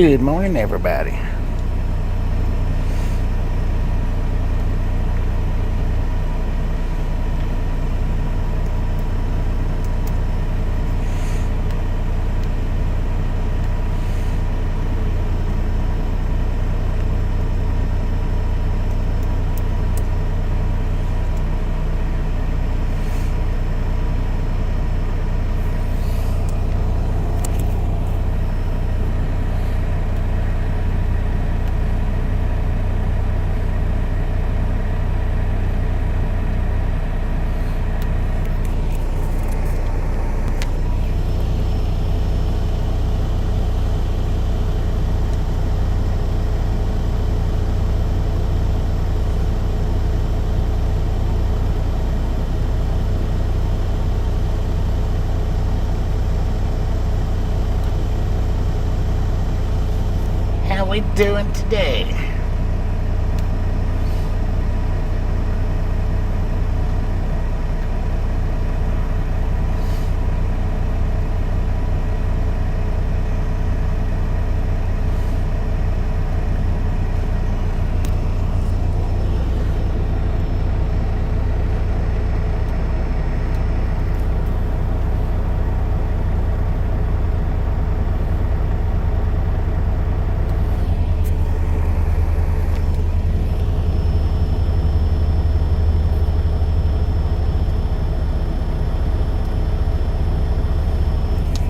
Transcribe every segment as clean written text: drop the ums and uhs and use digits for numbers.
Good morning, everybody. How we doing today?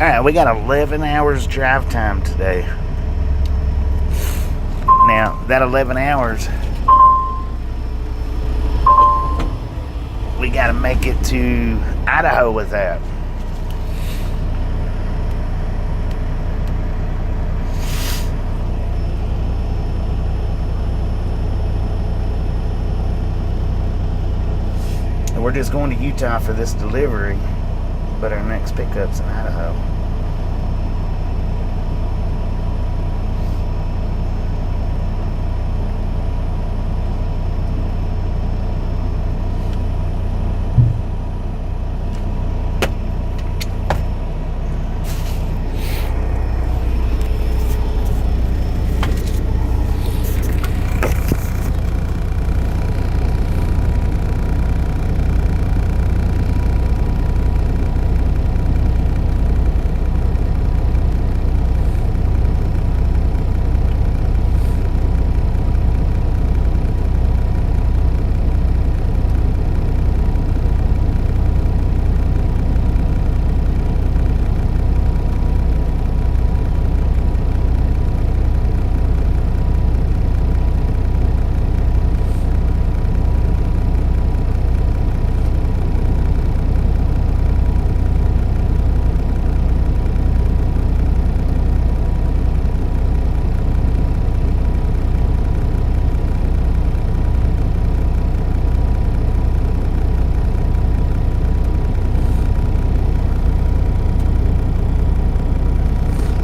Alright, we got 11 hours drive time today. Now, that 11 hours, we got to make it to Idaho with that. And we're just going to Utah for this delivery, but our next pickup's in Idaho.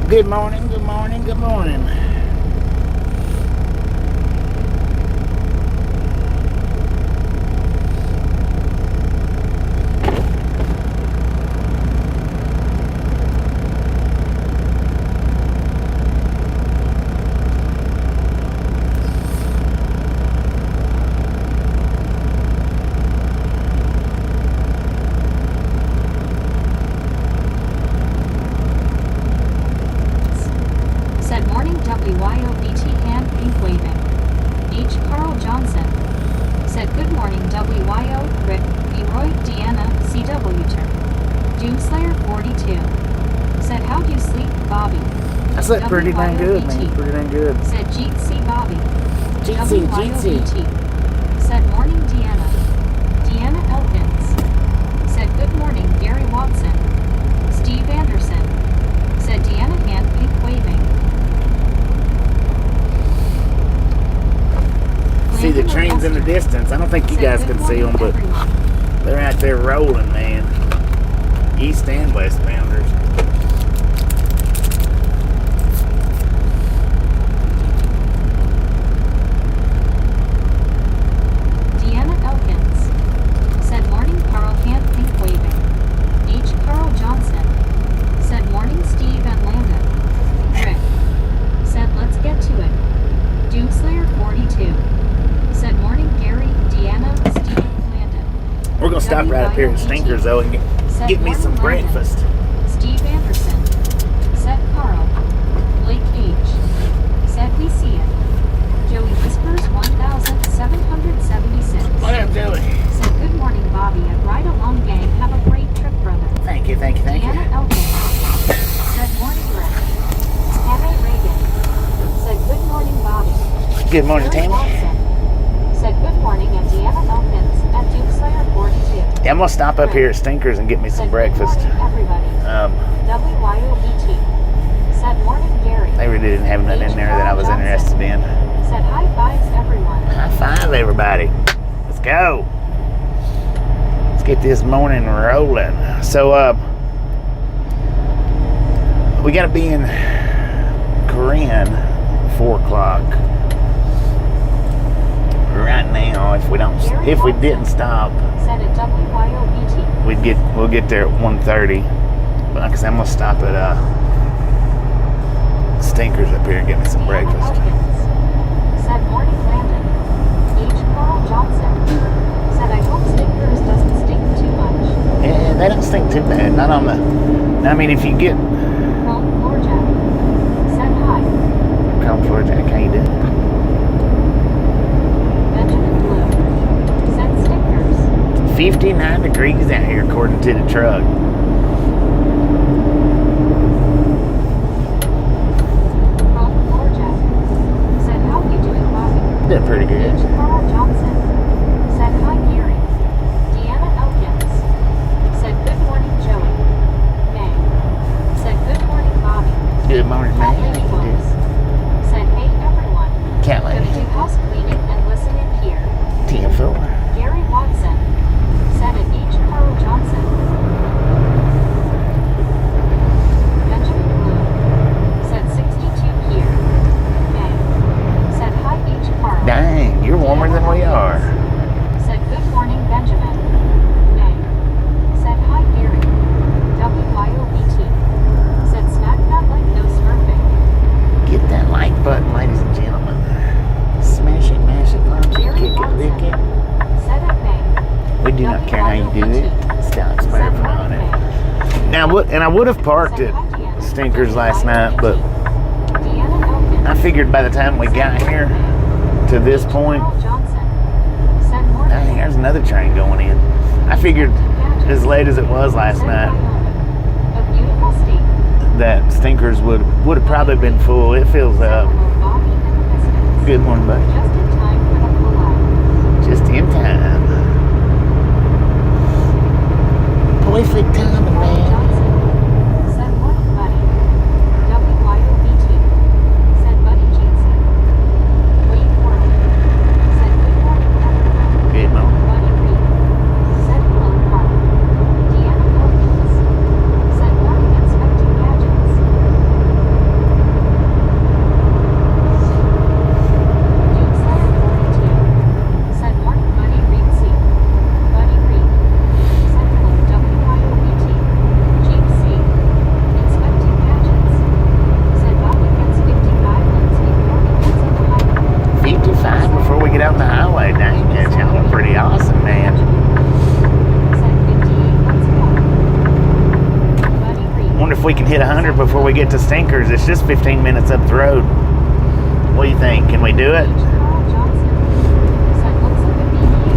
Good morning, good morning, good morning. WYOBT hand pink waving. H. Carl Johnson. Said good morning WYO, Rick, Leroy, Deanna, CW turn. Doomslayer 42. Said how do you sleep, Bobby? I slept pretty dang good, man. Pretty dang good. Said GC Bobby. GC. WYOBT. Said morning Deanna. Deanna Elkins. Said good morning Gary Watson. Steve Anderson. Said Deanna hand pink waving. See the trains in the distance. I don't think you guys can see them, but they're out there rolling, man. East and west bounders. Deanna Elkins. Said morning Carl hand pink waving. H. Carl Johnson. Said morning Steve and Landon. Rick. Said stop right up here at Stinkers though and get me some breakfast. Steve Anderson. Said Carl. Blake H. Said we see it. Joey Whispers 1776. What up, Joey? Said good morning, Bobby, and ride along, gang. Have a great trip, brother. Thank you. Deanna Elkins. Said morning, Rick. Tammy Reagan. Said good morning, Bobby. Good morning, Terry Tammy. Watson. Said good morning, and Deanna Elkins at Duke Slayer 42. Yeah, I'm gonna stop up here at Stinkers and get me some Said breakfast. good morning, everybody. WYOBT. Said morning, Gary. They really didn't have nothing in there that I was interested in. Said high fives, everyone. High five, everybody. Let's go. Let's get this morning rolling. So, we gotta be in Corinne 4 o'clock. Right now, if we didn't stop, Said at WYOBT. we'll get there at 1:30. But cause I'm gonna stop at Stinkers up here and get me some Deanna breakfast. Elkins. Said morning, Landon. H. Carl Johnson. Said I hope Stinkers doesn't stink too much. Yeah, they don't stink too bad. Not on the. I mean, if you get Chrome Floor Jack. Said hi. Chrome Floor Jack, how you doing? Benjamin Blue. Said Stinkers. 59 degrees out here, according to the truck. Chrome Floor Jack. Said how you doing, Bobby? They're pretty good. H. Carl Johnson. Said hi, Gary. Deanna Elkins. Said good morning, Joey. May. Said good morning, Bobby. Good morning, Cat man. Lady Books. Said hey, everyone. Cat Gonna lady. do house cleaning and listen in here. 10-4. Gary Watson. Said at H. Carl Johnson. Benjamin Blue. Said 62 here. May. Said hi, H. Carl. Dang, you're warmer than we are. Said good morning, Benjamin. May. Said hi, Gary. WYOBT. Said smack that like no smurfing. Get that like button, ladies and gentlemen. Smash it, mash it, punch it, Gary kick it, Watson. lick it. Said at May. We do not care how you do it. Stop Said smurfing morning, on it. May. Now, I would have parked at Stinkers last night, but Deanna Elkins. I figured by the time we got here to this point, Carl Johnson. Said morning. dang, there's another train going in. I figured as late as it was last night, A beautiful state. that Stinkers would have probably been full. It fills up. Bobby and the Biscuits. Good morning, buddy. Just in time for the pull-out. Just in time. Perfect timing, Carl man. Johnson. Said morning, buddy. WYOBT. Said Buddy Jason. Wade Warren. Said good morning, everyone. Good morning. Buddy Reed. Said hello, Carl. Deanna Elkins. Said morning, inspecting gadgets. Duke Slayer 42. Said morning, Buddy Reed C. Buddy Reed. Said hello, WYOBT. Jeep C. Inspecting gadgets. Said Bobby gets 55 minutes before he gets on the highway. 55 before we get out on the highway. Dang, that's y'all are pretty awesome, man. Said 58, let's go. Buddy Reed. Wonder if we can hit 100 before we get to Stinkers. It's just 15 minutes up the road. What do you think? Can we do it? H. Carl Johnson. Said looks like a BDA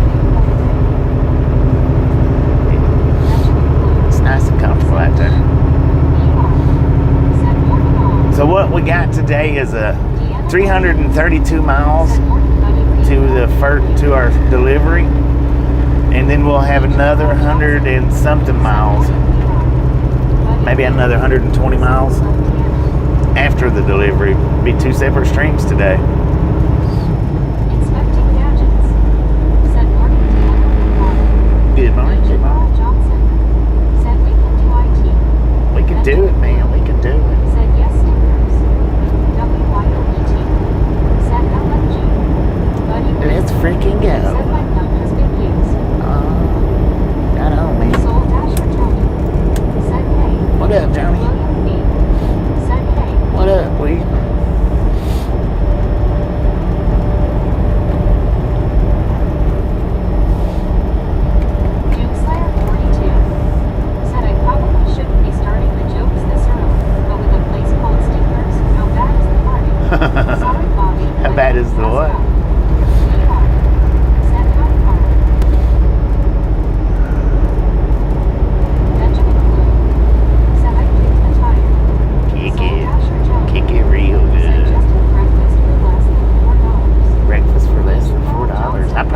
Benjamin Blue. It's nice and comfortable out there. Said morning all. So what we got today is a Deanna 332 miles Said morning, Buddy Reed. to our delivery, and then we'll have another 100 and something miles, maybe another 120 miles after the delivery. Be 2 separate streams today. Inspecting gadgets. Said morning, Deanna. Good morning. H. Good Carl morning. Johnson. Said we can do IT. We can do it, man. We can do it. Said yes, Stinkers. WYOBT. Said LFG. Buddy Reed. Let's freaking Said go. my phone has been used. Got on, man. Soul Dasher Tony. Said hey. What up, Johnny? William B. Said hey. What up, William? Duke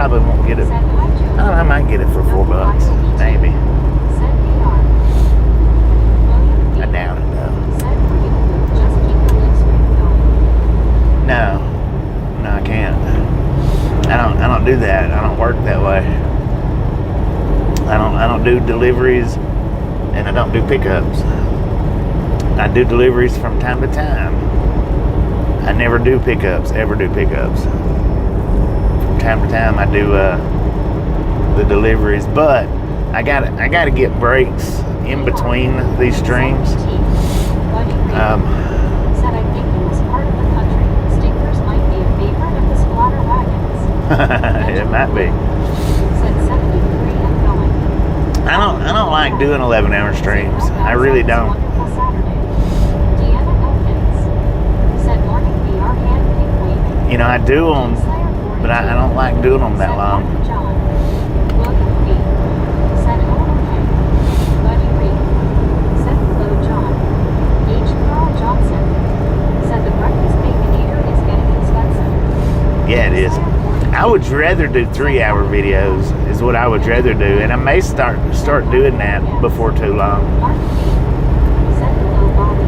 probably won't get it. Said hi, Joe. I don't know, I might get it for $4, maybe. Said VR. William D. I doubt it though. Said breathe. Just keep the live stream going. No, I can't. I don't do that. I don't work that way. I don't do deliveries, and I don't do pickups. I do deliveries from time to time. I never do pickups. Ever do pickups. From time to time, I do the deliveries, but I gotta get breaks in between these streams. Said I think in this part of the country, stinkers might be a favorite of the squatter wagons. It might be. Said 73 and going. I don't like doing 11-hour streams. I really don't. Wonderful Saturday. Deanna Elkins said morning VR hand pink waving. You know, I do them, but I don't like doing them that long. John. William B. said okay. Buddy Reed said hello John. H. Carl Johnson said the breakfast baconator is getting expensive. Yeah, it is. I would rather do 3-hour videos is what I would rather do, and I may start doing that before too long. Mark B. said hello Bobby.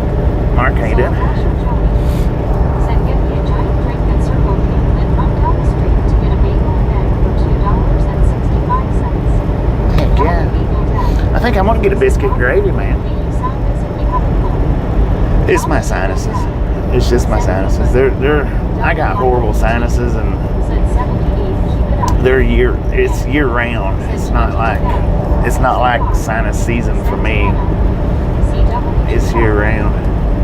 Mark, how you doing? Said get me a giant drink at Circle K, then run down the street to get a bagel and egg for $2.65. Heck yeah. I think I want to get a biscuit gravy, man. You sound as if you have a cold. It's my sinuses. It's just my sinuses. I got horrible sinuses, and Said 78, keep it up. it's year round. It's not like sinus season for me. CW. It's year round.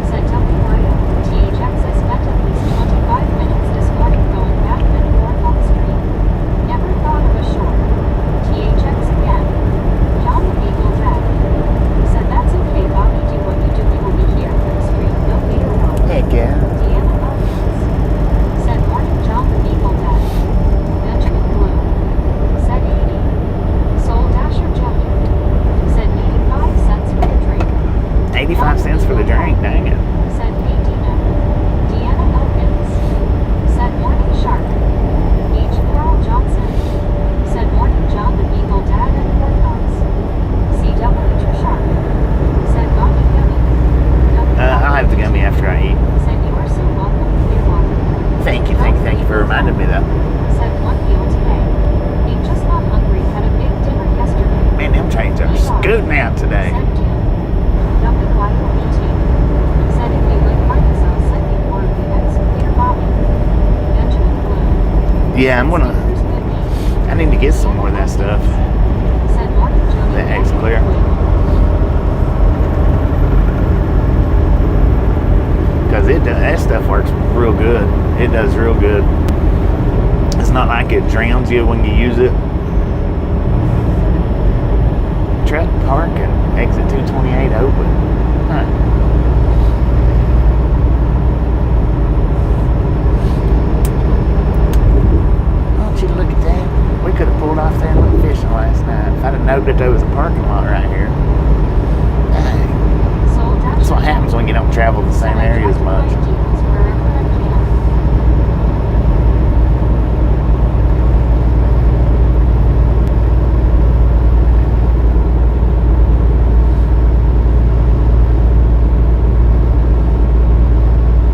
Said THX, I spent at least 25 minutes this morning going back and forth on the street. Never thought of a short. THX again. John the Beagle Dad. Said that's okay, Bobby, do what you do. We will be here for the street, no later on. Heck yeah. Deanna Elkins said morning, John the Beagle Dad. Benjamin Blue said 80. Soul Dasher Johnny said 85 cents for the drink. 85 cents for the drink, dang it. Said Dina. Deanna Elkins said morning shark. H. Carl Johnson said morning John the Beagle Dad and Fort Knox. CW Shark said Bobby Gummy. I'll have the gummy after I eat. Said you are so welcome, Clearwater. Thank you for reminding me though. Said one meal today. Ain't just not hungry. Had a big dinner yesterday. Man, them trains are scooting out today. Said Jim. WYOB2 said if you like Arkansas, send me more of the eggs. Dear Bobby. Benjamin Blue. Yeah, Stinkers good meat. I need to get some more of that stuff. Said morning Johnny. The egg's clear. Because that stuff works real good. It does real good. It's not like it drowns you when you use it. Truck park and exit 228 open. Huh. Don't you look at that? We could have pulled off there and went fishing last night. If I'd have known that there was a parking lot right here. Dang. Soul Dasher. That's what happens when you don't travel the same area as much.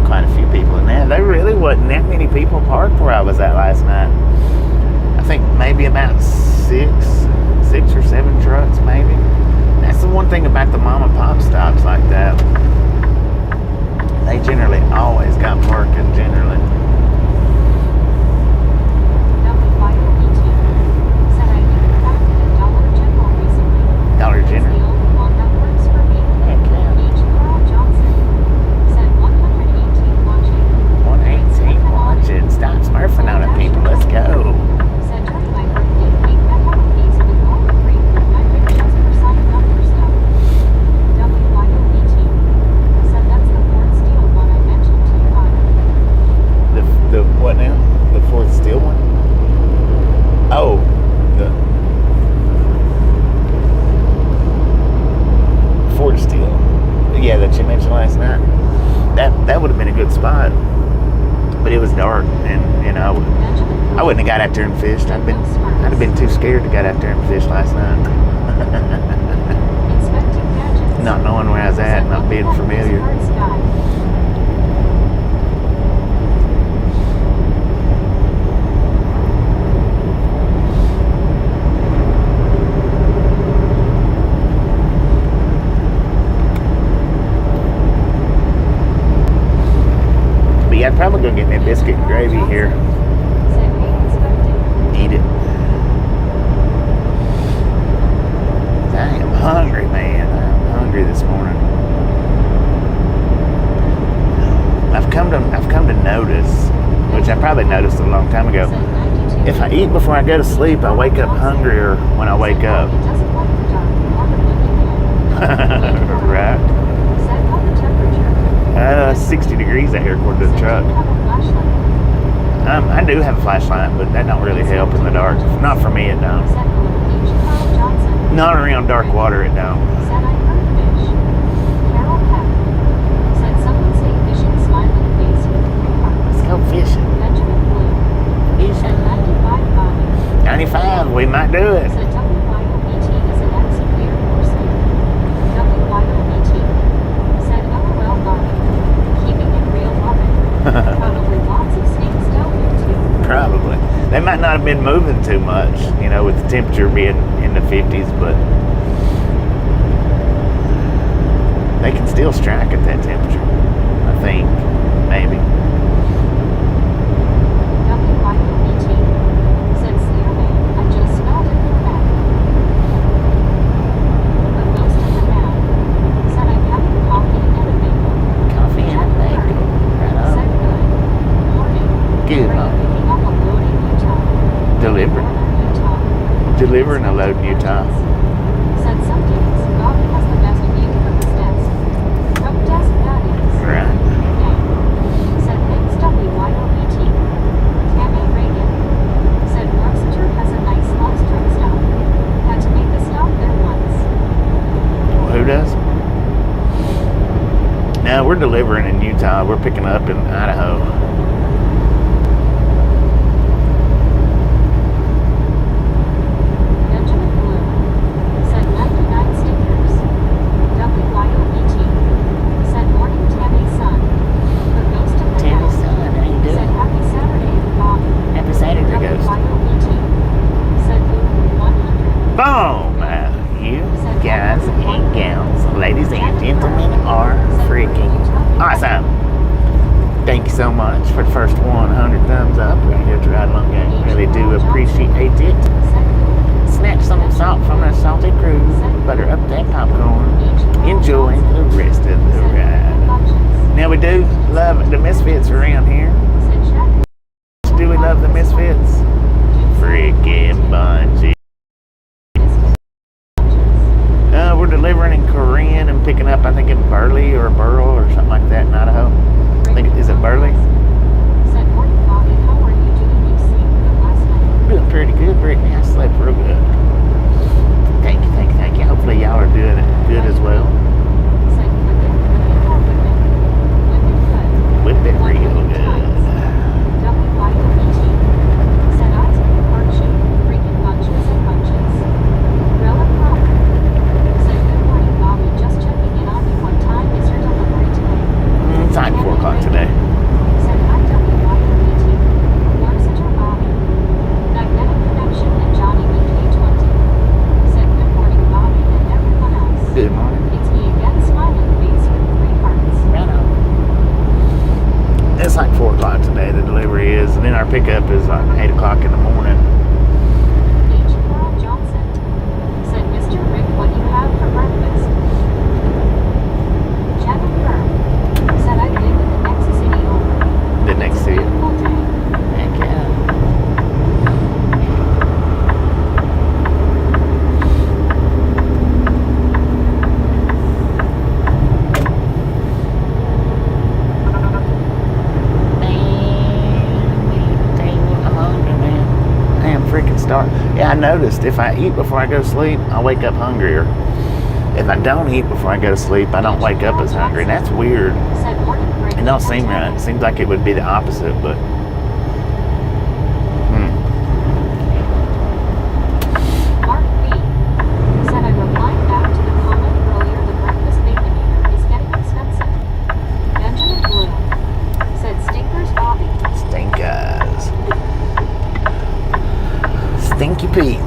Quite a few people in there. There really wasn't that many people parked where I was at last night. I think maybe about six or seven trucks, maybe. That's the one thing about the mom and pop stops like that. They generally always got parking, generally. WYOB2 said I think back at Dollar General recently. Dollar It's the General. only one that works for me. Heck yeah. H. Carl Johnson said 118 watching. 118 watching. Stop smurfing out at people. Let's go. Said during my birthday, we met on a piece with North Creek with my pictures for signing up for stuff. WYOB2 said that's the Ford Steel one I mentioned to you on. The wouldn't have got out there and fished. I'd have been too scared to get out there and fish last night. Inspecting gadgets. Not knowing where I was at, not being familiar. But yeah, I'm probably gonna get me a biscuit and gravy here. Eat it. I am hungry, man. I'm hungry this morning. I've come to notice, which I probably noticed a long time ago. If I eat before I go to sleep, I wake up hungrier when I wake up. Right. 60 degrees out here according to the truck. I do have a flashlight, but that don't really help in the dark. Not for me, it don't. Not around dark water, it don't. Let's go fishing. 95, we might do it. Probably. They might not have been moving too much, with the temperature being in the 50s, but they can still strike at that temperature, I think, maybe. Delivering a load in Utah. Said some days God has the best view from his desk. From desk that is. Right. Said thanks WYOBT. Tammy Reagan. Said Roadside has a nice love truck stop. Had to make the stop there once. Well, who does? No, we're delivering in Utah. We're picking up in Idaho. Boom! You guys and gals, ladies and gentlemen, are freaking awesome. Thank you so much for the first 100 thumbs up. We're going to go to Ride Along Gang. Really do appreciate it. Snatch some salt from the salty cruise. Butter up that popcorn. Enjoy the rest of the ride. Now, we do love the Misfits around here. Do we love the Misfits? Freaking bunch. We're delivering in Korean and picking up, I think, in Burley or Burl or something like that in Idaho. I think, is it Burley? Doing pretty good, Brittany. I slept real good. Thank you, thank you, thank you. Hopefully y'all are doing it good as well. Whip it real good. It's like 4 o'clock today. Good morning. It's me again, smiling face with 3 hearts. Right on. It's like 4 o'clock today, the delivery is, and then our pickup is like 8 o'clock in the morning. H. Carl Johnson said, Mr. Rick, what you have for breakfast? Jennifer said, I live in the next city over. The next It's a city. beautiful day. Heck yeah. Yeah, I noticed if I eat before I go to sleep, I wake up hungrier. If I don't eat before I go to sleep, I don't wake up as hungry. And that's weird. It don't seem right. It seems like it would be the opposite, but Thank you, Pete.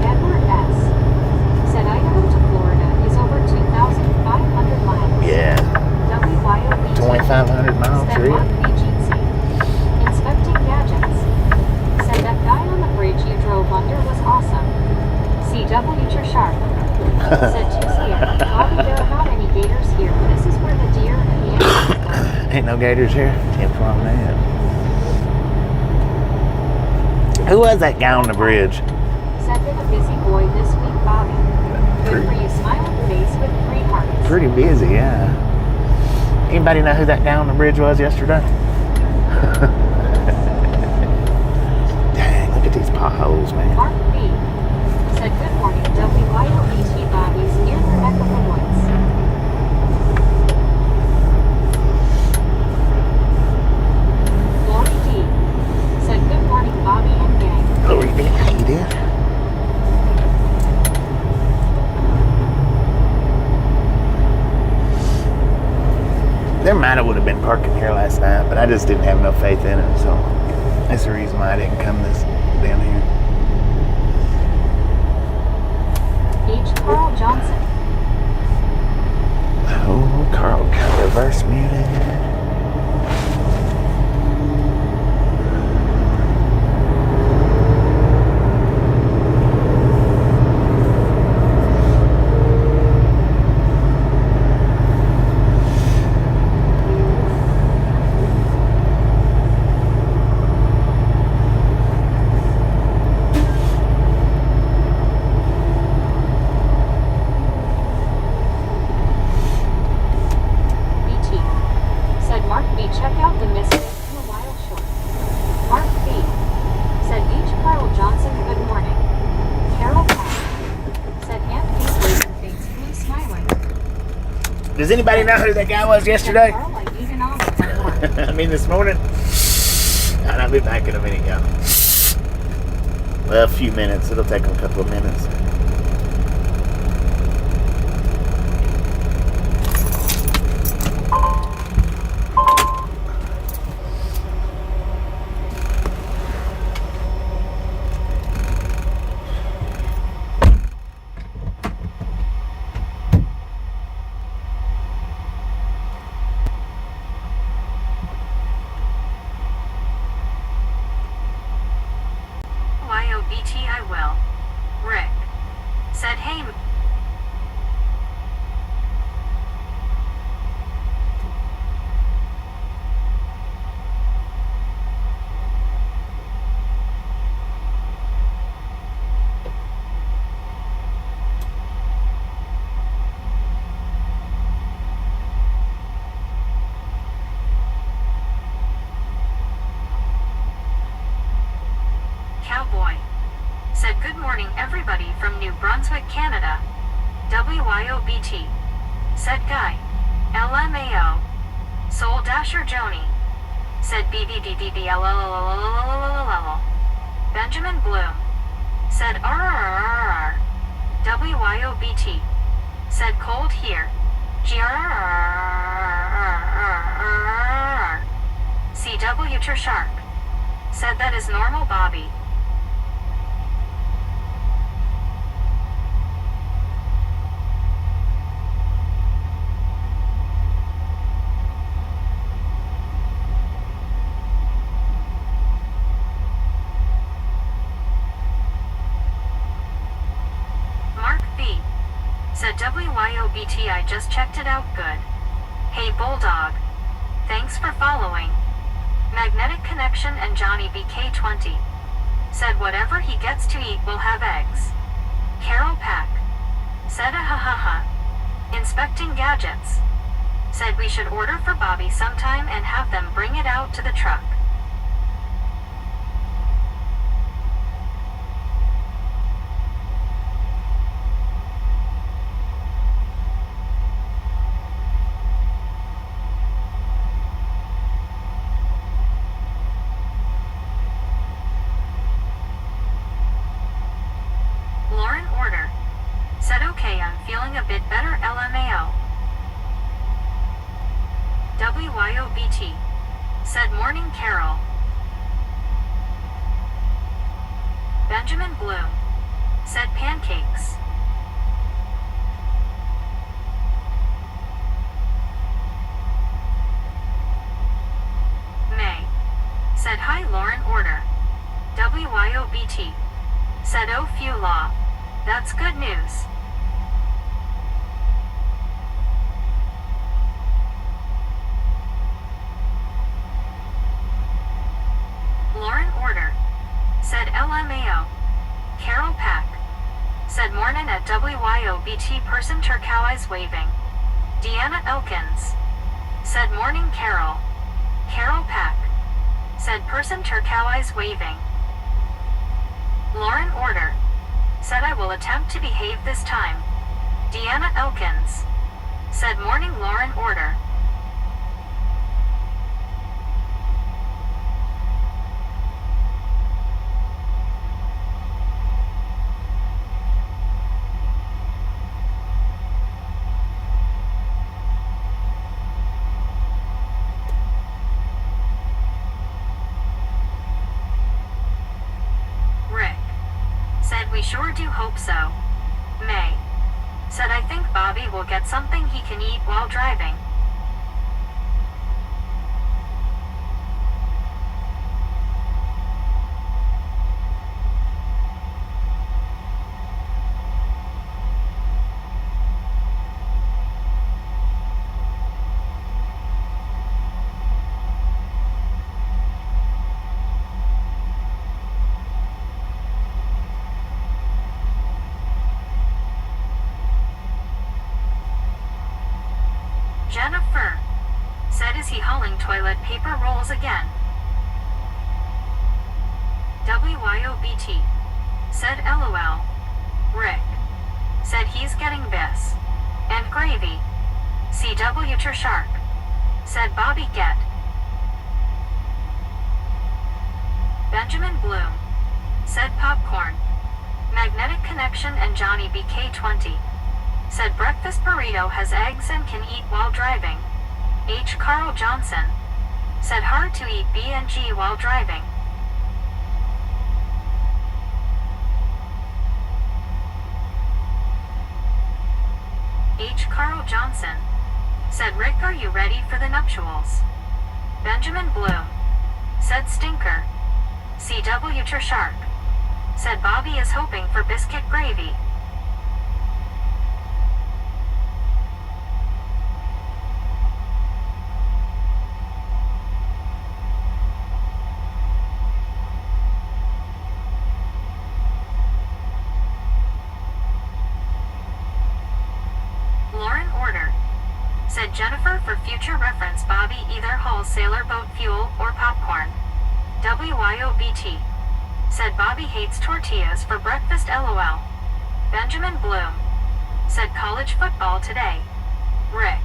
Edward S. said Idaho to Florida is over 2,500 miles. Yeah. WYOB 2,500 mile said trip. Mark BGC. Inspecting gadgets. Said that guy on the bridge you drove under was awesome. CW Sharp. Said Tuesday, Bobby, there are not any gators here. This is where the deer and the animals live. Ain't no gators here. Can't find that. Who was that guy on the bridge? Said been a busy boy this week, Bobby. Good for you, smiling face with 3 hearts. Pretty busy, yeah. Anybody know who that guy on the bridge was yesterday? Dang, look at these potholes, man. Mark B. said good morning, WYOBT Bobby's near their neck of the woods. Lori D. said good morning, Bobby and gang. Lori D, how you doing? There might have would have been parking here last night, but I just didn't have no faith in it, so that's the reason why I didn't come this down here. H. Carl Johnson. Oh, Carl got reverse muted. BT. said Mark B. check out the misfit in a while short. Mark B. said H. Carl Johnson good morning. Carol Pack. said Aunt Beasley and things blue smiling. Does anybody know who that guy was yesterday? Carl, like even on with my work. I mean, this morning. And I'll be back in a minute, y'all. Well, a few minutes. It'll take a couple of minutes. YOBT I will. Rick. said hey. Cowboy. Said good morning everybody from New Brunswick, Canada. WYOBT. Said Guy. LMAO. Soul Dasher Joni. Said BBBBBLLLLLLLLL. Benjamin Bloom. Said RRRRR. WYOBT. Said cold here. GRRRRRRRR. CW Shark. Said that is normal, Bobby. Mark B. said WYOBT I just checked it out good. Hey Bulldog. Thanks for following. Magnetic Connection and Johnny BK20. Said whatever he gets to eat will have eggs. Carol Pack. Said ahahaha. Inspecting Gadgets. Said we should order for Bobby sometime and have them bring it out to the truck. Said okay, I'm feeling a bit better, LMAO. WYOBT. Said morning, Carol. Benjamin Bloom. Said pancakes. May. Said hi, Lauren, order. WYOBT. Said oh phew, law. That's good news. Lauren, order. Said LMAO. Carol Pack. Said mornin' at WYOBT, person turquoise waving. Deanna Elkins. Said morning, Carol. Carol Pack. Said person turquoise waving. Lauren, order. Said I will attempt to behave this time. Deanna Elkins. Said morning, Lauren, order. We sure do hope so. May. Said I think Bobby will get something he can eat while driving. Jennifer. Said is he hauling toilet paper rolls again? WYOBT. Said LOL. Rick. Said he's getting bis. And gravy. CW Shark. Said Bobby get. Benjamin Bloom. Said popcorn. Magnetic Connection and Johnny BK20. Said breakfast burrito has eggs and can eat while driving. H. Carl Johnson. Said hard to eat B&G while driving. H. Carl Johnson. Said Rick, are you ready for the nuptials? Benjamin Bloom. Said stinker. CW Shark. Said Bobby is hoping for biscuit gravy. Lauren, order. Said Jennifer, for future reference, Bobby either hauls sailorboat fuel or popcorn. WYOBT. Said Bobby hates tortillas for breakfast, LOL. Benjamin Bloom. Said college football today. Rick.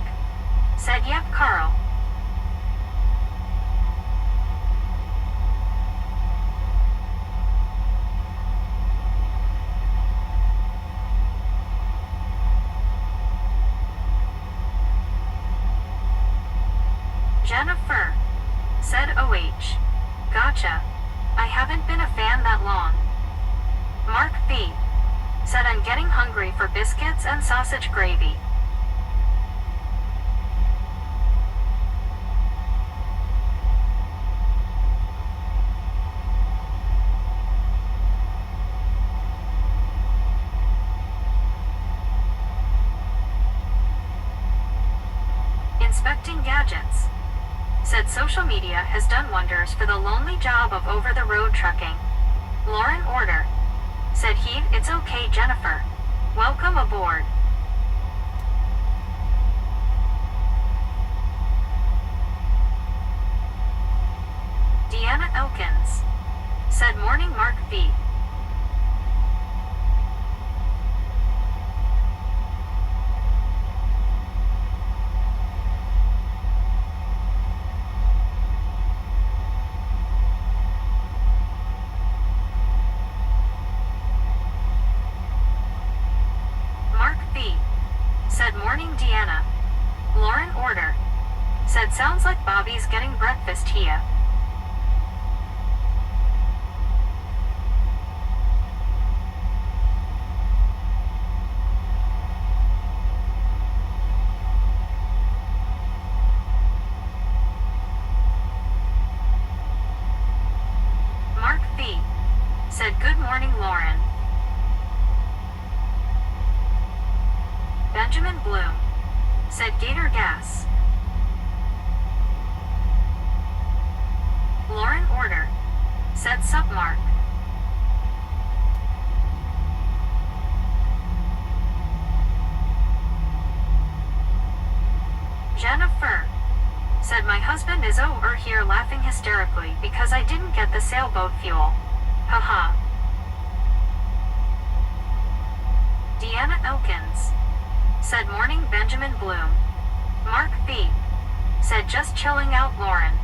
Said yep, Carl. Jennifer. Said OH. Gotcha. I haven't been a fan that long. Mark B. Said I'm getting hungry for biscuits and sausage gravy. Inspecting gadgets. Said social media has done wonders for the lonely job of over-the-road trucking. Lauren, order. Said heave, it's okay, Jennifer. Welcome aboard. Deanna Elkins. Said morning, Mark V. Mark sounds like Bobby's getting breakfast here. Mark V. said good morning, Lauren. Benjamin Bloom said Gator Gas. Lauren Order said sup, Mark. Jennifer said my husband is over here laughing hysterically because I didn't get the sailboat fuel. Haha. Deanna Elkins said morning, Benjamin Bloom. Mark B. said just chilling out, Lauren.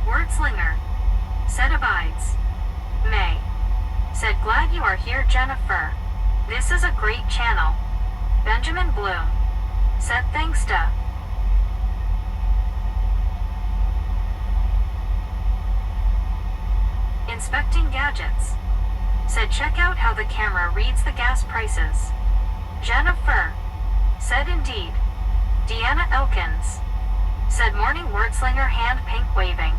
Wordslinger said abides. May said glad you are here, Jennifer. This is a great channel. Benjamin Bloom said thanks to. Inspecting Gadgets said check out how the camera reads the gas prices. Jennifer said indeed. Deanna Elkins said morning, Wordslinger hand pink waving.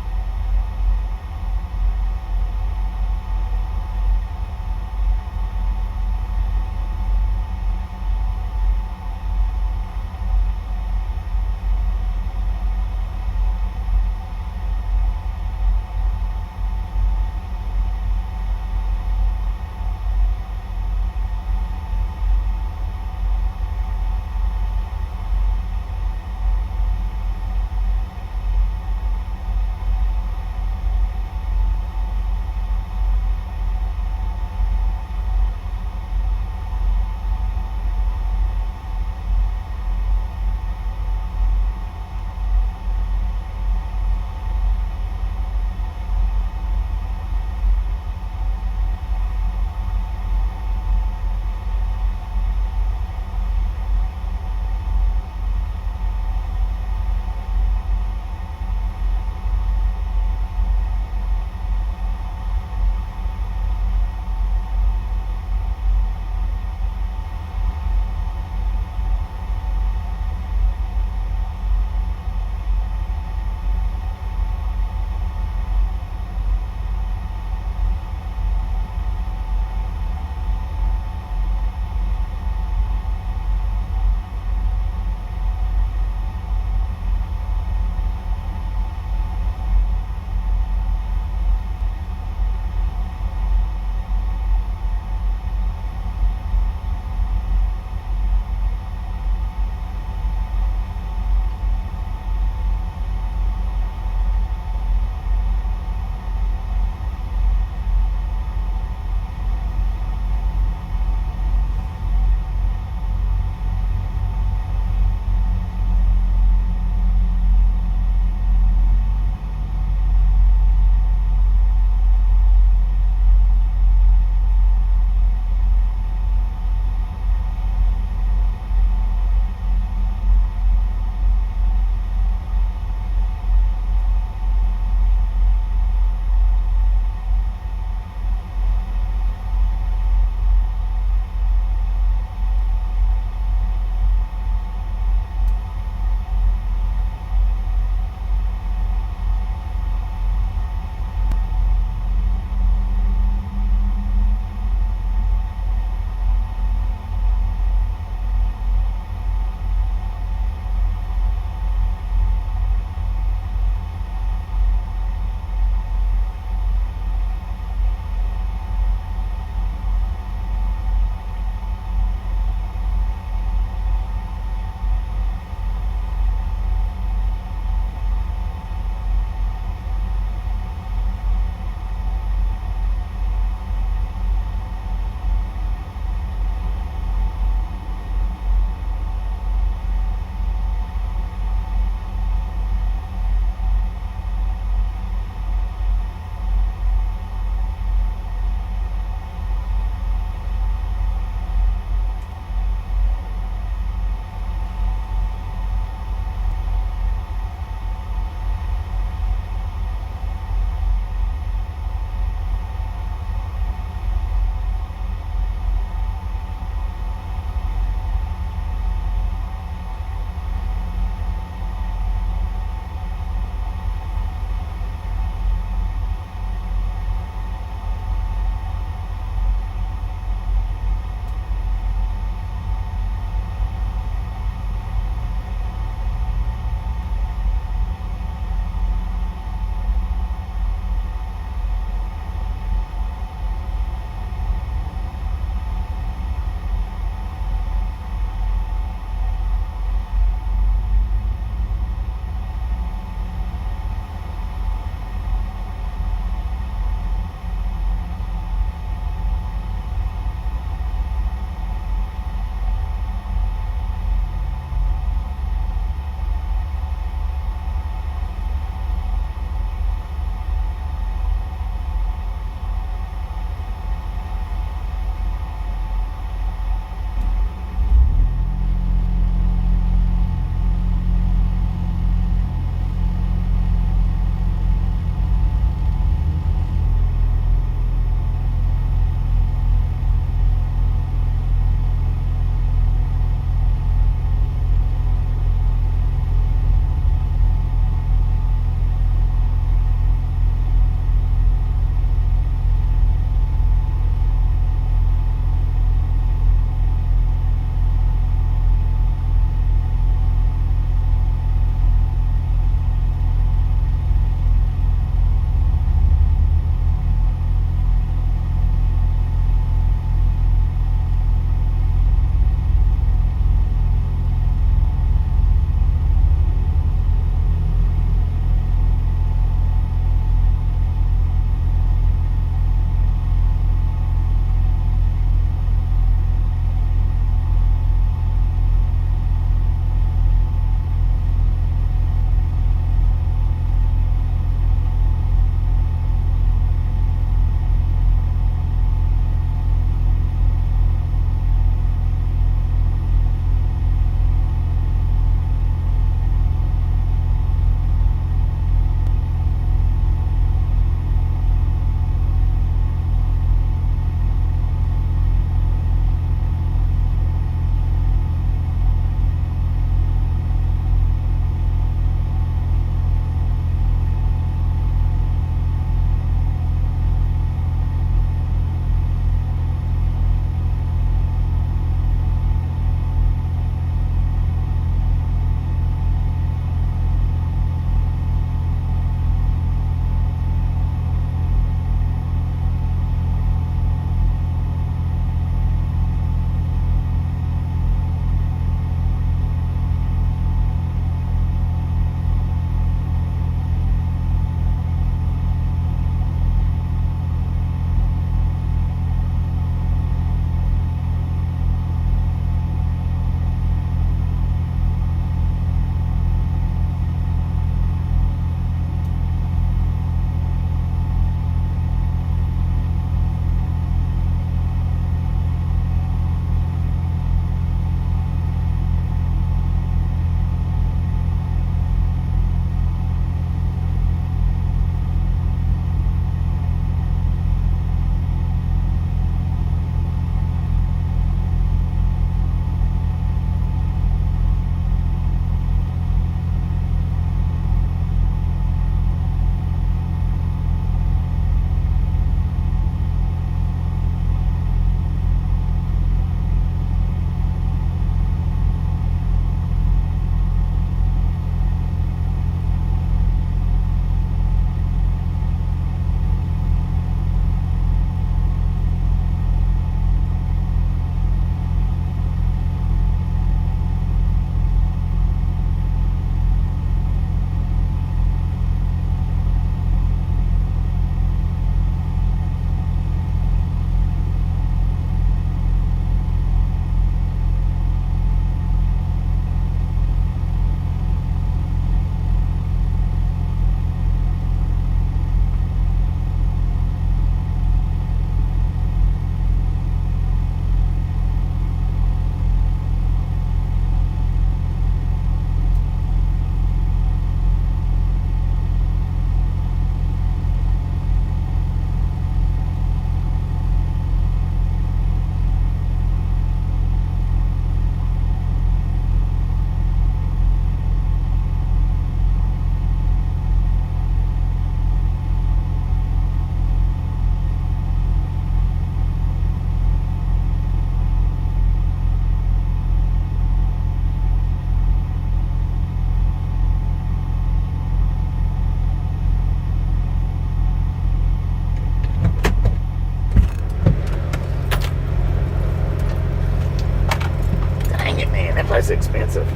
place is expensive.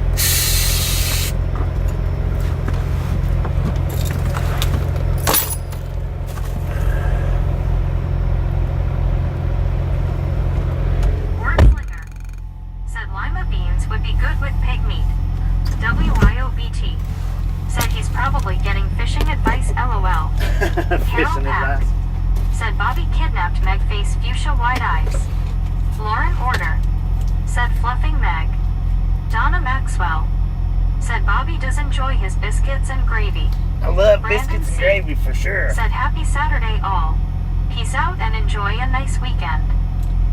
Wordslinger said lima beans would be good with pig meat. WYOBT said he's probably getting fishing advice. LOL. Carol Fishing Pack advice. said Bobby kidnapped Meg. Face fuchsia wide eyes. Lauren Order said fluffing Meg. Donna Maxwell said Bobby does enjoy his biscuits and gravy. I love Brandon biscuits and C. gravy for sure. Said happy Saturday all. Peace out and enjoy a nice weekend.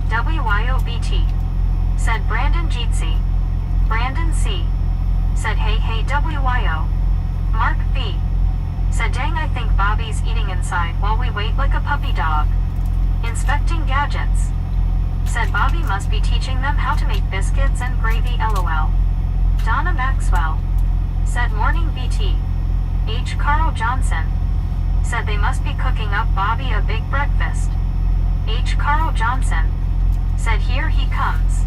WYOBT said Brandon Jeetsy. Brandon C. said hey hey WYO. Mark B. said dang I think Bobby's eating inside while we wait like a puppy dog. Inspecting gadgets said Bobby must be teaching them how to make biscuits and gravy. LOL. Donna Maxwell said morning BT. H. Carl Johnson said they must be cooking up Bobby a big breakfast. H. Carl Johnson said here he comes.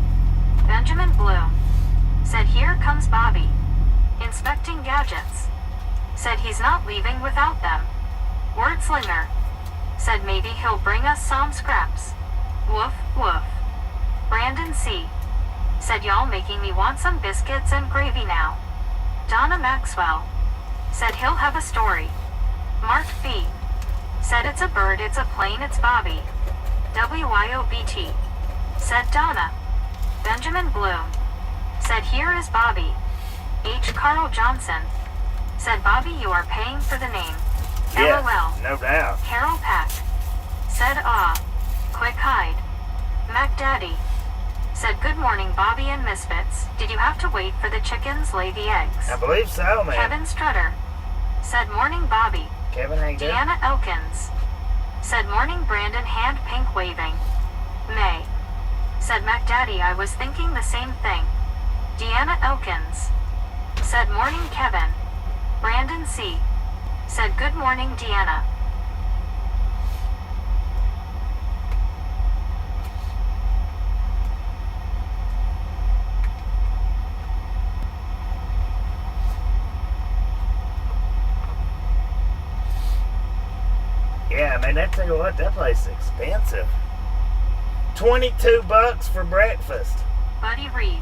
Benjamin Bloom said here comes Bobby. Inspecting gadgets said he's not leaving without them. Wordslinger said maybe he'll bring us some scraps. Woof woof. Brandon C. said y'all making me want some biscuits and gravy now. Donna Maxwell said he'll have a story. Mark B. said it's a bird, it's a plane, it's Bobby. WYOBT said Donna. Benjamin Bloom said here is Bobby. H. Carl Johnson said Bobby you are paying for the name. Yeah, LOL. no doubt. Carol Pack said quick hide. Mac Daddy said good morning Bobby and Misfits. Did you have to wait for the chickens lay the eggs? I believe so, man. Kevin Strutter said morning Bobby. Kevin, how you doing? Deanna Elkins said morning Brandon hand pink waving. May said Mac Daddy I was thinking the same thing. Deanna Elkins said morning Kevin. Brandon C. said good morning Deanna. Yeah, man, I tell you what, that place is expensive. $22 for breakfast. Buddy Reed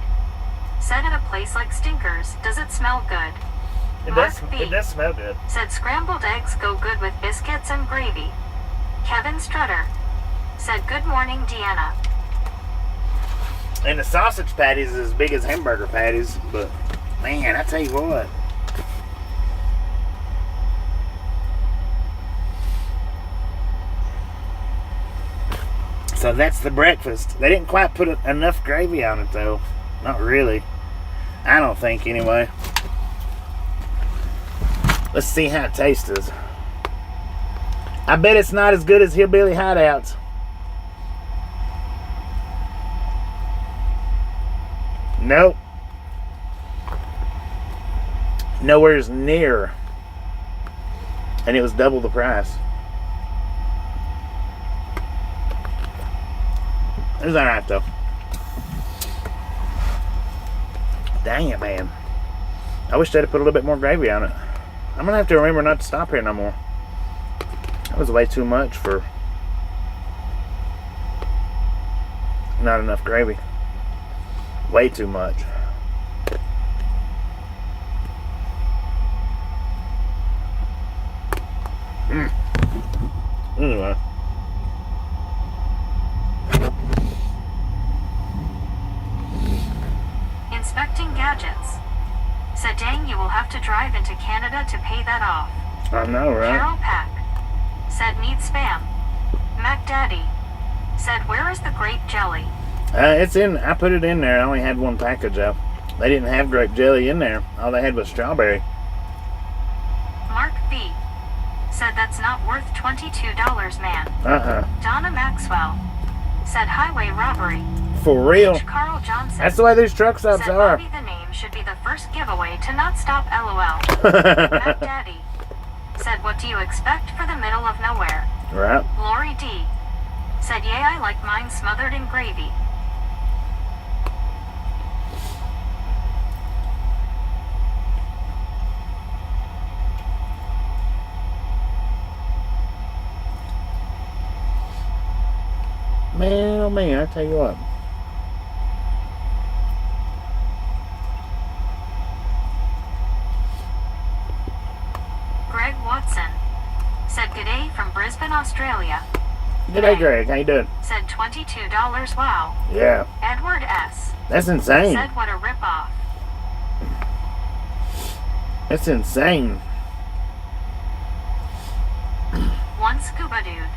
said at a place like Stinkers, does it smell good? It does smell good. Said scrambled eggs go good with biscuits and gravy. Kevin Strutter said good morning Deanna. And the sausage patties is as big as hamburger patties, but man, I tell you what. So that's the breakfast. They didn't quite put enough gravy on it though. Not really. I don't think anyway. Let's see how it tastes. I bet it's not as good as Hillbilly Hideouts. Nope. Nowhere's near. And it was double the price. It was alright though. Dang it, man. I wish they'd have put a little bit more gravy on it. I'm gonna have to remember not to stop here no more. That was way too much for not enough gravy. Way too much. Anyway. Inspecting gadgets said dang you will have to drive into Canada to pay that off. I know, right? Carol Pack said need spam. Mac Daddy said where is the grape jelly? It's in. I put it in there. I only had one package of. They didn't have grape jelly in there. All they had was strawberry. Mark B said that's not worth $22, man. Donna Maxwell said highway robbery. For real. Carl Johnson That's the way these truck stops said are. Bobby the name should be the first giveaway to not stop. LOL. Mac Daddy said what do you expect for the middle of nowhere? Right. Lori D said yeah I like mine smothered in gravy. Man, oh man, I tell you what. Greg Watson said g'day from Brisbane, Australia. G'day, Greg. How you doing? Said $22. Wow. Yeah. Edward S. That's insane. said what a ripoff. That's insane. One scuba dude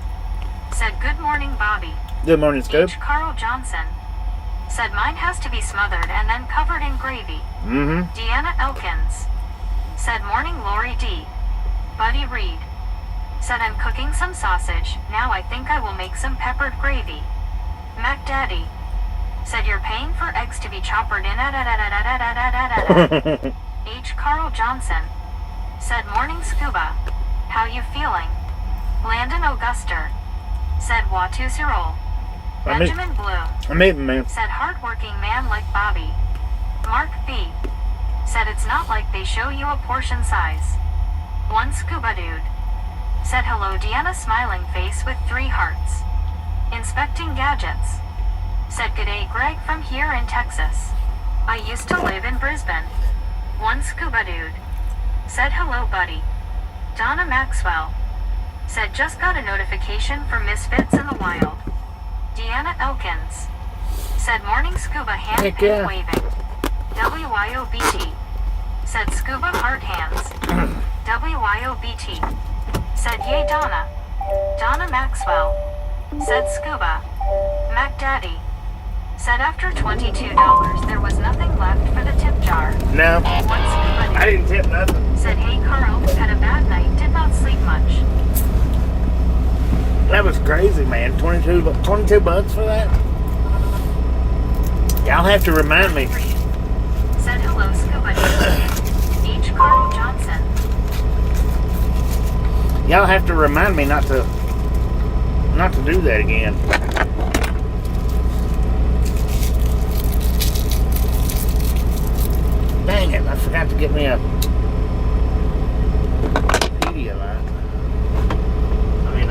said good morning, Bobby. Good morning, Scoop. H. Carl Johnson said mine has to be smothered and then covered in gravy. Mm-hmm. Deanna Elkins said morning, Lori D. Buddy Reed said I'm cooking some sausage. Now I think I will make some peppered gravy. Mac Daddy said you're paying for eggs to be choppered in. H. Carl Johnson said morning, Scuba. How you feeling? Landon Auguster said Watu Cyril. Benjamin Blue I'm eating, man. said hardworking man like Bobby. Mark B said it's not like they show you a portion size. One scuba dude said hello, Deanna smiling face with 3 hearts. Inspecting gadgets said g'day, Greg from here in Texas. I used to live in Brisbane. One scuba dude said hello, buddy. Donna Maxwell said just got a notification from Misfits in the Wild. Deanna Elkins said morning, Scuba hand Heck yeah. waving. WYOBT said scuba heart hands. WYOBT said yay, Donna. Donna Maxwell said scuba. Mac Daddy said after $22 there was nothing left for the tip jar. No. One scuba dude I didn't tip nothing. said hey Carl, had a bad night, did not sleep much. That was crazy, man. 22 bucks for that? Y'all have to remind me. Said hello, scuba dude. H. Carl Johnson. Y'all have to remind me not to do that again. Dang it, I forgot to get me a Pedialyte. I mean,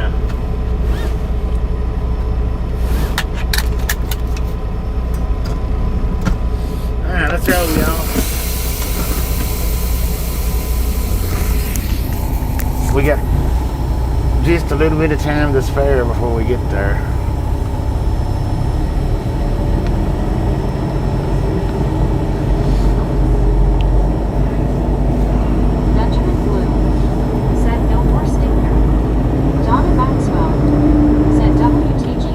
alright, let's roll, y'all. We got just a little bit of time to spare before we get there. Benjamin Blue said no more stinker. Donna Maxwell said WTG.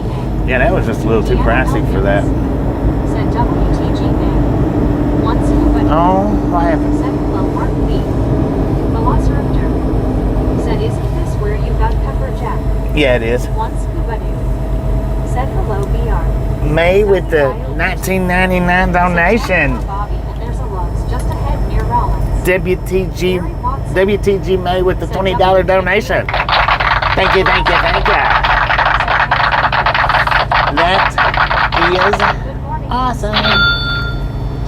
Yeah, that was just a little too pricey for that. Said WTG. One scuba dude Oh, what happened? said hello, Mark B. Velociraptor said isn't this where you got pepper jack? Yeah, it is. One scuba dude said hello, BR. May with the 1999 donation. Bobby, and there's a Love's just ahead near Rollins. WTG May with the $20 donation. Thank you, thank you, thank you. That Good morning. is awesome.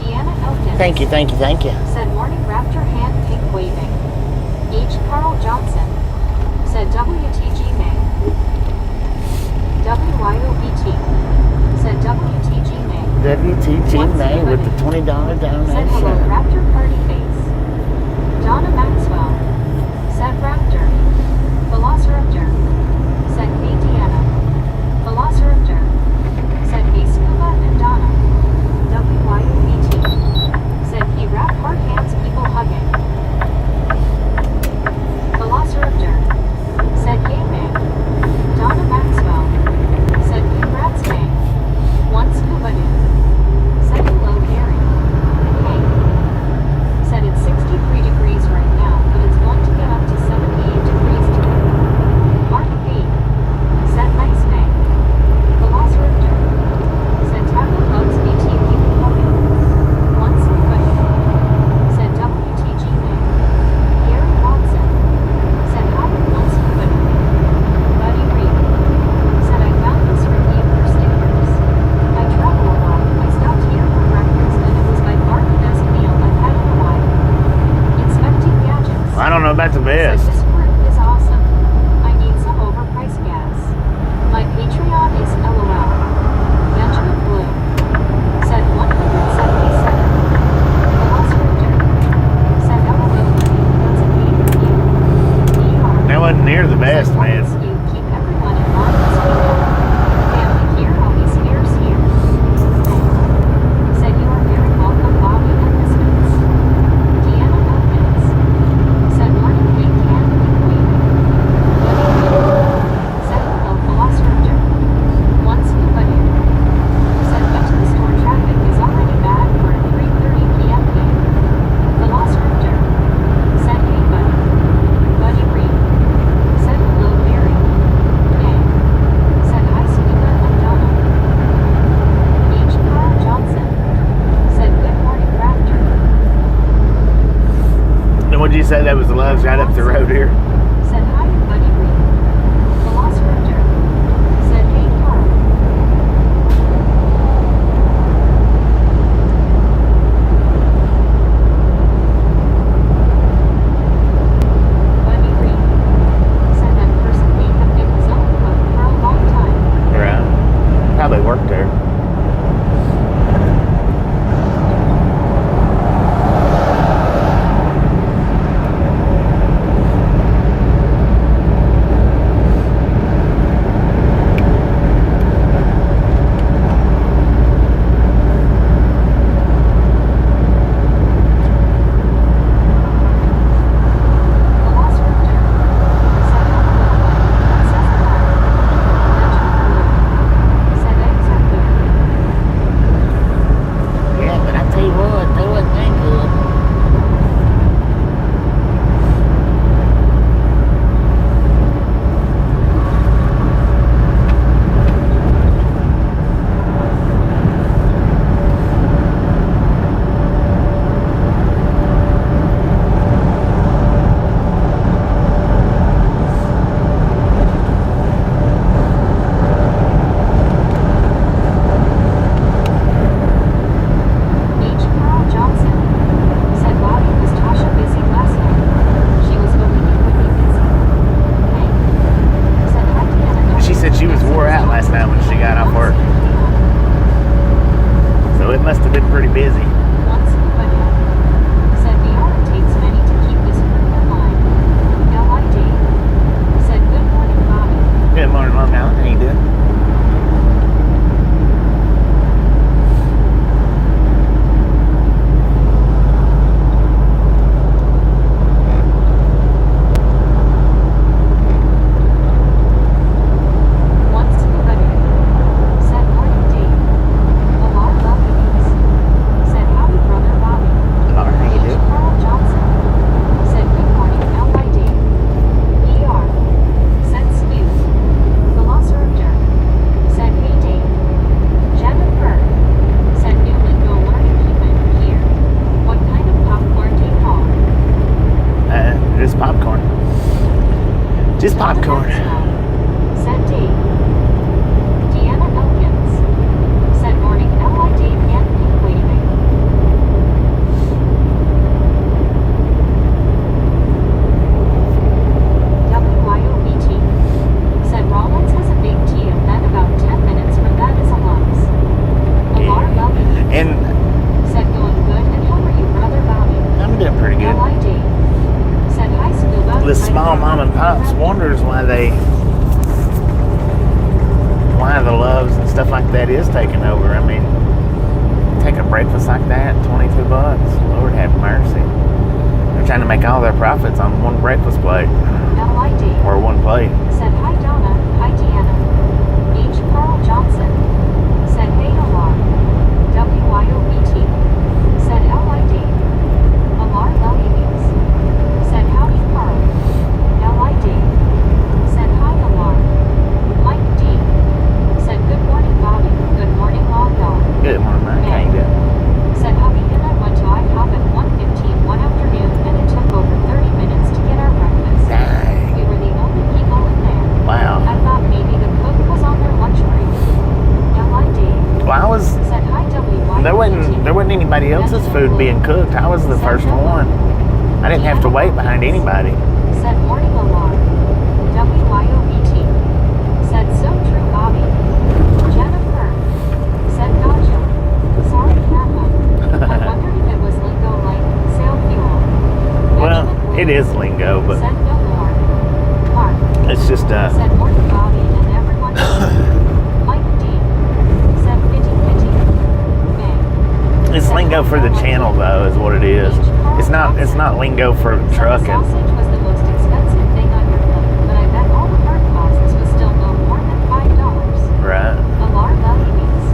Deanna Elkins Thank you, thank you, thank you. said morning, raptor hand pink waving. H. Carl Johnson said WTG May. WYOBT said WTG May. WTG May with the $20 Said hello, donation. raptor party face. Donna Maxwell said raptor. Velociraptor said hey, Deanna. Velociraptor said hey, Scuba and Donna. WYOBT said he wrapped hard hands, people hugging. Velociraptor said yay, May. Donna Maxwell said congrats, May. One scuba dude said hello, Gary. Hey. Said it's 63 degrees right now, but it's going to get up to 78 degrees today. Mark B said nice, May. Velociraptor said tackle bugs, BT people hugging. One scuba dude said WTG, May. Gary Watson said hi, one scuba dude. Buddy Reed said I found this review for stickers. I travel a lot. I stopped here for breakfast and it was by far the best meal I've had in a while. Inspecting gadgets. I don't know about the Said best. this group is awesome. I need some overpriced gas. My Patreon is LOL. said that was the Love's right up the road here. Said hi, Buddy Reed. Velociraptor. Said hey, Carl. Buddy Reed. Said that person may have been his own cook for a long time. Right. Probably worked there. Just popcorn. Said Dave. Deanna Elkins. Said morning LI Dave and pink waving. WYOBT. Said Rollins has a big T and then about 10 minutes from that is a Lux. Alar Lovey. And said going good and how are you, brother Bobby? I'm doing pretty good. LI Dave. Said hi Scuba. The small mom and pops wonders why the Loves and stuff like that is taking over. I mean, take a breakfast like that, $22. Lord have mercy. They're trying to make all their profits on one breakfast plate. LID. Or one plate. Said hi Donna, hi Deanna. H. Carl Johnson. Said hey Alar. WYOBT. Said LID. Alar Lelies. Said howdy Carl. LID. Said hi Alar. Mike D. Said good morning Bobby. Good morning Long Dog. Good morning, Mike. How you doing? Said hubby and I went to IHOP at 1:15 one afternoon and it took over 30 minutes to get our breakfast. Dang. We were the only people in there. Wow. I thought maybe the cook was on their lunch break. LID. Well, I was. Said hi WYOBT. There wasn't anybody else's food being cooked. I was the first one. I didn't have to wait behind anybody. Said morning alarm. WYOBT. Said so true Bobby. Jennifer. Said gotcha. Sorry Grandma. I wondered if it was lingo like sail fuel. Well, Benjamin it is lingo, but said no more. Mark. it's just Said morning Bobby and everyone. Mike D. Said pity pity. Bang. it's lingo for the channel though, is what it is. It's not lingo for Said the trucking. sausage was the most expensive thing on your plate, but I bet all the hard costs was still no more than $5. Right. Alar Lelies.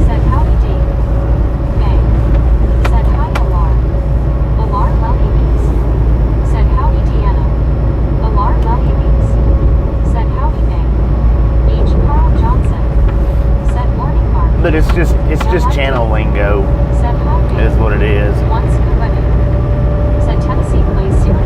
Said howdy Dave. Bang. Said hi Alar. Alar Lelies. Said howdy Deanna. Alar Lelies. Said howdy Bang. H. Carl Johnson. Said morning Mark. But it's just channel lingo Said hi Dave. is what it is. Once Scuba. Said Tennessee plays super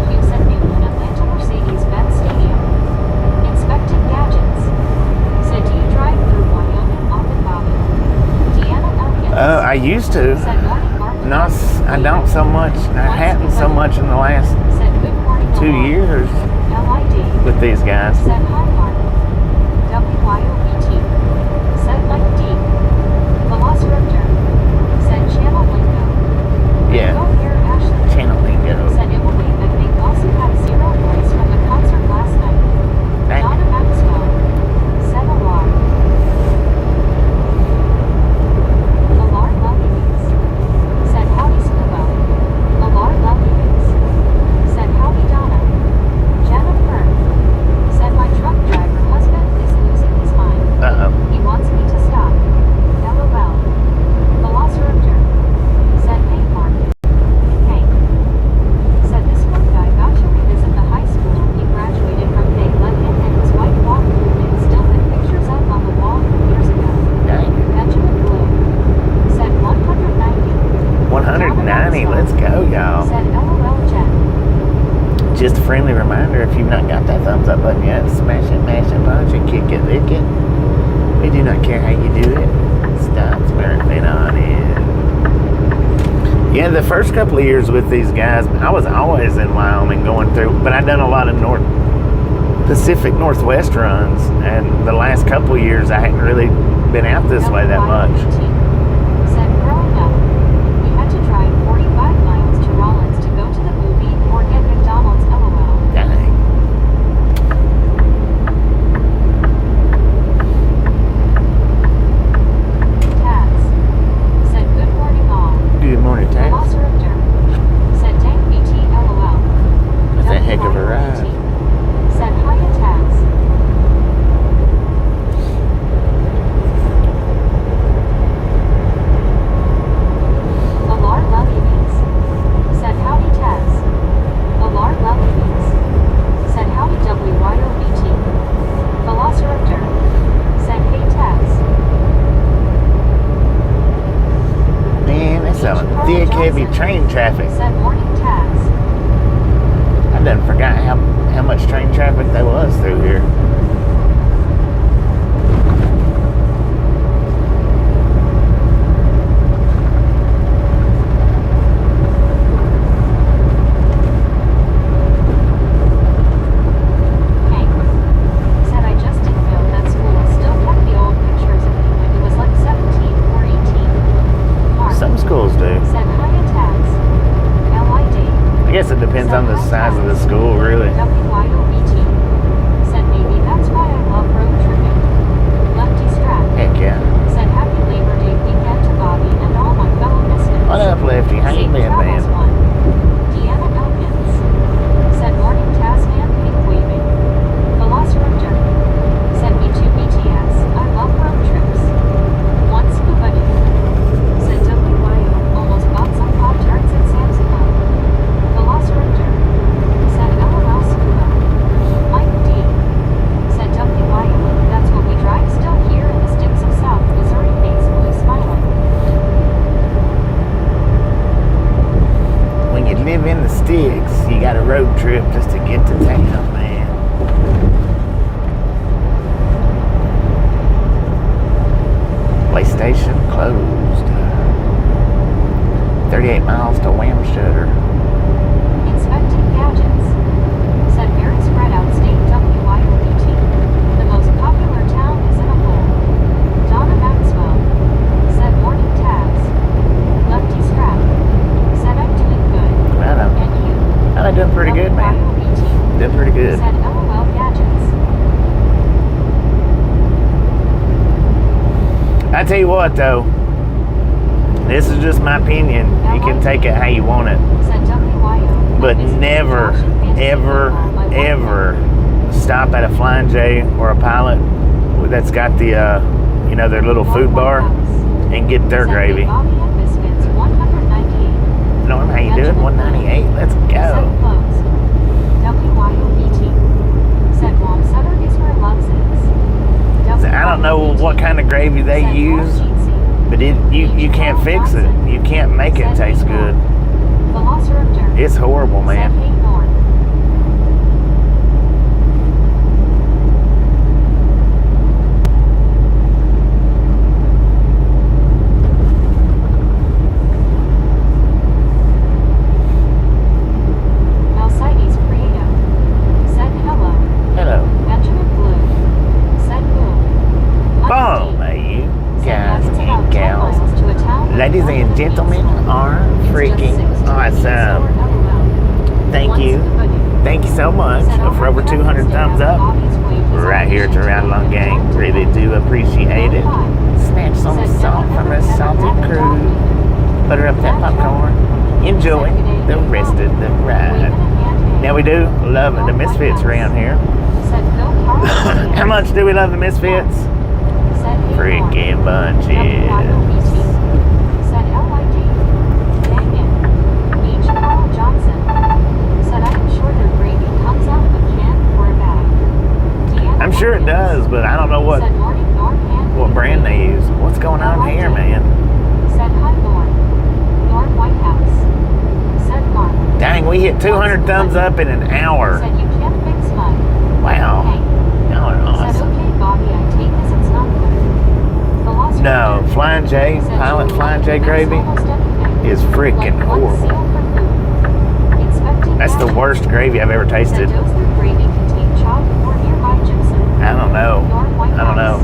I used to. Said morning Mark. Not, I don't so much. I hadn't so much in the last Said good morning 2 Lamar. years LID. with these guys. Said hi Mark. WYOBT. Said like D. Velociraptor. Said channel lingo. Yeah. Go here Ashley. Channel lingo. Said it will wait that they also had zero voice from the concert last night. Dang. Donna Maxwell. Said Alar. Alar Loveybees. Said howdy Scuba. Alar Loveybees. Said howdy Donna. Jennifer. Said my truck driver husband is losing his mind. Uh-oh. He wants me to stop. LOL. Velociraptor. Said hey Mark. Hey. Said this one guy got to revisit the high school he graduated from. They let him and his wife walk through and still had pictures up on the wall years ago. Dang. Benjamin Blue. Said 190. 190. Let's go, y'all. Said LOL Jen. Just a friendly reminder, if you've not got that thumbs up button yet, smash it, mash it, punch it, kick it, lick it. We do not care how you do it. Stop smirking on it. Yeah, the first couple of years with these guys, I was always in Wyoming going through, but I'd done a lot of Pacific Northwest runs, and the last couple of years I hadn't really been out this way that much. Said growing up, we had to drive 45 miles to Rollins to go to the movie or get McDonald's LOL. Dang. Taz. Said good morning all. Good morning, Taz. Velociraptor. Said dang BT LOL. That's a heck of a ride. WYOBT. Said hiya Taz. Alar Loveybees. Said howdy Taz. Alar Loveybees. Said howdy WYOBT. Velociraptor. Said hey Taz. Man, that's some thick, heavy train traffic. Said morning Taz. I done forgot how much train traffic there was through here. Hank. Said I just didn't know that school still kept the old pictures of me when he was like 17 or 18. Mark. Some schools do. Said hiya Taz. LID. I guess it depends on the size of the school, really. WYOBT. Said maybe that's why I love road tripping. Lefty Strap. Heck yeah. Said happy Labor Day weekend to Bobby and all my fellow listeners. What up, Lefty? How you Safe been, travels man? one. Deanna Elkins. Said morning Tasman pink waving. Velociraptor. Said me too BTS. I love road trips. One scuba dude. Said WYO. Almost bought some Pop-Tarts at Sam's Club. Velociraptor. Said LOL scuba. Mike D. Said WYO. That's what we drive still here in the sticks of South Missouri. Face blue smiling. When you live in the sticks, you got a road trip just to get to town, man. PlayStation closed. 38 miles to Wamshutter. Inspecting gadgets. Said very spread out state WYOBT. The most popular town is in a hole. Donna Maxwell. Said morning Taz. Lefty Strap. Said I'm doing good. Well, And you. I'm doing pretty good, man. WYOBT. Doing pretty good. Said LOL gadgets. I tell you what, though. This is just my opinion. You can take it how you want it. Said WYO. But never, ever, ever stop at a Flying J or a Pilot that's got the, their little food bar and get their gravy. Bobby and Biscuits 198. Norm, how you doing? 198. Let's Said go. closed. WYOBT. Said Mom Sutter is where loves is. I don't know what kind of gravy they Said more use, cheatsy. but you can't fix it. You can't make it taste good. Velociraptor. It's horrible, man. Said hey Norm. Ladies and gentlemen are freaking awesome. Thank you. Thank you so much for over 200 thumbs up right here at the Ride Along Gang. Really do appreciate it. Snatch some salt from the salty crew. Butter up that popcorn. Enjoy the rest of the ride. Now we do love the Misfits around here. How much do we love the Misfits? Freaking bunches. I'm sure it does, but I don't know what brand they use. What's going on here, man? Dang, we hit 200 thumbs up in an hour. Wow. Y'all are awesome. No, Flying J, Pilot Flying J gravy is freaking horrible. That's the worst gravy I've ever tasted. I don't know. I don't know.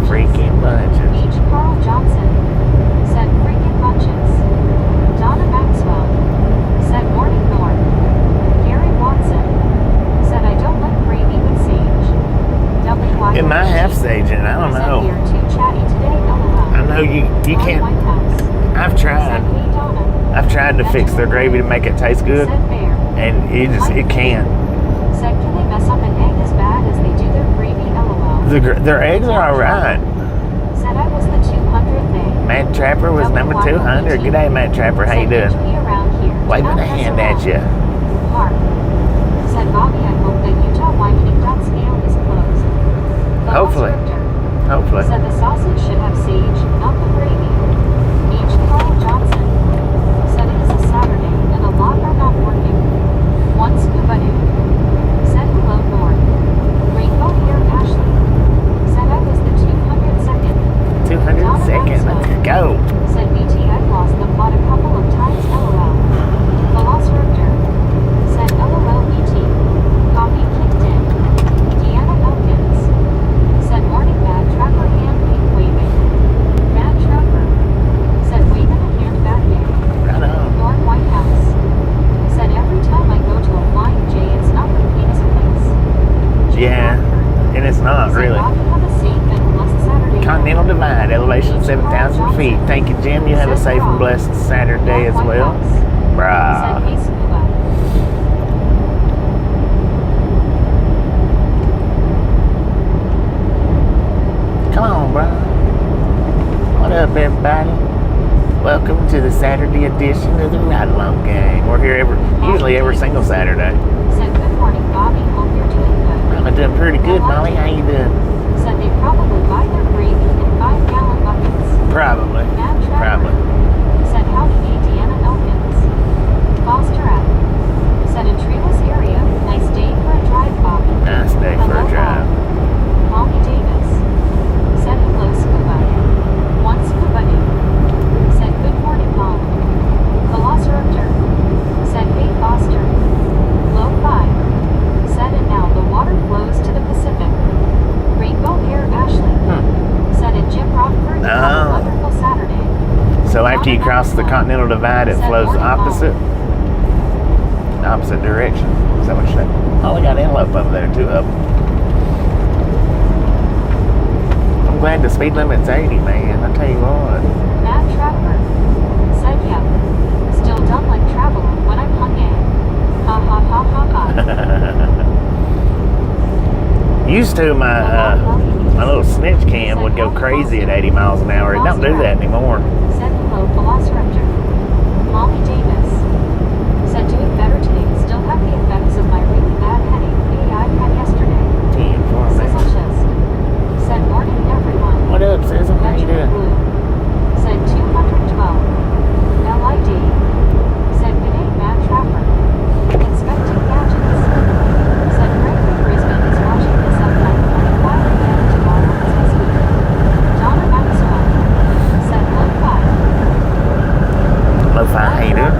Freaking bunches. H. Carl Johnson said freaking bunches. Donna Maxwell said morning Norm. Gary Watson said I don't like gravy with sage. W. It might have sage in it. I don't know. You're too chatty today, LOL. I know you can't. I've tried to fix their gravy to make it taste good, and it can't. Said can they mess up an egg as bad as they do their gravy, LOL. Their eggs are alright. Said I was the 200th egg. Matt Trapper was number 200. G'day, Matt Trapper. How you doing? Waving a hand at you. Mark said Bobby, I hope that Utah winening.scale is closed. The Hopefully. Hopefully. Said the sausage should have sage, not the gravy. H. Carl Johnson said it is a Saturday and a lot are not working. One scuba dude said hello Norm. Rainbow hair Ashley said I was the 202nd. 202nd. Let's go. Said BT I've lost the plot a couple of times, LOL. Velociraptor said LOL BT. Copy kicked in. Deanna Elkins said morning Mad Trapper hand waving. Mad Trapper said waving a hand back there. Right on. Norm White House said every time I go to a Flying J it's not the cleanest place. Yeah, and it's not really. Said Bobby have a safe and blessed Saturday. Continental Divide, elevation 7,000 feet. Thank you, Jim. You have a safe and blessed Saturday as well. Said Brah. hey Scuba. Come on, bro. What up, everybody? Welcome to the Saturday edition of the Ride Along Gang. We're here usually every single Saturday. Said good morning, Bobby. Hope you're doing good. I'm doing pretty good, Molly. How you doing? Said they probably buy their gravy in 5-gallon buckets. Probably. Mad Trapper Probably. said howdy hey Deanna Elkins. Foster app said a treeless area. Nice day for a drive, Bobby. Nice day for a drive. Molly Davis said hello Scuba. One Scuba dude said good morning, Mom. Velociraptor said hey Foster. Low 5 said and now the water flows to the Pacific. Rainbow hair Ashley said at Jim Rockford have a wonderful Saturday. So after you cross the Continental Divide, it flows the opposite direction. Is that what you said? Oh, we got antelope over there, 2 of them. I'm glad the speed limit's 80, man. I tell you what. Mad Trapper said yeah. Still dumb like traveling when I'm hung in. Ha ha ha ha ha. Used to, my little snitch cam would go crazy at 80 miles an hour. It don't do that anymore. Said hello Velociraptor. Molly Davis said doing better today. Still have the effects of my really bad headache I had yesterday. Sizzle Chest said morning everyone. What up, Sizzle? How you doing? Blue said 212. LID said good day Mad Trapper. Inspecting gadgets said Gregory Brisbane is watching this up 9:45 a.m. tomorrow as we speak. Donna Maxwell said low 5. Lo-fi, how you doing?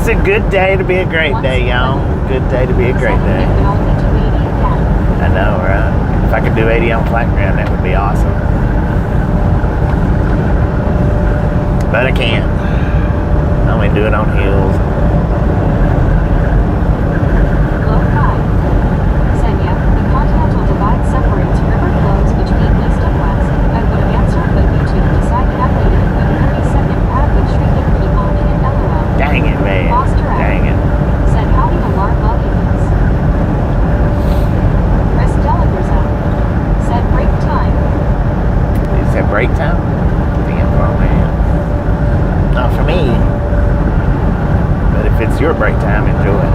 It's a good day to be a great day, y'all. Good day to be a great day. Said it could only do 80 again. I know, right? If I could do 80 on flat ground, that would be awesome. But I can't. I only do it on hills. Low 5. Said yeah, the Continental divide separates river flows between east and west. I would have answered, but YouTube decided I waited a good 30-second ad with shrieking people in it. LOL. Dang it, man. Foster F. Dang it. Said howdy to Lar Buggins. Chris Delagrza. Said break time. You said break time? Damn, oh man. Not for me. But if it's your break time, enjoy it.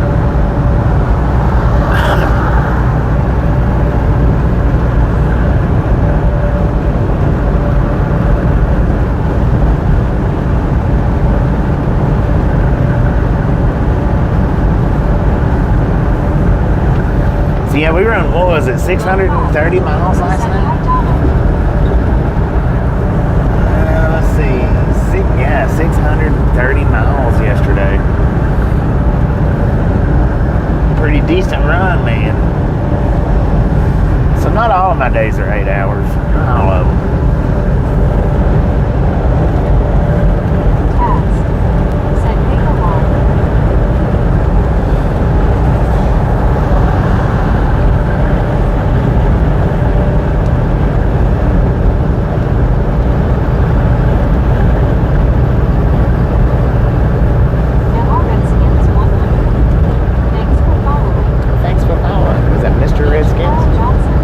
So yeah, we run, what was it, 630 miles last Said night? hi Donna. Let's see. 630 miles yesterday. Pretty decent run, man. So not all of my days are 8 hours. Not all of them. Taz. Said hey along. Emma Redskins 100. Thanks for following. Thanks for following. Was that Mr. Carl Redskins? Johnson.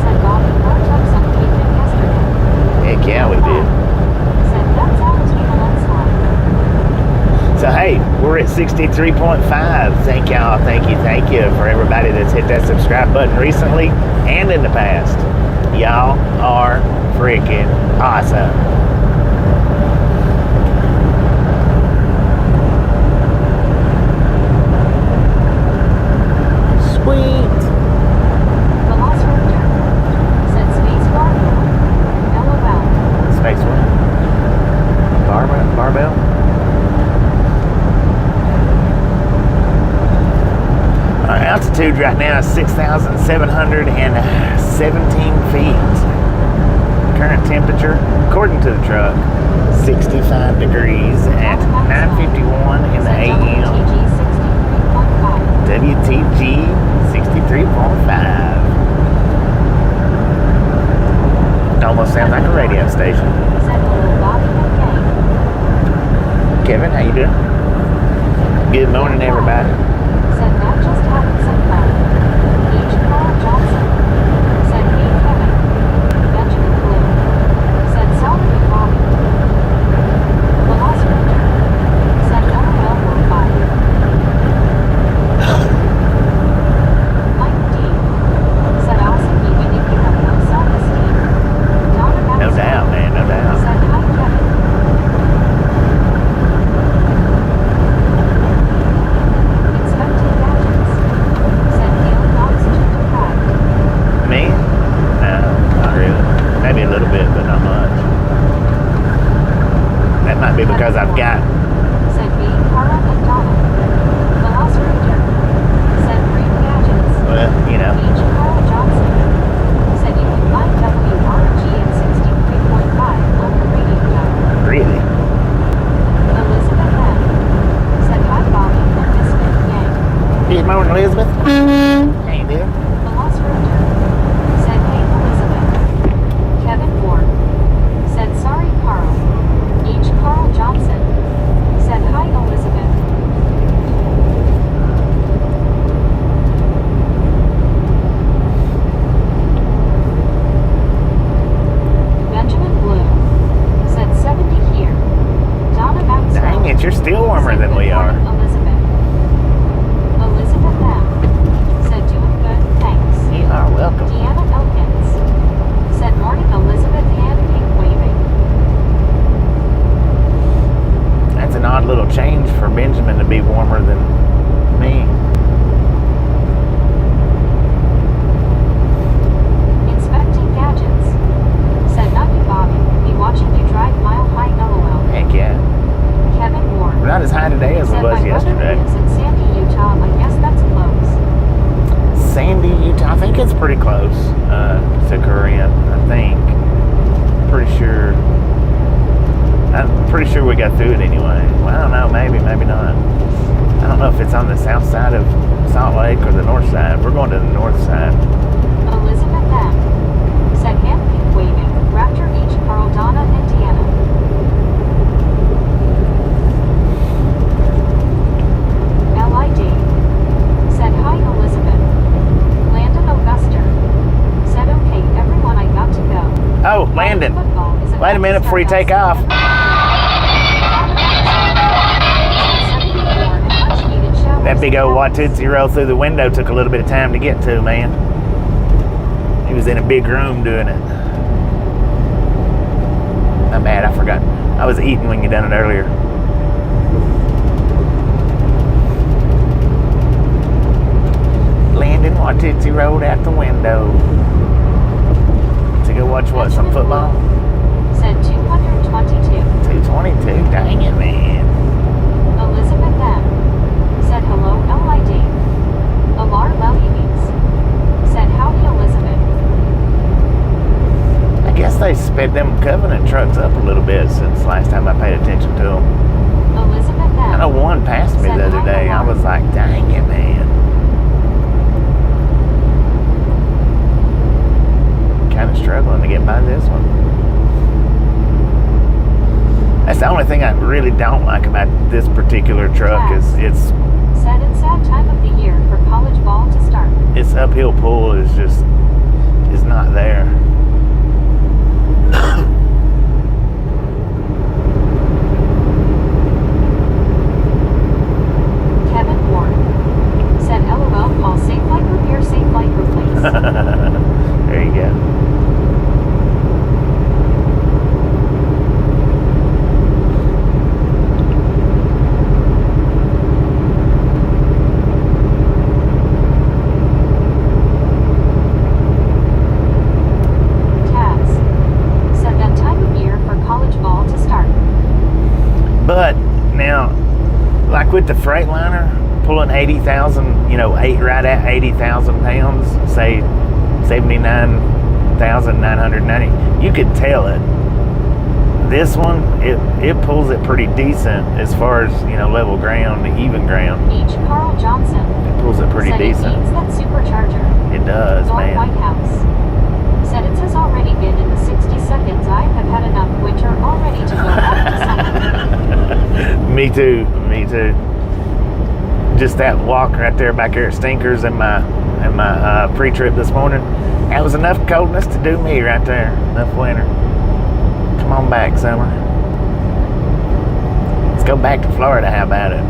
Said Bobby worked up some pavement yesterday. Heck yeah, we did. Said that's out to the landslide. So hey, we're at 63.5. Thank y'all. Thank you for everybody that's hit that subscribe button recently and in the past. Y'all are freaking awesome. Sweet. Velociraptor. Said space barbell. LOL. Space what? Barbell? Our altitude right now is 6,717 feet. Current temperature, according to the truck, 65 degrees at 9:51 in the Said AM. WTG 63.5. WTG 63.5. Almost sounds like a radio station. Said hello Bobby and gang. Kevin, how you doing? Good morning, everybody. Said that just having some fun. H. Carl Johnson. Said hey Kevin. Benjamin Blue. Said sorry Bobby. Velociraptor. Said LOL 5. Mike D. Said awesome even if you have no self-esteem. Donna No Maxwell. doubt, man, no doubt. Said hi Kevin. Inspecting gadgets. Said feeling oxygen deprived. Me? No, not really. Maybe a little bit, but not much. That might be because I've got. Said B. Cara and Donna. Velociraptor. Said green gadgets. Well, you know. H. Carl Johnson. Said you can find WRG at 63.5 on the radio dial. Really? Elizabeth M. Said hi Bobby and Misfit Gang. Good morning, Elizabeth. Hey, dude. Velociraptor. Said hey Elizabeth. Kevin Ward. Said sorry Carl. H. Carl Johnson. Said hi Elizabeth. Benjamin Blue. Said 70 here. Donna Maxwell. Dang it, you're still warmer Said than good we are. morning, Elizabeth. Elizabeth M. Said doing good, thanks. You are welcome. Deanna Elkins. Said morning Elizabeth hand pink waving. That's an odd little change for Benjamin to be warmer than me. Inspecting gadgets. Said not you Bobby. Be watching you drive mile high LOL. Heck yeah. Kevin Ward. We're not as high today as we Said was pretty sure we got through it anyway. Well, I don't know, maybe not. I don't know if it's on the south side of Salt Lake or the north side. We're going to the north side. Elizabeth M. said hand pink waving, Raptor H. Carl Donna, Indiana. LID said hi Elizabeth. Landon Auguster said okay everyone I got to go. Oh, Landon. Wait a minute before you take off. That big old Watusi roll through the window took a little bit of time to get to, man. He was in a big room doing it. My bad, I forgot. I was eating when you done it earlier. Landon Watusi rolled out the window. To go watch what, some football? Said 222. 222, dang it, man. Elizabeth M. said hello LID. Alar Lelies said howdy Elizabeth. I guess they sped them Covenant trucks up a little bit since last time I paid attention to them. Elizabeth M. I know one passed me the other day. I was like, dang it, man. Kind of struggling to get by this one. That's the only thing I really don't like about this particular truck is it's said it's sad time of the year for college ball to start. Its uphill pull is not there. Kevin Ward said LOL Paul safe flight repair safe flight replace. There you go. But now, like with the Freightliner, pulling 80,000, right at 80,000 pounds, say 79,990, you could tell it. This one, it pulls it pretty decent as far as, level ground, even ground. H. Carl Johnson. It pulls it pretty decent. It needs that supercharger. It does, Lord man. White House said it has already been in the 60 seconds. I have had enough winter already to go back to summer. Me too. Just that walk right there back there at Stinkers and my pre-trip this morning, that was enough coldness to do me right there. Enough winter. Come on back, summer. Let's go back to Florida. How about it?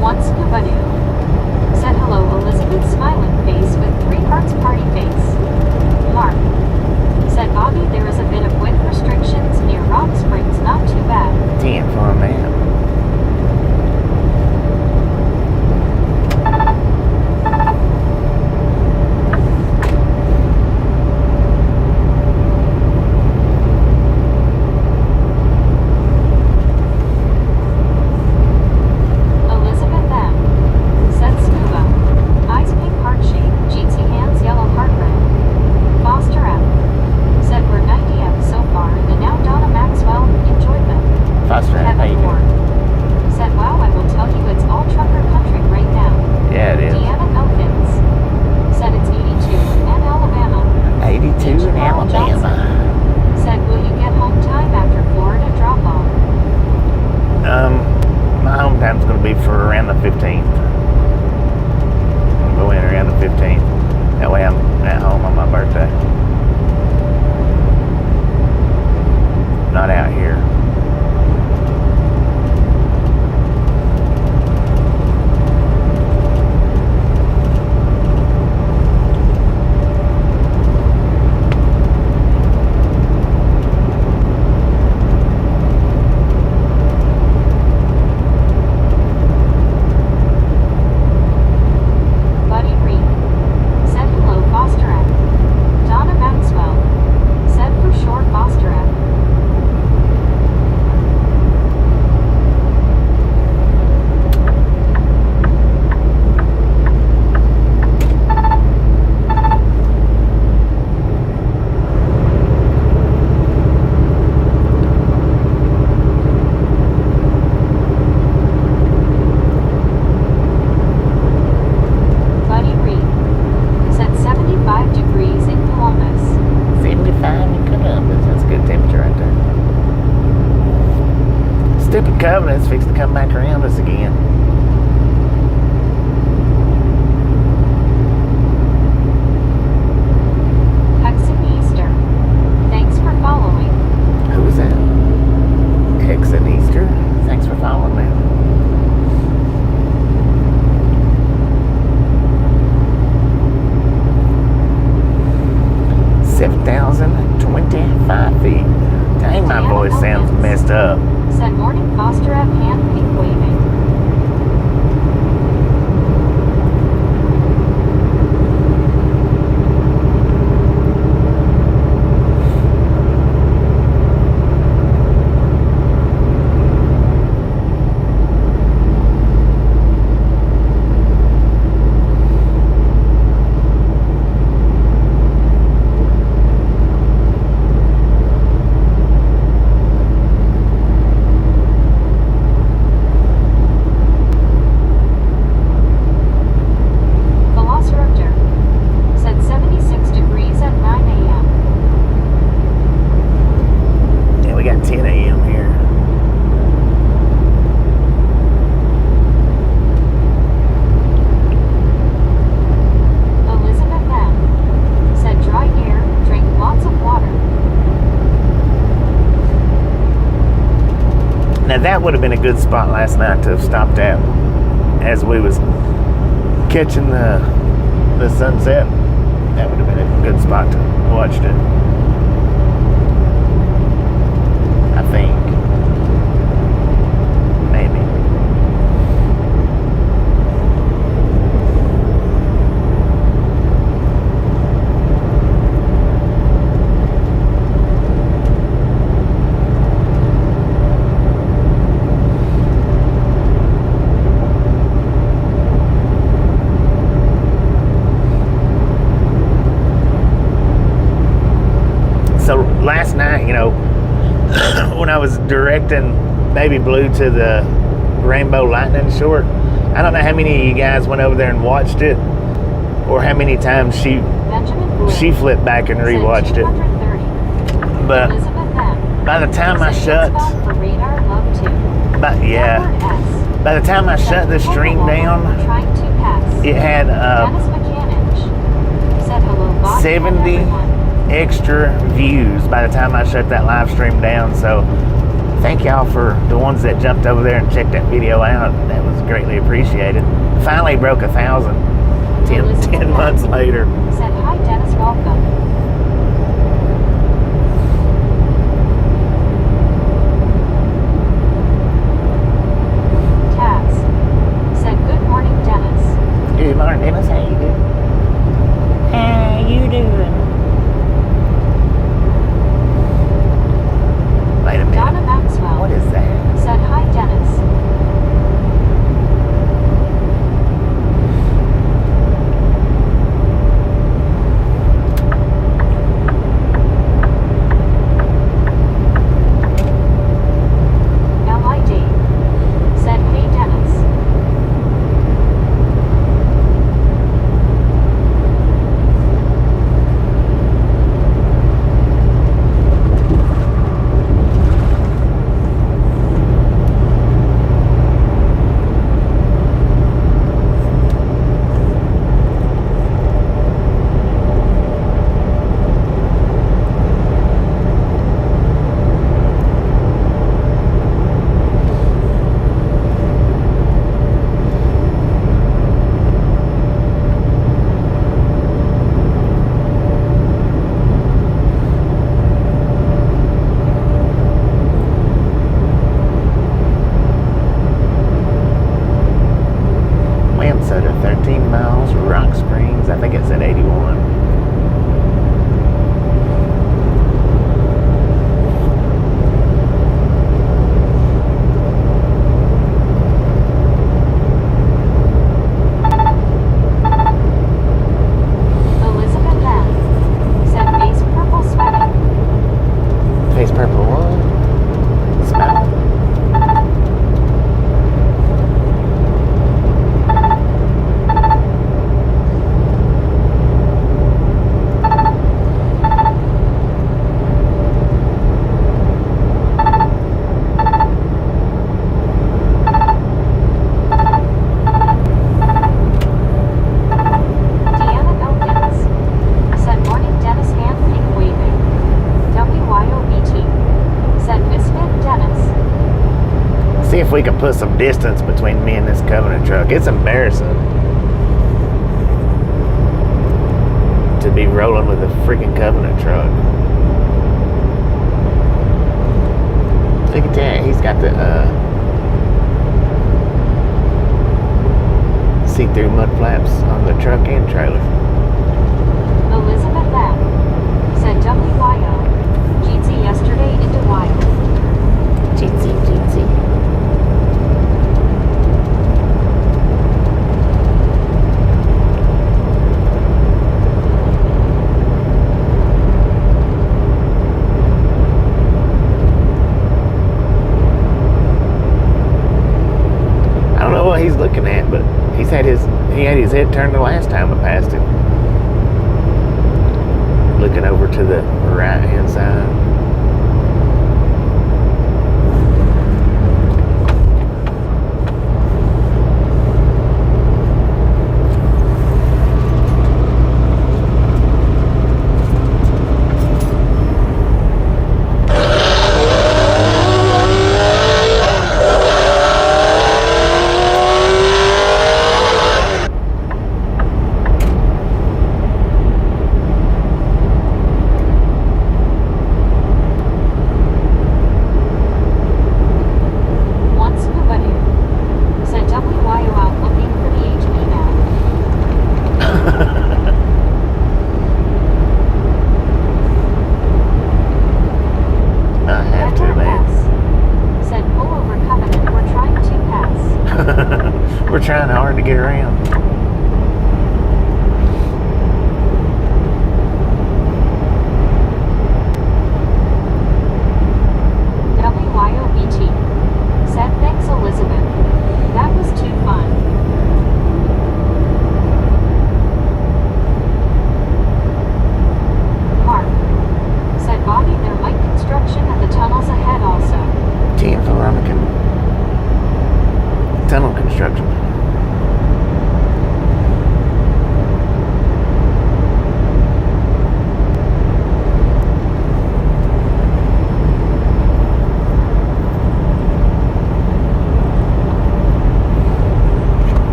Once Kavanu said hello Elizabeth smiling face with 3 hearts party face. Mark said Bobby there is a bit of wind restrictions near Rock Springs, not too bad. 10 for a man. covenant's fixed to come back around us again. Easter. Thanks for following. Who was that? Easter. Thanks for following me. $7,025 feet. Dang, my voice sounds messed up. Said morning Foster at hand pink waving. That would have been a good spot last night to have stopped at as we was catching the sunset. That would have been a good spot to watch it. I think. Maybe. Last night, when I was directing Baby Blue to the Rainbow Lightning short, I don't know how many of you guys went over there and watched it, or how many times she flipped back and rewatched it. But by the time I shut, by the time I shut the stream down, it had 70 extra views by the time I shut that live stream down. So thank y'all for the ones that jumped over there and checked that video out. That was greatly appreciated. Finally broke 1,000 10 months later. Said hi Dennis, welcome. Good morning, Dennis. How you doing? How you doing? Wait a minute. Donna Maxwell. What is that? Said hi, Dennis. LID. Said hey, Dennis. Wamsutter, 13 miles, Rock Springs, I think it's at 81. Elizabeth M. Said face purple sweating. Face purple what? Smell. if we can put some distance between me and this Covenant truck. It's embarrassing to be rolling with a freaking Covenant truck. Look at that. He's got the see-through mud flaps on the truck and trailer. Elizabeth Lamb said WYO. Jeetsy yesterday into wild. Jeetsy, jeetsy. I don't know what he's looking at, but he had his head turned the last time I passed him. Looking over to the right hand side. We're trying hard to get around. WYOBT said thanks Elizabeth. That was too fun. Mark said Bobby there might construction at the tunnels ahead also. Damn, Veronica. Tunnel construction.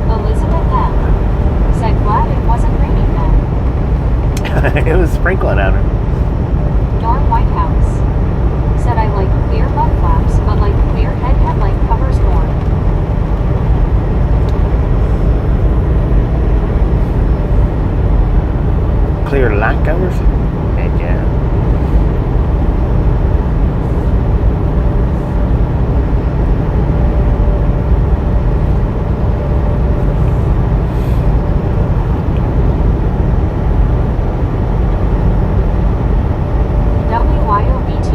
Elizabeth M. said glad it wasn't raining then. It was sprinkling out. Norm Whitehouse said I like clear mud flaps, but like clear headlight covers more. Clear light covers? Heck yeah. WYOBT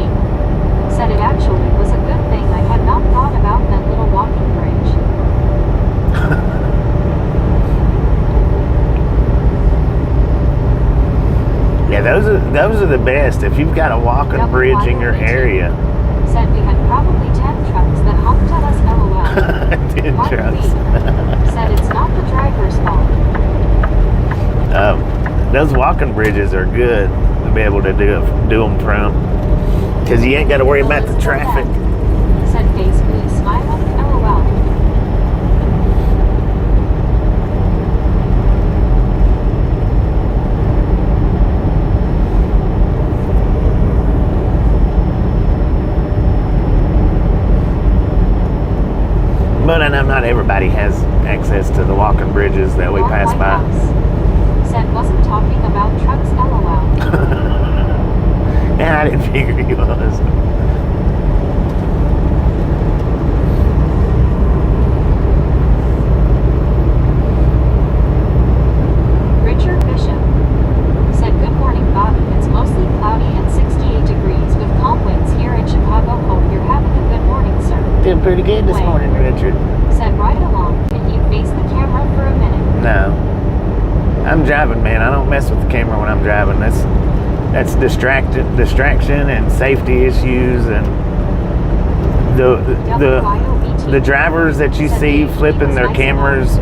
said it actually was a good thing I had not thought about that little walking bridge. Yeah, those are the best. If you've got a walking bridge in your area. Said we had probably 10 trucks that honked at us LOL. 10 Mark trucks. B said it's not the driver's fault. Those walking bridges are good to be able to do them from, because you ain't got to worry about the traffic. Said basically smiling LOL. But I know not everybody has access to the walking bridges that we Norm pass by. Whitehouse said wasn't talking about trucks LOL. Yeah, I didn't figure he was. Richard Bishop said good morning Bobby. It's mostly cloudy and 68 degrees with calm winds here in Chicago. Hope you're having a good morning, sir. Doing pretty good this morning, Richard. Said right along. Can you face the camera for a minute? No. I'm driving, man. I don't mess with the camera when I'm driving. That's distraction and safety issues, and the drivers that you see flipping their cameras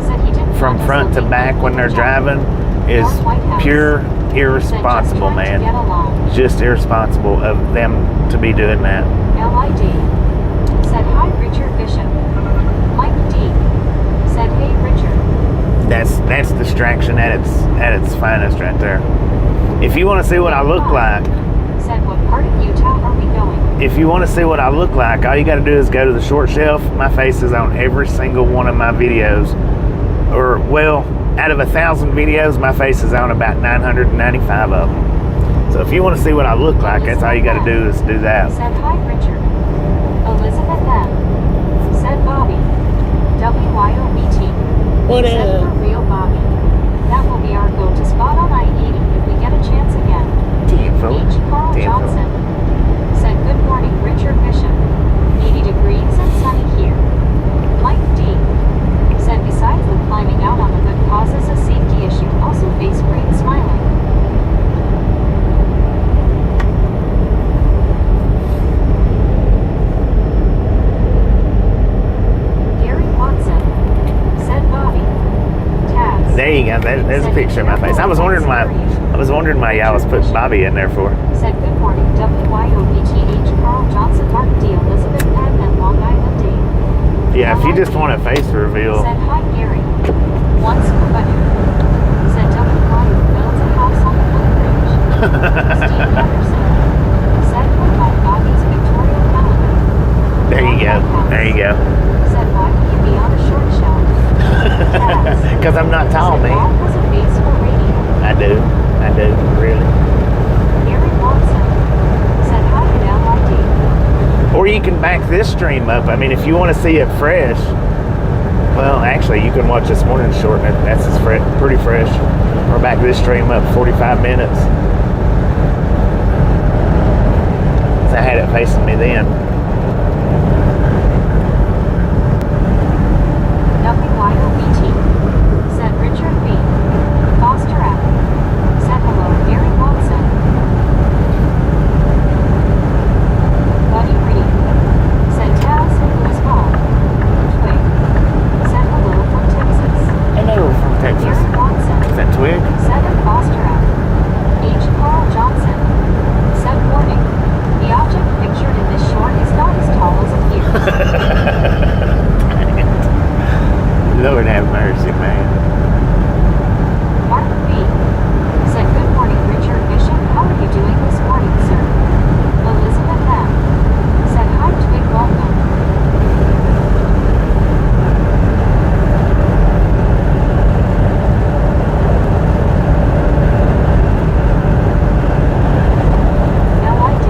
from front to back when they're driving is pure irresponsible, Said, just trying to get man. along. Just irresponsible of them to be doing that. LID. Said, hi, Richard Bishop. Mike D. Said, hey, Richard. That's distraction at its finest right there. If you want to see what I look like, Said, what part of Utah are we going? if you want to see what I look like, all you got to do is go to the short shelf. My face is on every single one of my videos. Or, well, out of 1,000 videos, my face is on about 995 of them. So if you want to see what I look like, that's all you got to do is do that. Said, hi, Richard. Elizabeth M. Said, Bobby. WYOBT. What Said, up? for real, Bobby. That will be our go-to spot on I-80 if we get a chance again. Tenfold. H. Carl Tenfold. Johnson. Said, good morning, Richard Bishop. 80 degrees and sunny here. Mike D. Said, besides the climbing out on the hood causes a safety issue, also face green smiling. Gary Watson. Said, Bobby. Tabs. There you go. There's a picture of my face. I was wondering why y'all was putting Bobby in there for. Said, good morning, WYOBTH, Carl Johnson, Mark D, Elizabeth M, and Long Island D. Yeah, if you just want a face reveal. Said, hi, Gary. Once Quebec. Said, WYO builds a house on the footbridge. Steve Anderson. Said, what about Bobby's pictorial calendar? There you go. There you go. Said, why would you be on a short shelf? Chaz. Because I'm not tall, Said, man. Bob has a face for radio. I do, really. Gary Watson. Said, hi, at LID. Or you can back this stream up. I mean, if you want to see it fresh, well, actually, you can watch this morning's short, and that's pretty fresh. Or back this stream up 45 minutes. So I had it facing me then. WYOBT. Said Richard B. Foster F. Said hello, Gary Watson. Buddy Reed. Said Taz and Louis Hall. Twig. Said hello from Texas. Hello from Texas. Gary Watson. Is that Twig? Said Foster F. H. Carl Johnson. Said warning. The object pictured in this short is not as tall as it appears. Lord have mercy, man. Mark B. Said, good morning, Richard Bishop. How are you doing this morning, sir? Elizabeth M. Said, hi, Twig, welcome. LID.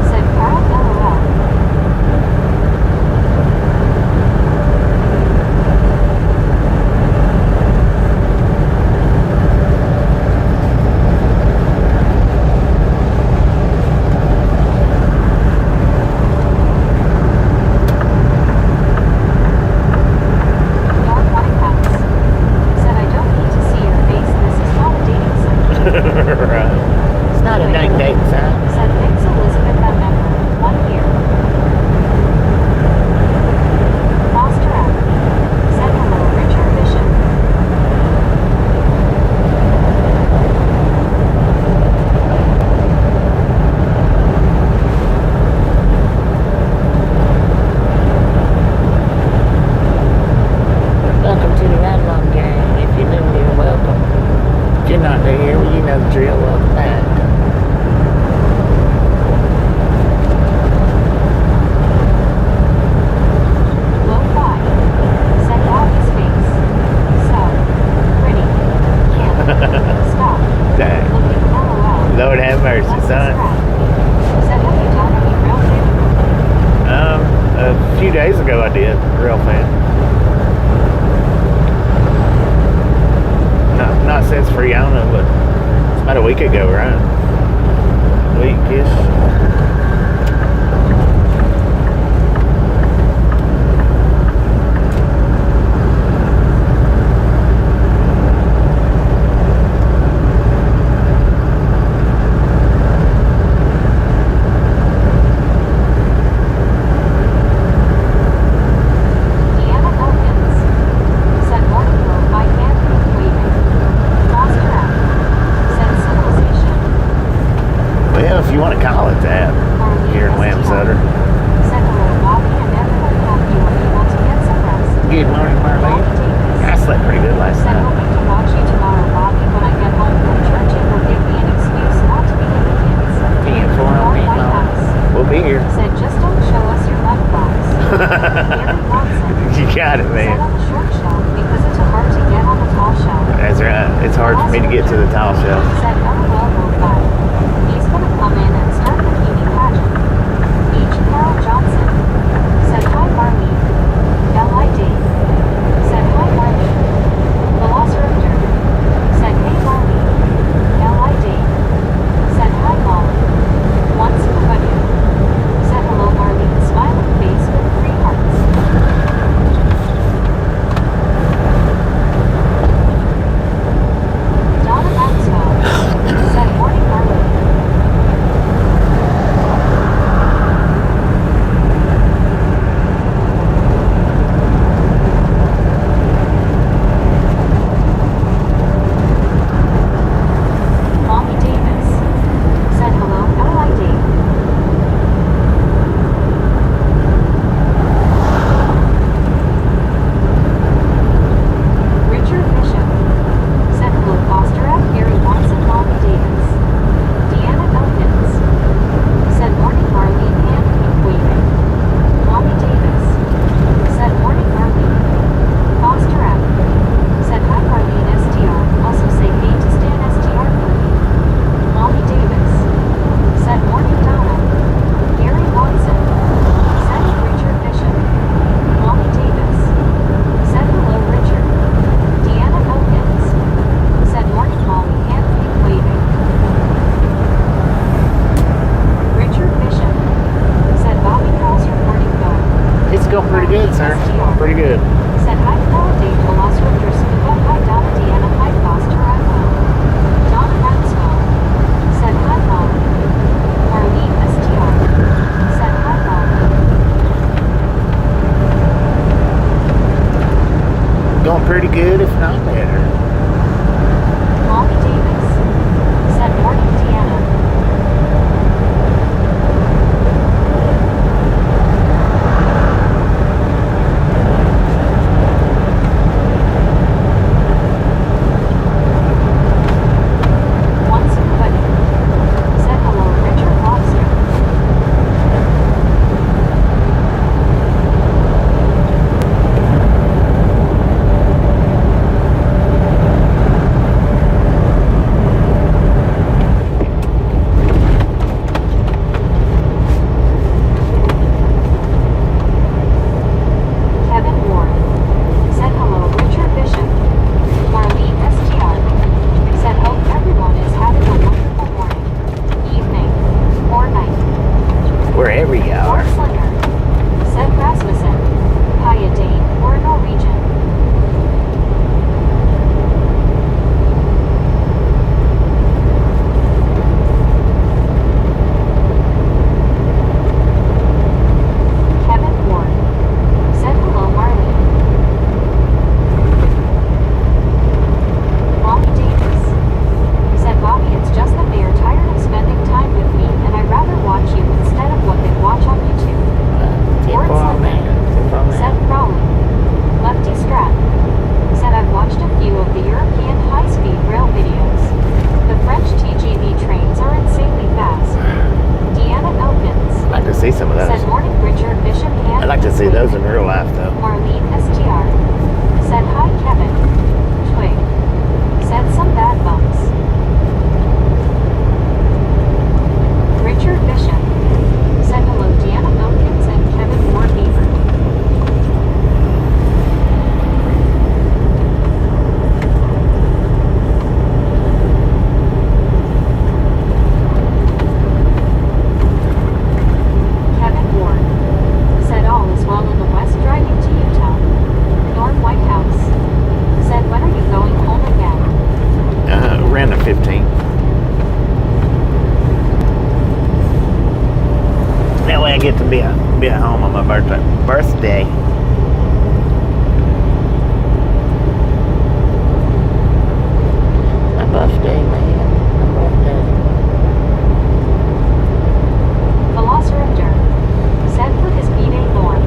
Said, Carl, LOL. Dark White House. Said, I don't need to see your face. This is not a dating site. Right. It's not a dang date, son. Said, thanks, Elizabeth M. Member. 1 year. Foster F. Said, hello, Richard Bishop. Welcome to the Ride Along Gang. If you're new, you're welcome. If you're not new here, well, you know the drill. Welcome back. Low 5. Said, Bobby's face. So pretty. Can't stop. Dang. Looking LOL. Lord have mercy, What's the son. scrap? Said, have you done any real thing? A few days ago I did. Real fan. Not since Friona, but it's about a week ago, right? Weekish. Deanna Elkins. Said, morning, I can't keep waving. Foster F. Said, Good morning, Marlene. I slept pretty good last Said night. hoping to watch you tomorrow, Bobby, when I get home from church. It will give me an excuse not to be with the kids. Can you inform North me, White Mom? House. We'll be here. Said just don't show us your lunchbox. Gary Watson. You got it, Said man. on the short shelf because it's hard to get on the tall shelf. That's right. It's hard for me to get to the tall shelf. Said LOL will fun. He's gonna come in and start the beauty pageant. H. Carl Johnson. Said hi Marlene. L.I.D. Said hi Marlene. Velociraptor. Said hey Marlene. L.I.D. Said hi Molly. Once Pavilion. Said hello Marlene. Smiling face with 3 hearts. Donna Maxwell. Said morning Marlene. Mommy Davis. Said hello L.I.D. Richard Bishop. Said hello Foster F. Gary Watson. Mommy Davis. Deanna Elkins. Said morning Marlene hand keep waving. Mommy Davis. Said morning Marlene. Foster F. Said hi Marlene STR. Also say hey to Stan STR for me. Mommy Davis. Said morning Donna. Gary Watson. Said Richard Bishop. Mommy Davis. Said hello Richard. Deanna Elkins. Said morning Molly hand keep waving. Richard Bishop. Said Bobby how's your morning going? It's going pretty good, sir. It's going pretty good. Said hi Validate Velociraptor Scuba. Hi Donna Deanna. Hi Foster. I'm well. Donna Maxwell. Said hi Molly. Marlene STR. Said hi Molly. Going pretty good, if not better. Mommy Davis. Said morning Deanna. Once Buddy. Said hello Richard Lobster. Kevin Ward. Said hello Richard Bishop. Marlene STR. Said hope everyone is having a wonderful morning, evening, or night. Wherever you Or are. Slinger. Said Rasmussen. Hi a Dane or a Norwegian. Kevin Ward. Said hello Marlene. Mommy Davis. Said Bobby it's just that they are tired of spending time with me and I'd rather watch you instead of what they watch on YouTube. Tip Or on Sunday. that. Tip on Said that. Crowley. Lefty Strat. Said I've watched a few of the European high-speed rail videos. The French TGV trains are insanely fast. Deanna Elkins. I'd like to see some of Said those. morning Richard Bishop hand I'd like to see keep those in waving. real life, though. Marlene STR. Said hi Kevin. Twig. Said some bad bumps. Richard Bishop. Said hello Deanna Elkins and Kevin Ward Beaver. Kevin Ward. Said all is well in the West driving to Utah. North White House. Said when are you going home again? Around the 15th. That way I get to be at home on my birthday. My birthday, man. My birthday. Velociraptor. Said for his B-Day Norm.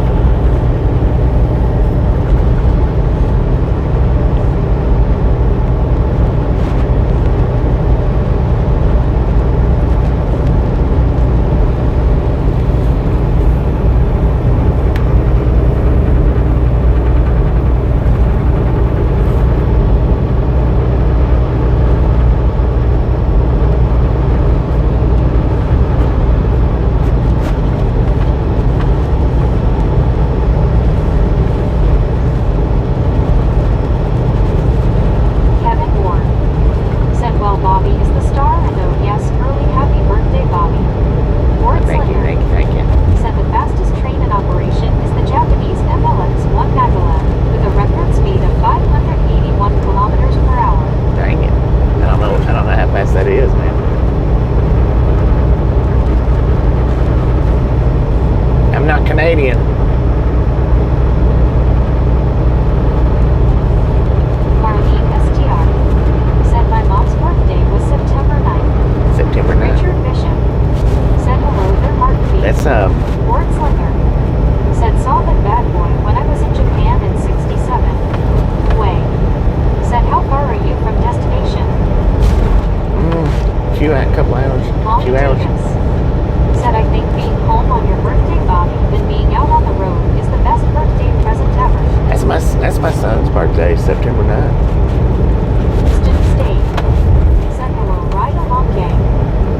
couple hours, Molly few hours. Davis said, I think being home on your birthday, Bobby, than being out on the road is the best birthday present ever. That's my son's birthday, September 9th. Houston State said, hello, right along gang.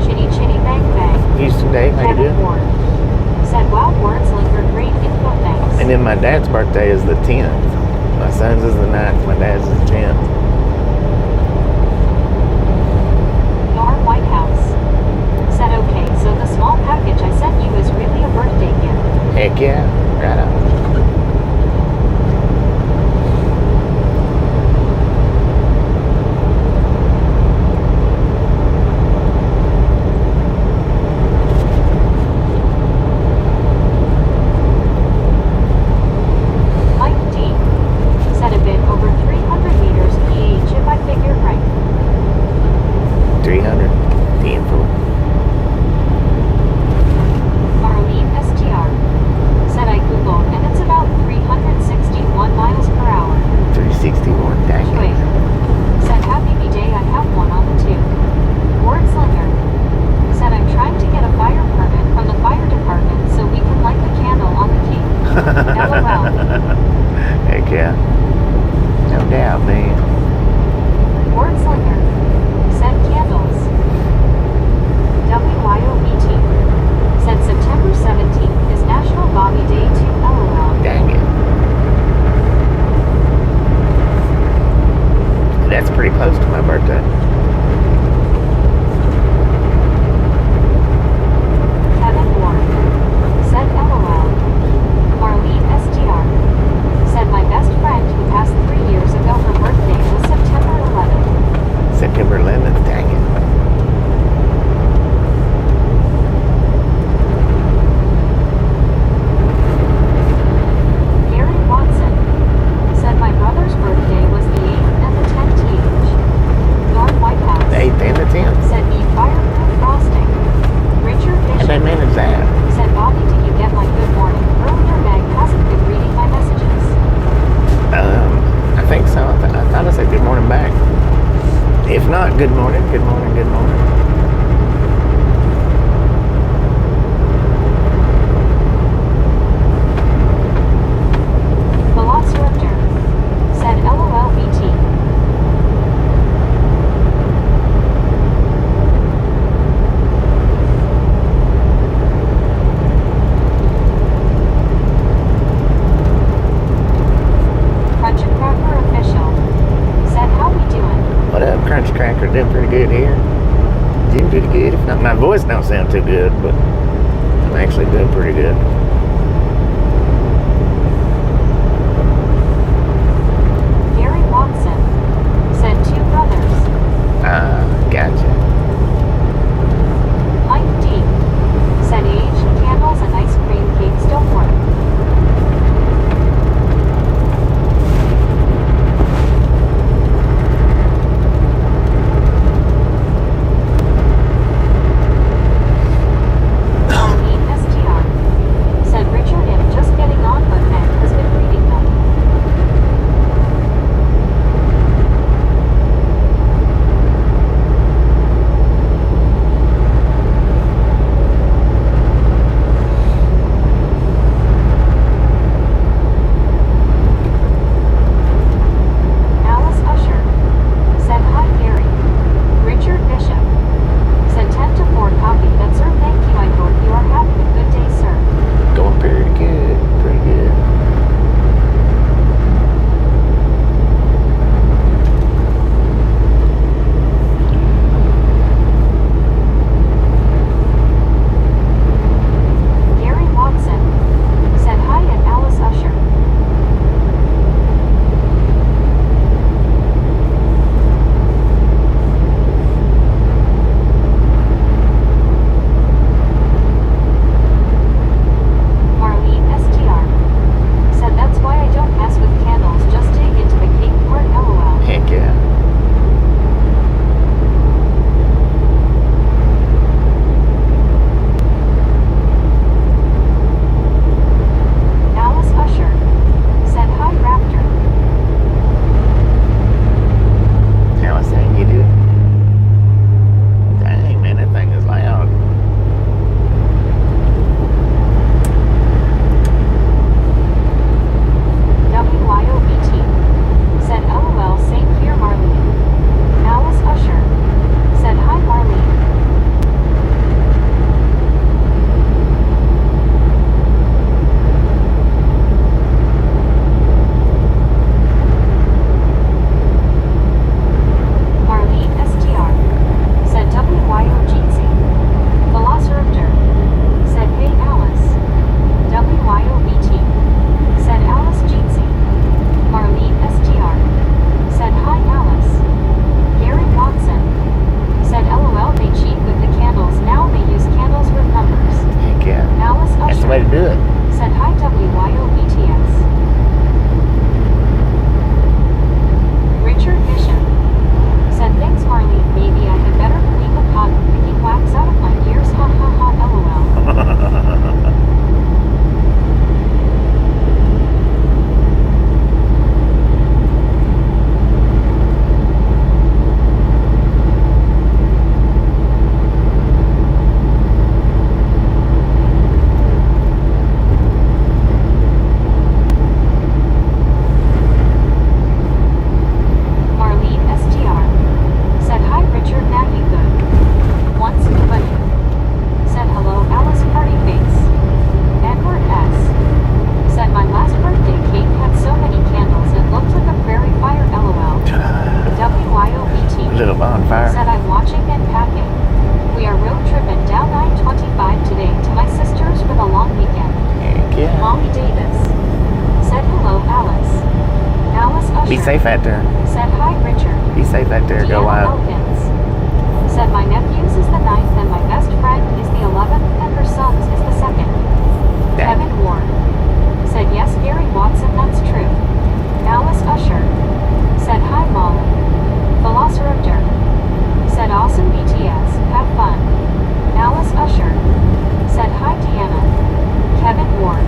Chitty chitty bang bang. Houston Dave, how you Kevin doing? Ward said, wow, words linger great info, thanks. And then my dad's birthday is the 10th. My son's is the 9th, my dad's is the 10th. Norm Whitehouse said, okay, so the small package I sent you is really a birthday gift. Heck yeah, right on. Mike D said a bit over 300 meters PH if I figured right. 300, 10 full. Marlene STR said, I googled and it's about 361 miles per hour. 361, dang Wait, it. said, happy B-Day, I have one on the tube. Wordslinger said, I'm trying to get a fire permit from the fire department so we can light the candle on the cake. LOL. Heck yeah. No doubt, man. Wordslinger said, candles. WYOBT said, September 17th is National Bobby Day too. LOL. Dang it. That's pretty close to my birthday. Kevin Ward said, LOL. Marlene SDR said, my best friend who passed 3 years ago, her birthday was September 11th. September 11th, dang it. Gary Watson said, my brother's birthday was the 8th and the 10th TH. Norm Whitehouse The 8th and the 10th. said, need fireproof frosting. Richard How'd they Bishop manage that? said, Bobby, did you get my good morning? Earlier Meg hasn't been reading my messages. I think so. I thought I said good morning back. If not, good morning, good morning, good morning. Velociraptor said, LOLBT. Crunch and Cracker Official said, how we doing? What up, Crunch Cracker? Doing pretty good here. Doing pretty good. If not, my voice don't sound too good, but I'm actually doing pretty good. Gary Watson said, two brothers. Gotcha. Mike D said, age, candles, and ice cream cakes don't work. Marlene STR Usher. Be safe out there. Said hi, Richard. Be safe out there. Go Deanna wild. Elkins. Said my nephew's is the 9th and my best friend is the 11th and her son's is the 2nd. Dang. Kevin Ward. Said yes, Gary Watson, that's true. Alice Usher. Said hi, Molly. Velociraptor. Said awesome BTS, have fun. Alice Usher. Said hi, Deanna. Kevin Ward.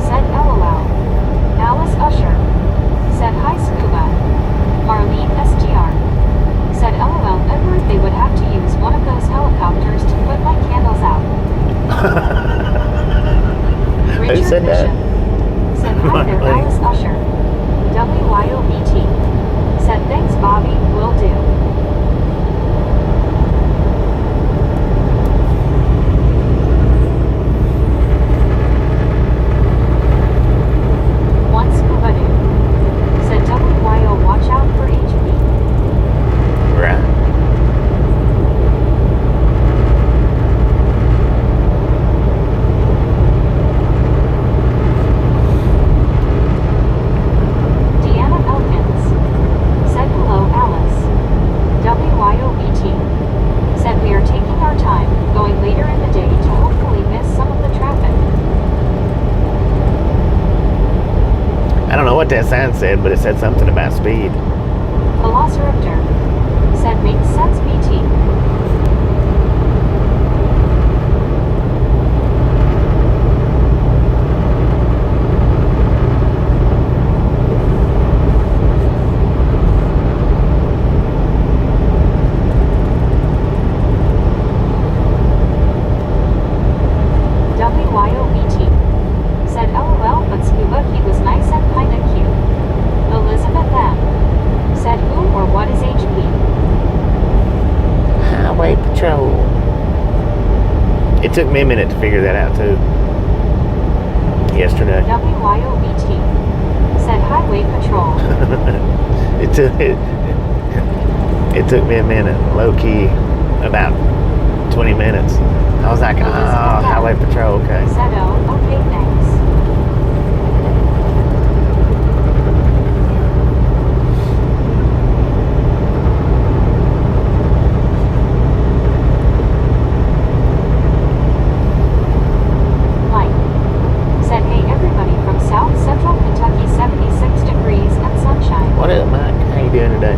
Said LOL. Alice Usher. Said hi, Scuba. Marlene SGR. Said LOL, Edward, they would have to use one of those helicopters to put my candles out. Richard Who said that? Bishop. Said hi there, Marlene. Alice Usher. WYOBT. Said thanks, Bobby, will do. One scuba dude. Said WYO, watch out for HP. Right. Deanna Elkins. Said hello, Alice. WYOBT. Said we are taking our time, going later in the day to hopefully miss some of the traffic. I don't know what that sign said, but it said something about speed. Velociraptor. Said makes sense, BT. WYOBT. Said LOL, but Scuba, he was nice and kinda cute. Elizabeth M. Said who or what is HP? Highway patrol. It took me a minute to figure that out too. Yesterday. WYOBT. Said highway patrol. It took me a minute, low key, about 20 minutes. I was like, oh, highway patrol, okay. Said oh, okay, thanks. Mike. Said hey everybody from South Central Kentucky, 76 degrees and sunshine. What up, Mike? How you doing today?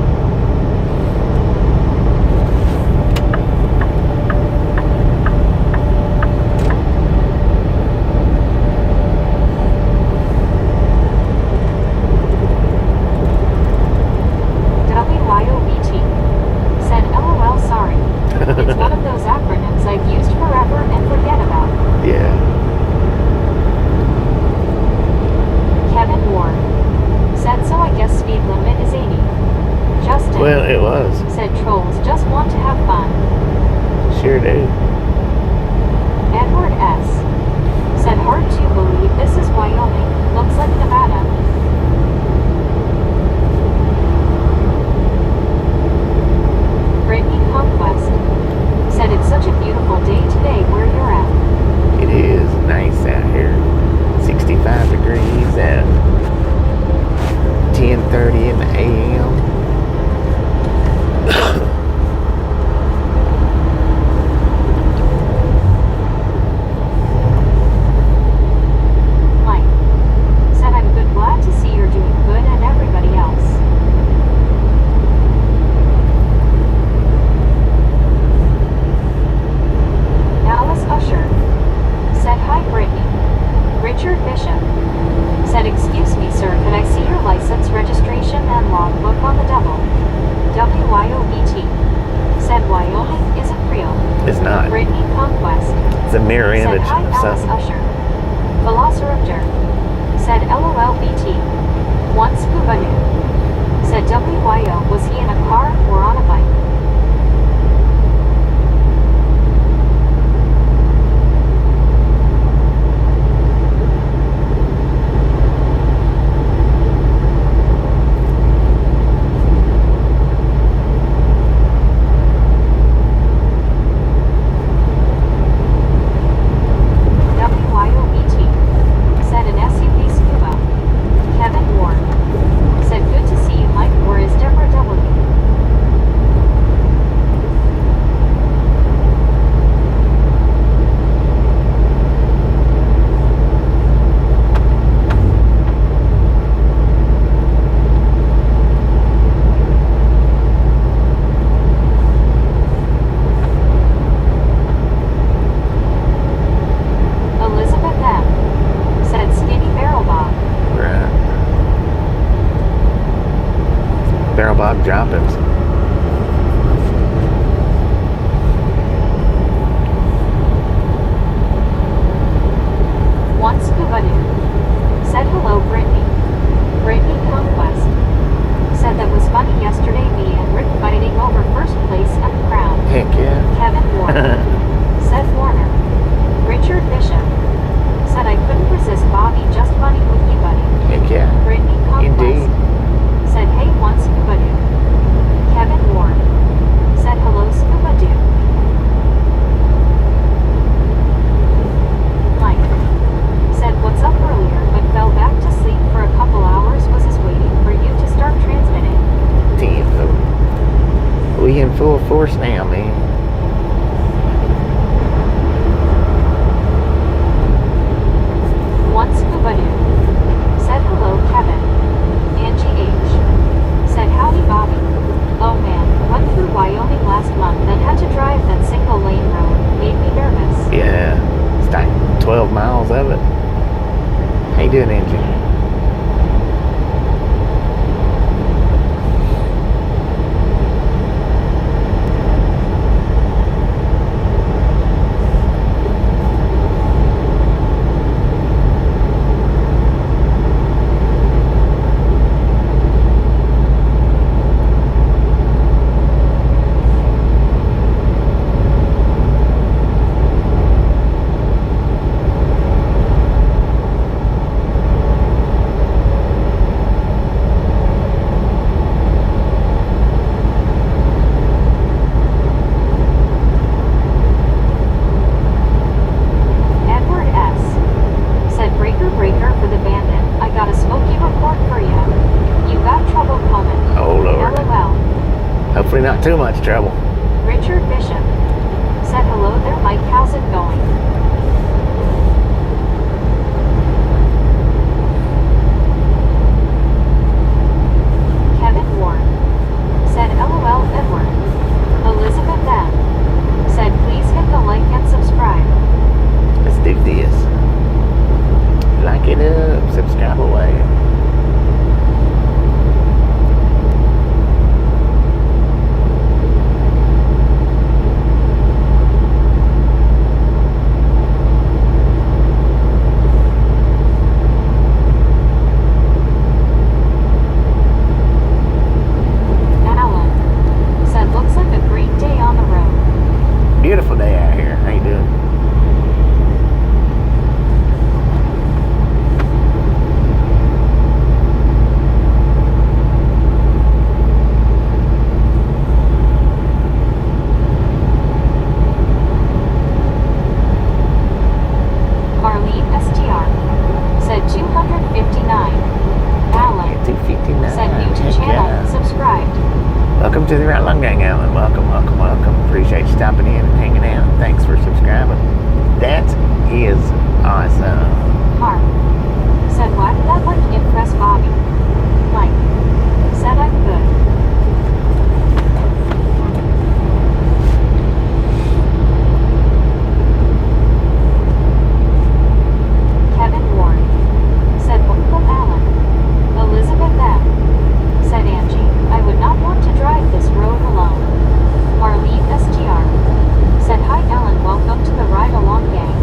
WYOBT. Said LOL, sorry. It's one of those acronyms I've used forever and forget about. Yeah. Kevin Ward. Said so I guess speed limit is 80. Justin. Well, it was. Said trolls just want to have fun. Sure do. Edward S. Said hard to believe this is Wyoming. Looks like Nevada. Brittany Conquest. Said it's such a beautiful day today where you're at. It is nice out here. 65 degrees at 10:30 in the AM. Mike. Said I'm glad to see you're doing good and everybody else. Alice Usher. Said hi, Brittany. Richard Bishop. Said excuse me sir, could I see your license, registration and logbook on the double? WYOBT. Said Wyoming isn't real. It's not. Brittany Conquest. It's a mirror Said image hi, of Alice something. Usher. Velociraptor. Said LOLBT. One scuba nude. Said WYO, was he in a car or on a bike? WYOBT. Said an SUV scuba. Kevin Ward. Said good to Bob droppings. One scuba dude. Said hello, Brittany. Brittany Conquest. Said that was funny yesterday, me and Rick fighting over first place and the crown. Heck yeah. Kevin Warner. Said Warner. Richard Bishop. Said I couldn't resist Bobby, just funny with you, buddy. Heck yeah. Brittany Conquest. Indeed. Said hey, one scuba dude. Kevin Ward. Said hello, scuba dude. Mike. Said what's up earlier, but fell back to sleep for a couple hours. Was just waiting for you to start transmitting. We in full force now, man. One scuba dude. Said hello, Kevin. Angie H. Said howdy, Bobby. Oh man, went through Wyoming last month and had to drive that single lane road. Made me nervous. Yeah. It's like 12 miles of it. How you doing, Angie? Not too much trouble. Richard Bishop. Said hello there, Mike. How's it going? Kevin Ward. Said LOL Edward. Elizabeth M. Said please hit the like and subscribe. Let's do this. Like it up, subscribe away. Beautiful day out here. How you doing? Arlene STR said 259. Alan 259. said new to channel, subscribed. Welcome to the Right Long Gang, Alan. Welcome, welcome, welcome. Appreciate you stopping in and hanging out. Thanks for subscribing. That is awesome. Harm said what? That wouldn't impress Bobby. Mike said I'm good. Kevin Ward said welcome, Alan. Elizabeth M. said Angie, I would not want to drive this road alone. Marlene STR said hi, Alan. Welcome to the Ride Along Gang.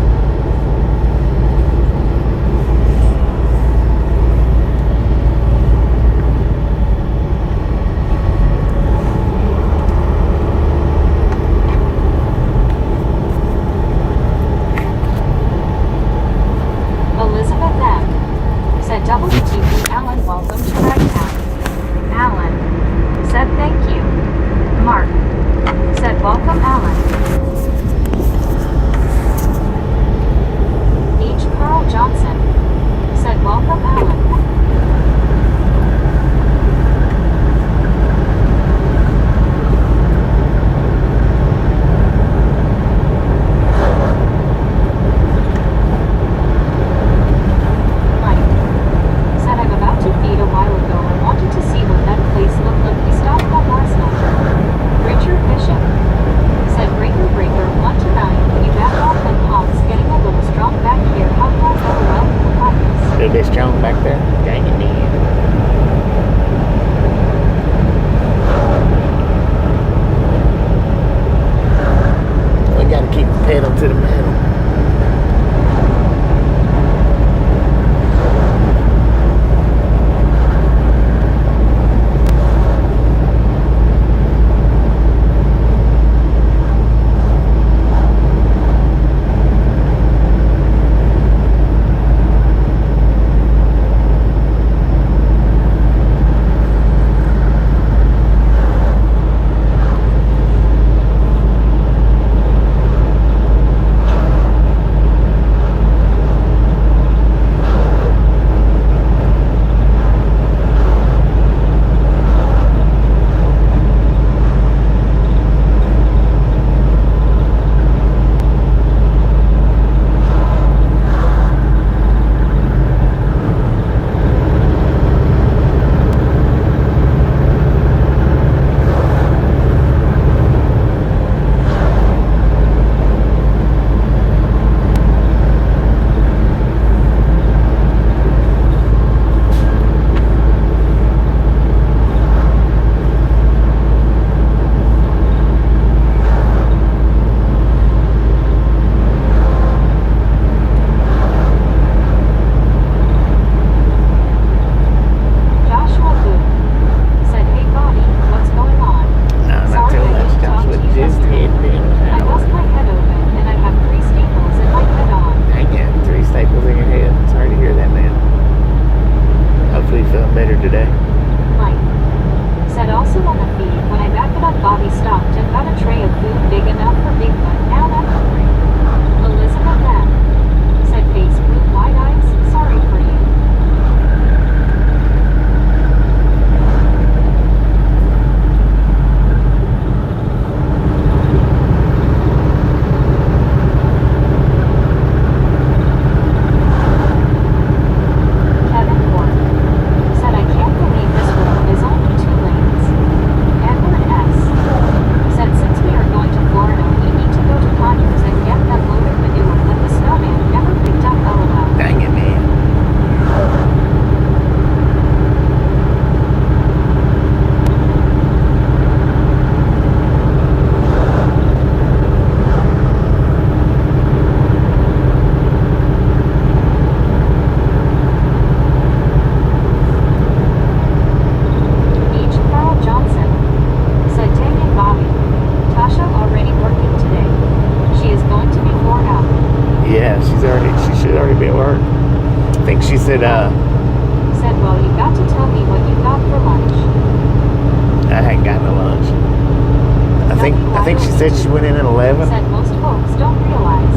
think she said she went in at 11. Said most folks don't realize.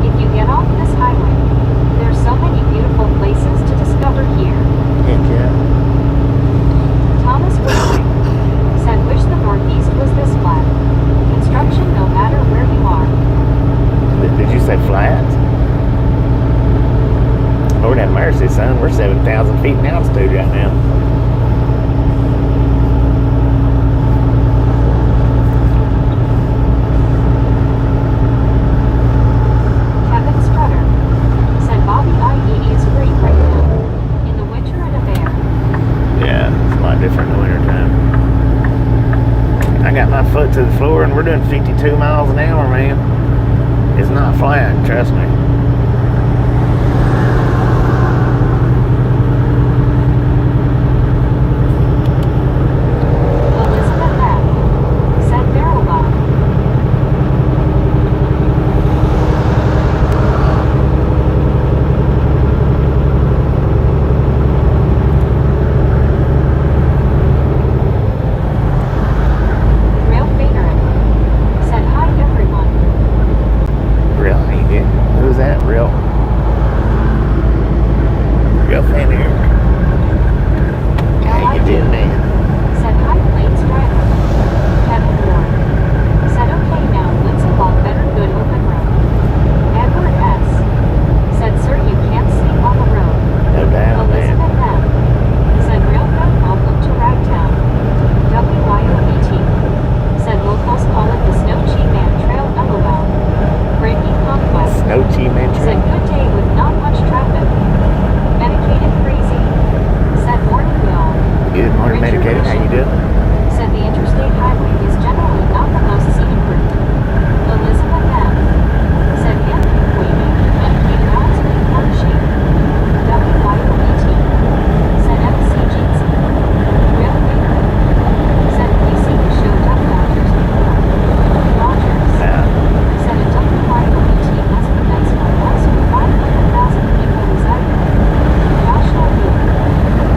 If you get off this highway, there's so many beautiful places to discover here. Heck yeah. Thomas Woodring said wish the Northeast was this flat. Construction no matter where you are. Did you say flat? Lord have mercy, son. We're 7,000 feet in altitude right now. Kevin Strutter said Bobby IE is great right now. In the winter and a bear. Yeah, it's a lot different in the winter time. I got my foot to the floor and we're doing 52 miles an hour, man. It's not flat, trust me. Elizabeth F. said Barrelbach. Real Fader said hi everyone. Real? Who's that? Real fan here. How you doing, man? Said hi Plains driver. Kevin Ward said okay now let's a lot better good open road. Edward S. said sir you can't sleep on the road. No doubt, man. Elizabeth M. said real good welcome to Ragtown. WYOET said locals call it the Snow Chi Man Trail LOL. Breaking Conquest Snow Chi Man said Trail. good day with not much traffic. Medicated Crazy said morning y'all. Good morning, Richard medicated. How you Bishop doing? said the interstate highway is generally not the most scenic route. Elizabeth M. said waving medicated odds in poor shape. WYOET said MC Jeanson. Real Fader said we've seen the show Duck Dodgers before. Rogers Yeah. said a WYOET must be nice for once with 500,000 people residing. Josh O'Neill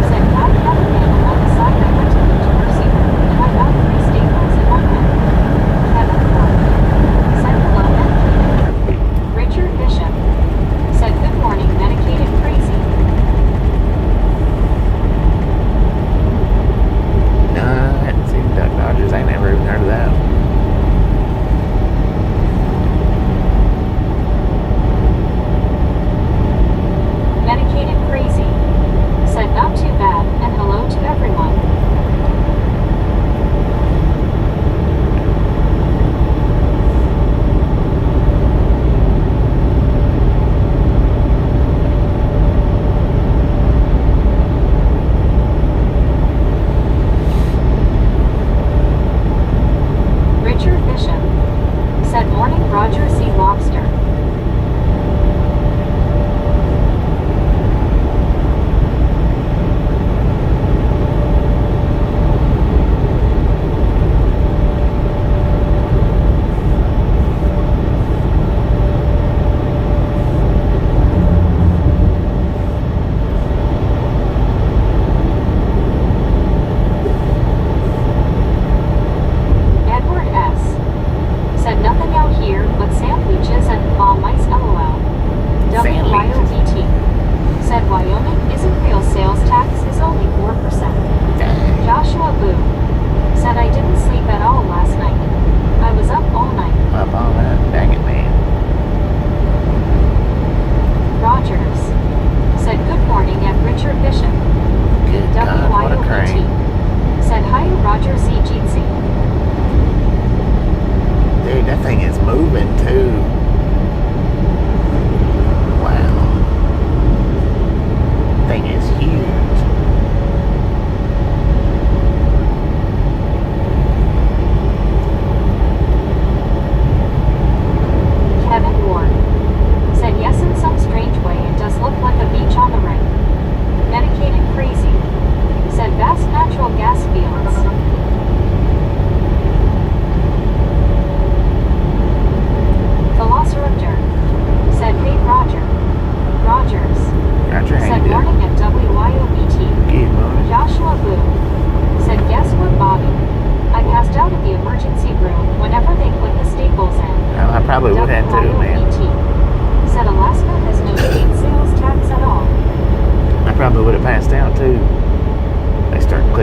said God had a man along the side I went to University and I got 3 staples in my head. Kevin Ford said hello medicated. Richard Bishop said good morning medicated crazy. Nah, I hadn't seen Duck Dodgers. I never even heard of that. Medicated crazy said not too bad and hello to everyone.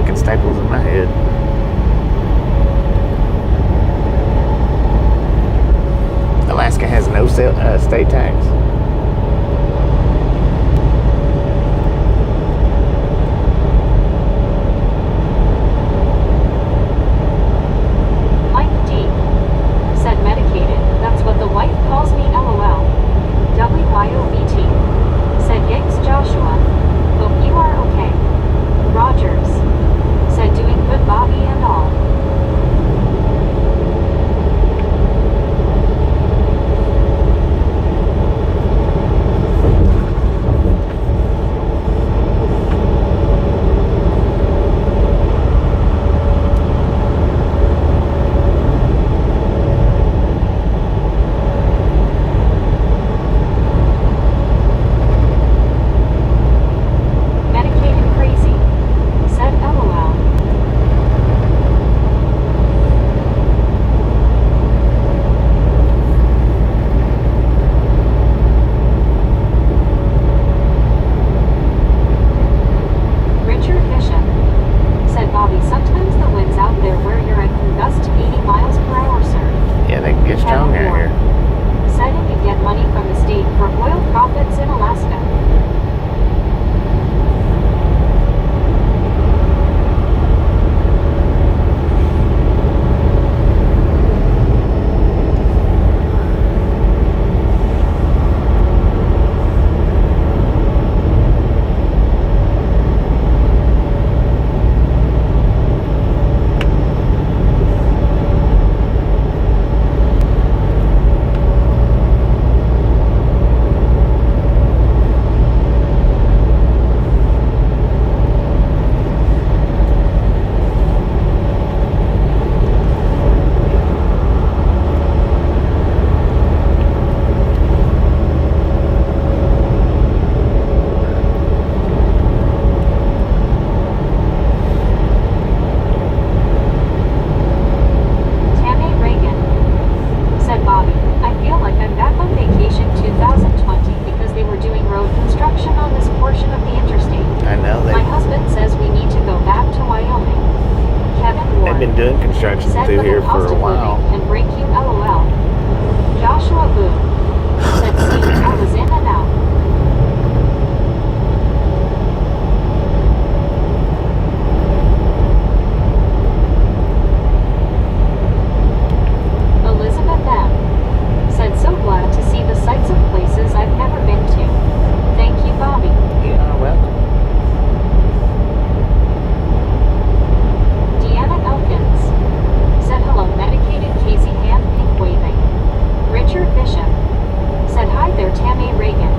clicking staples in my head. Alaska has no state tax. Mike D. said medicated, that's what the wife calls me LOL. WYOBT. Said yikes Joshua. Hope you are okay. Rogers. Said doing good Bobby and all. Medicated crazy. Said LOL. Richard Bishop. Said Bobby, sometimes the wind's out there where you're at can gust to 80 miles per hour, sir. Yeah, they can get strong out here. Said he could get money from the state for oil profits in Alaska. Tammy Reagan. Said Bobby, I feel like I'm back on vacation 2020 because they were doing road construction on this portion of the interstate. I know My husband says we need to go back to Wyoming. Kevin they've Ward. been doing construction Said through with here the for cost a of while. living and break you LOL. Joshua Boone. Said see, I was in and out. Elizabeth M. Said so glad to see the sights of places I've never been to. Thank you, Bobby. You are welcome. Deanna Elkins. Said hello, medicated Casey hand pink waving. Richard Bishop. Said hi there, Tammy Reagan.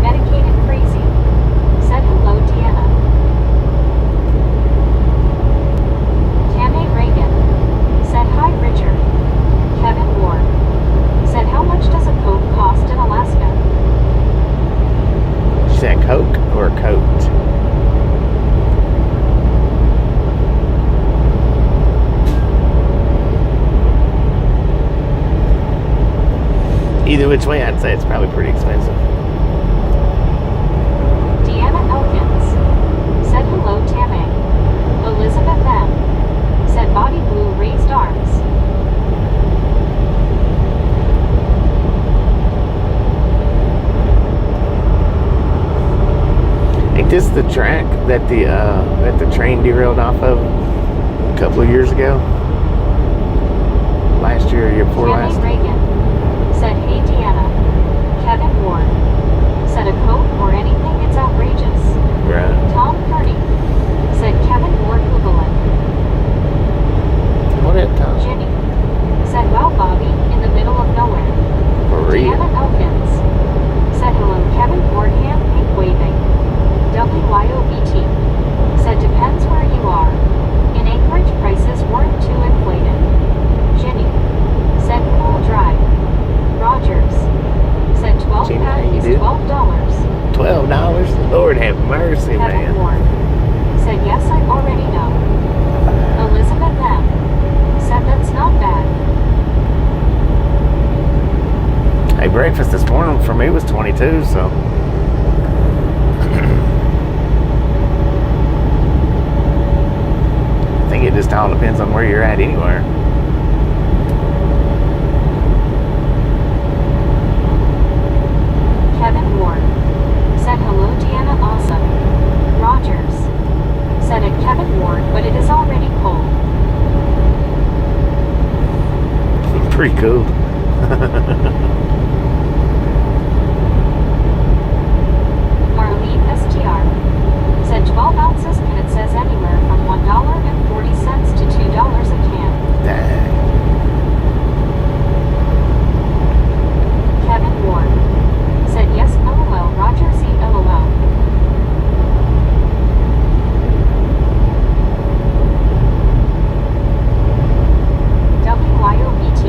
Medicated crazy. Said hello, Deanna. Tammy Reagan. Said hi, Richard. Kevin Ward. Said how much does a Coke cost in Alaska? Is that Coke or Coat? Either which way, I'd say it's probably pretty expensive. Deanna Elkins. Said hello, Tammy. Elizabeth M. Said body blue raised arms. Ain't this the track that the train derailed off of a couple of years ago? Last year or year before Tammy last? Reagan. Said hey, Deanna. Kevin Ward. Said a Coke or anything, it's outrageous. Right. Tom Purdy. Said Kevin Ward Googling. What up, Tom? Ginny. Said wow, Bobby, in the middle of nowhere. For real? Deanna Elkins. Said hello, Kevin Ward hand pink waving. WYOBT. Said depends where you are. In Anchorage prices weren't too inflated. Ginny. Said cool drive. breakfast this morning for me was 22, so. I think it just all depends on where you're at anywhere. Kevin Ward said hello Deanna, awesome. Rogers said it Kevin Ward, but it is already cold. Pretty cool. Marlene STR said 12 ounces and it says anywhere from $1.40 to $2 a can. Dang. Kevin Ward said yes, LOL, Roger Z, LOL. WYOBT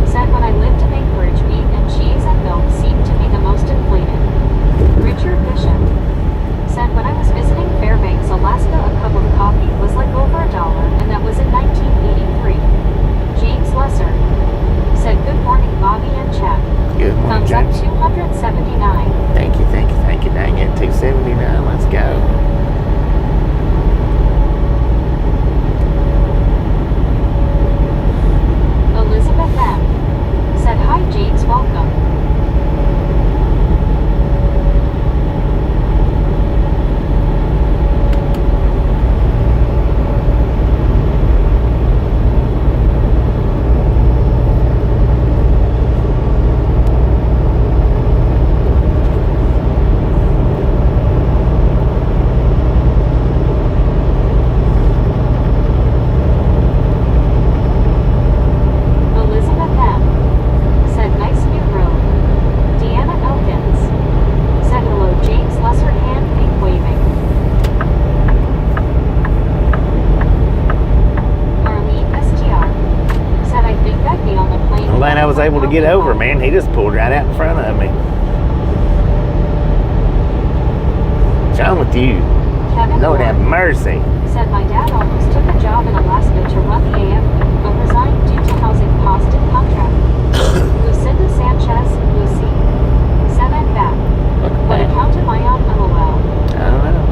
said when I lived in Anchorage, meat and cheese and milk seemed to be the most inflated. Richard Bishop said when I was visiting Fairbanks, Alaska, a cup of coffee was like over $1, and that was in 1983. James Lesser said good morning Bobby and Chad. Good morning, Thumbs up James. 279. Thank you. Dang it, 279. Let's go. Elizabeth M said hi James, welcome. Elizabeth M said nice new road. Deanna Elkins said hello James, Lesser hand pink waving. Marlene STR said I think I'd be on the plane. I'm glad I was able to get over, man. He just pulled right out in front of me. What's wrong with you? Kevin Lord Ward have mercy. said my dad almost took a job in Alaska to run the AFP, but resigned due to housing cost and contract. Lucinda Sanchez, Lucy said I'm back. What account am I on, LOL? I don't know.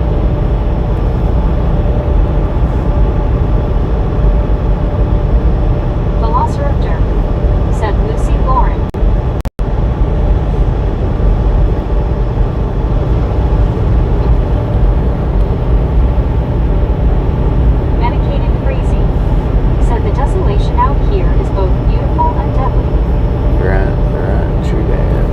Velociraptor said Lucy Lauren. Medicated Crazy said the desolation out here is both beautiful and deadly. Right, true that.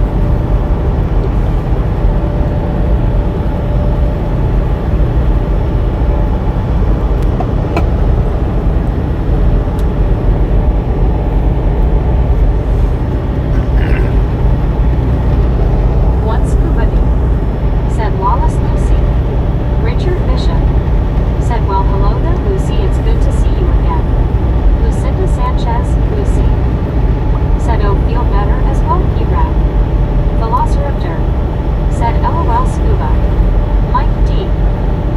One Scuba Dee said Lawless Lucy. Richard Bishop said well hello there Lucy, it's good to see you again. Lucinda Sanchez, Lucy said oh feel better as well P-Rap. Velociraptor said LOL Scuba. Mike D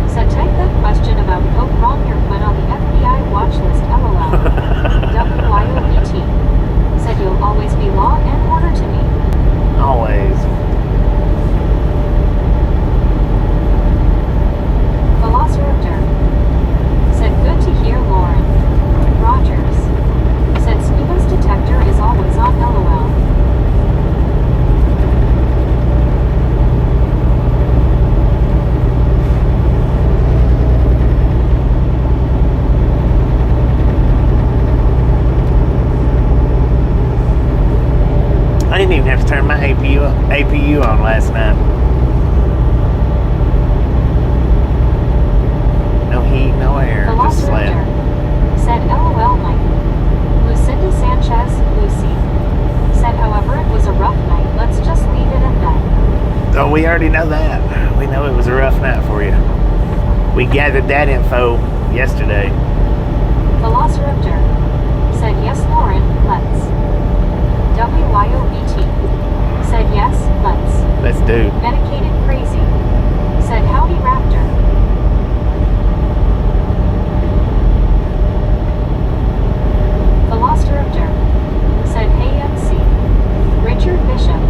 said type that question about Coke wrong, you're put on the FBI watch list, LOL. WYOBT said you'll always be law and order to me. Always. Velociraptor said good to hear Lauren. Rogers said Scuba's detector is always on, LOL. I didn't even have to turn my APU on last night. No heat, no air, just slept. Velociraptor said LOL Mike. Lucinda Sanchez, Lucy said however it was a rough night, let's just leave it at that. Oh, we already know that. We know it was a rough night for you. We gathered that info yesterday. Velociraptor said yes Lauren, let's. WYOBT said yes, let's. Let's do. Medicated Crazy said howdy Raptor. Velociraptor said hey MC. Richard Bishop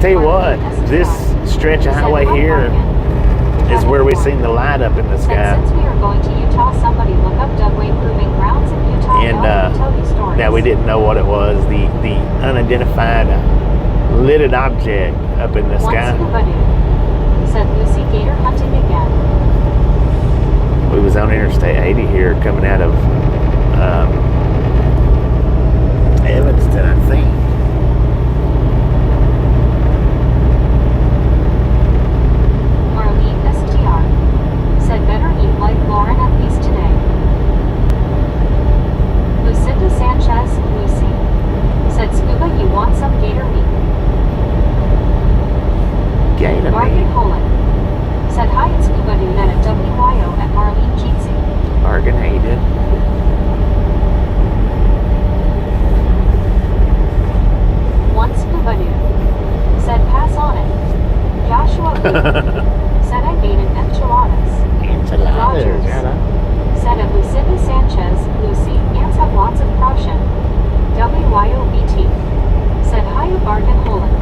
tell you what, this stretch of highway here is where we seen the light up in the sky. Since we are going to Utah, somebody look up Dugway Proving Grounds in Utah. And tell you stories. now we didn't know what it was. The unidentified lidded object up in the sky. Said Lucy Gator hunting again. We was on Interstate 80 here coming out of Evanston, I think. Marlene STR said better eat like Lauren at least today. Lucinda Sanchez Lucy said Scuba, you want some gator meat? Gator Margaret meat. Holland said hi, it's Scuba Dude at a WYO at Marlene Keatsy. Bargain hated. One Scuba Dude said pass on it. Joshua Booth said I made an enchiladas. Enchiladas. Rogers said of Lucinda Sanchez Lucy, ants have lots of caution. WYOBT said hi, a bargain Holland.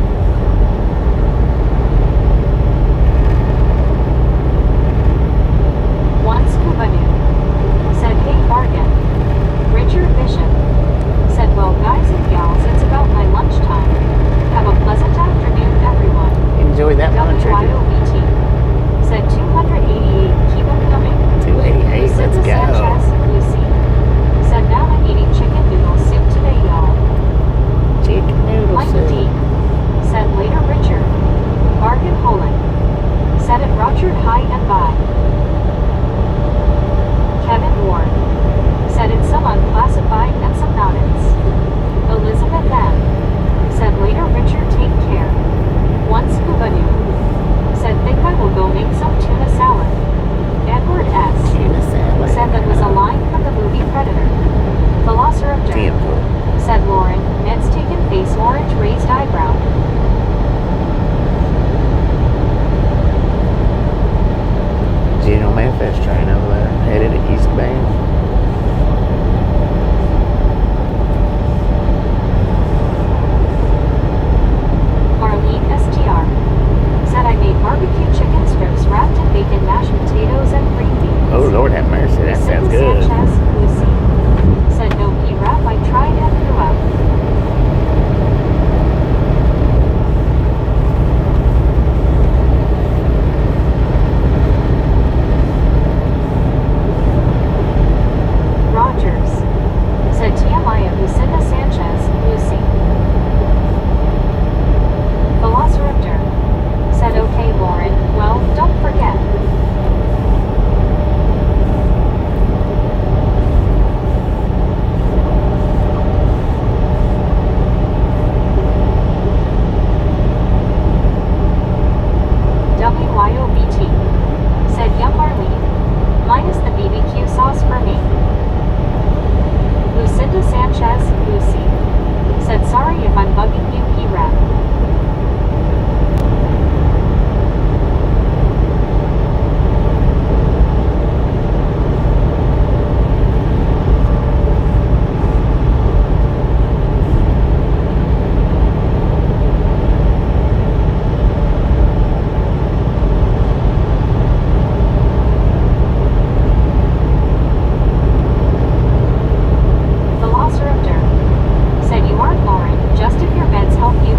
One Scuba Dude said hey bargain. Richard Bishop said well guys and gals, it's about my lunchtime. Have a pleasant afternoon everyone. Enjoy that lunch, Richard. WYOBT said 288, keep them coming. 288, let's Lucinda go. Sanchez Lucy said now I'm eating chicken noodle soup today, y'all. Chicken noodle Mike D soup. said later Richard. Bargain Holland said it Roger hi and bye. Kevin Ward said it's some unclassified and some mountains. Elizabeth M said later Richard take care. One Scuba Dude said think I will go make some tuna salad. Edward S Tuna salad. said that was a line from the movie Predator. Velociraptor Temple. said Lauren, Ned's taken face orange raised eyebrow. General Manifest train over there, headed eastbound. Marlene STR said I made barbecue chicken strips wrapped in bacon, mashed potatoes, and green beans. Oh, Lord have mercy, that sounds Lucinda good. Sanchez Lucy said no pea wrap, I tried and threw out. Rogers said TMI of Lucinda Sanchez Lucy. Velociraptor said okay Lauren, well, don't forget. WYOBT said yum Marlene, minus the BBQ sauce for me. Lucinda Sanchez Lucy said sorry if I'm bugging you, P-Rap. Velociraptor said you aren't Lauren, just if your meds help you,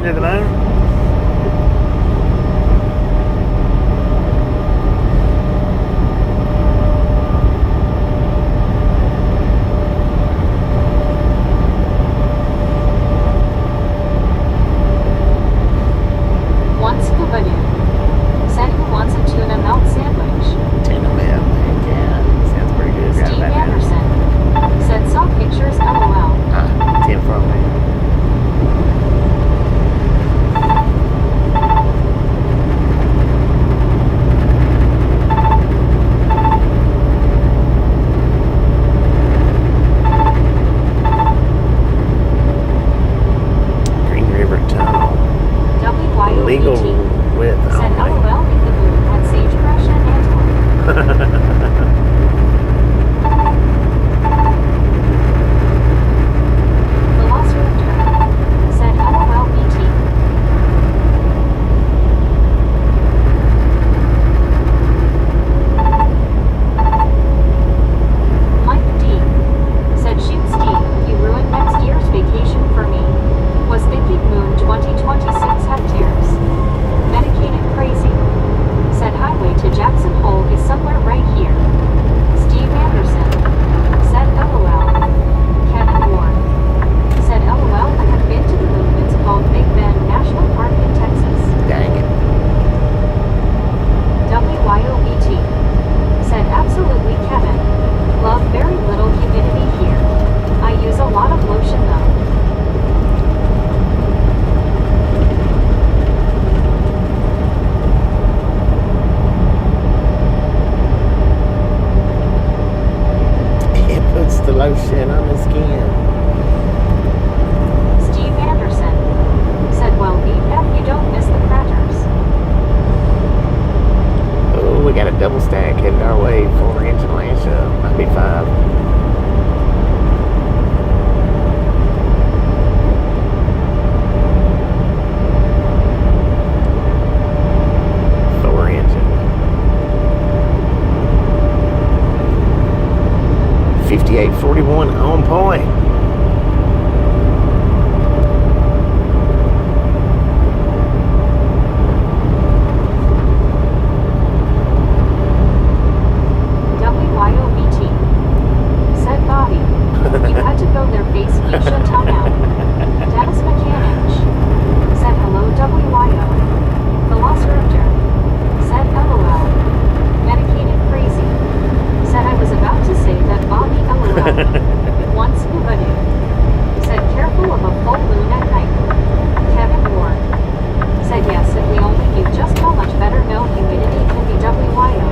been to the moon? One scuba dude said he wants a tuna melt sandwich. Tuna melt, yeah. Sounds pretty good. Right Steve about now. Anderson said saw pictures LOL. 10 from me. Green River Tunnel. Legal WYOBT width said only. LOL if the moon had sagebrush and antelope. Velociraptor said LOL BT. Mike D said shoot Steve, you ruined next year's vacation for me. Was thinking moon 2026 hectares. Medicated crazy. Said highway to Jackson Hole is somewhere right here. Steve Anderson said LOL. Kevin Ward said LOL I have been to the moon. It's called Big Bend National Park in Texas. Dang it. WYOBT said absolutely Kevin. Love very little humidity here. I use a lot of lotion though. It puts the lotion on the skin. Steve Anderson said well BF you don't miss the craters. Oh, we got a double stack headed our way. 4-inch Lancia. Might be 5. Engine. 5841 on point. WYOBT said Bobby. You had to go there face fuchsia tongue out. Dennis Mechanic said hello WYO. Velociraptor said LOL. Medicated crazy said I was about to say that Bobby LOL. One scuba dude said careful of a full moon at night. Kevin Ward said yes if we only knew just how much better no humidity can be WYO.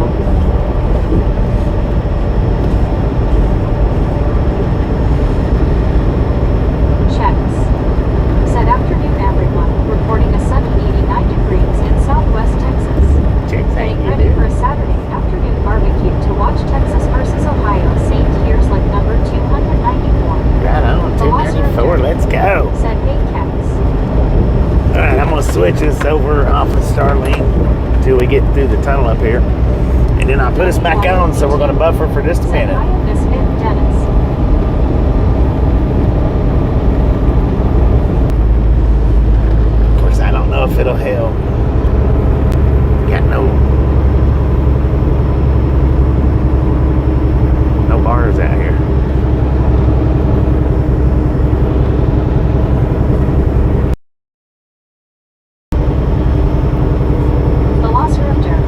Checks said afternoon everyone, reporting a sunny 89 degrees in southwest Texas. Checks Getting ain't ready you, for a Saturday afternoon barbecue to watch Texas versus Ohio St. Here's like number 294. Right on, 294. Let's go. Said hey cats. Alright, I'm going to switch this over off of Starlink until we get through the tunnel up here. And then I'll put us back on, so we're going to buffer for just a Said minute. hi Misfit Dennis. Of course, I don't know if it'll help. Got no bars out here. Velociraptor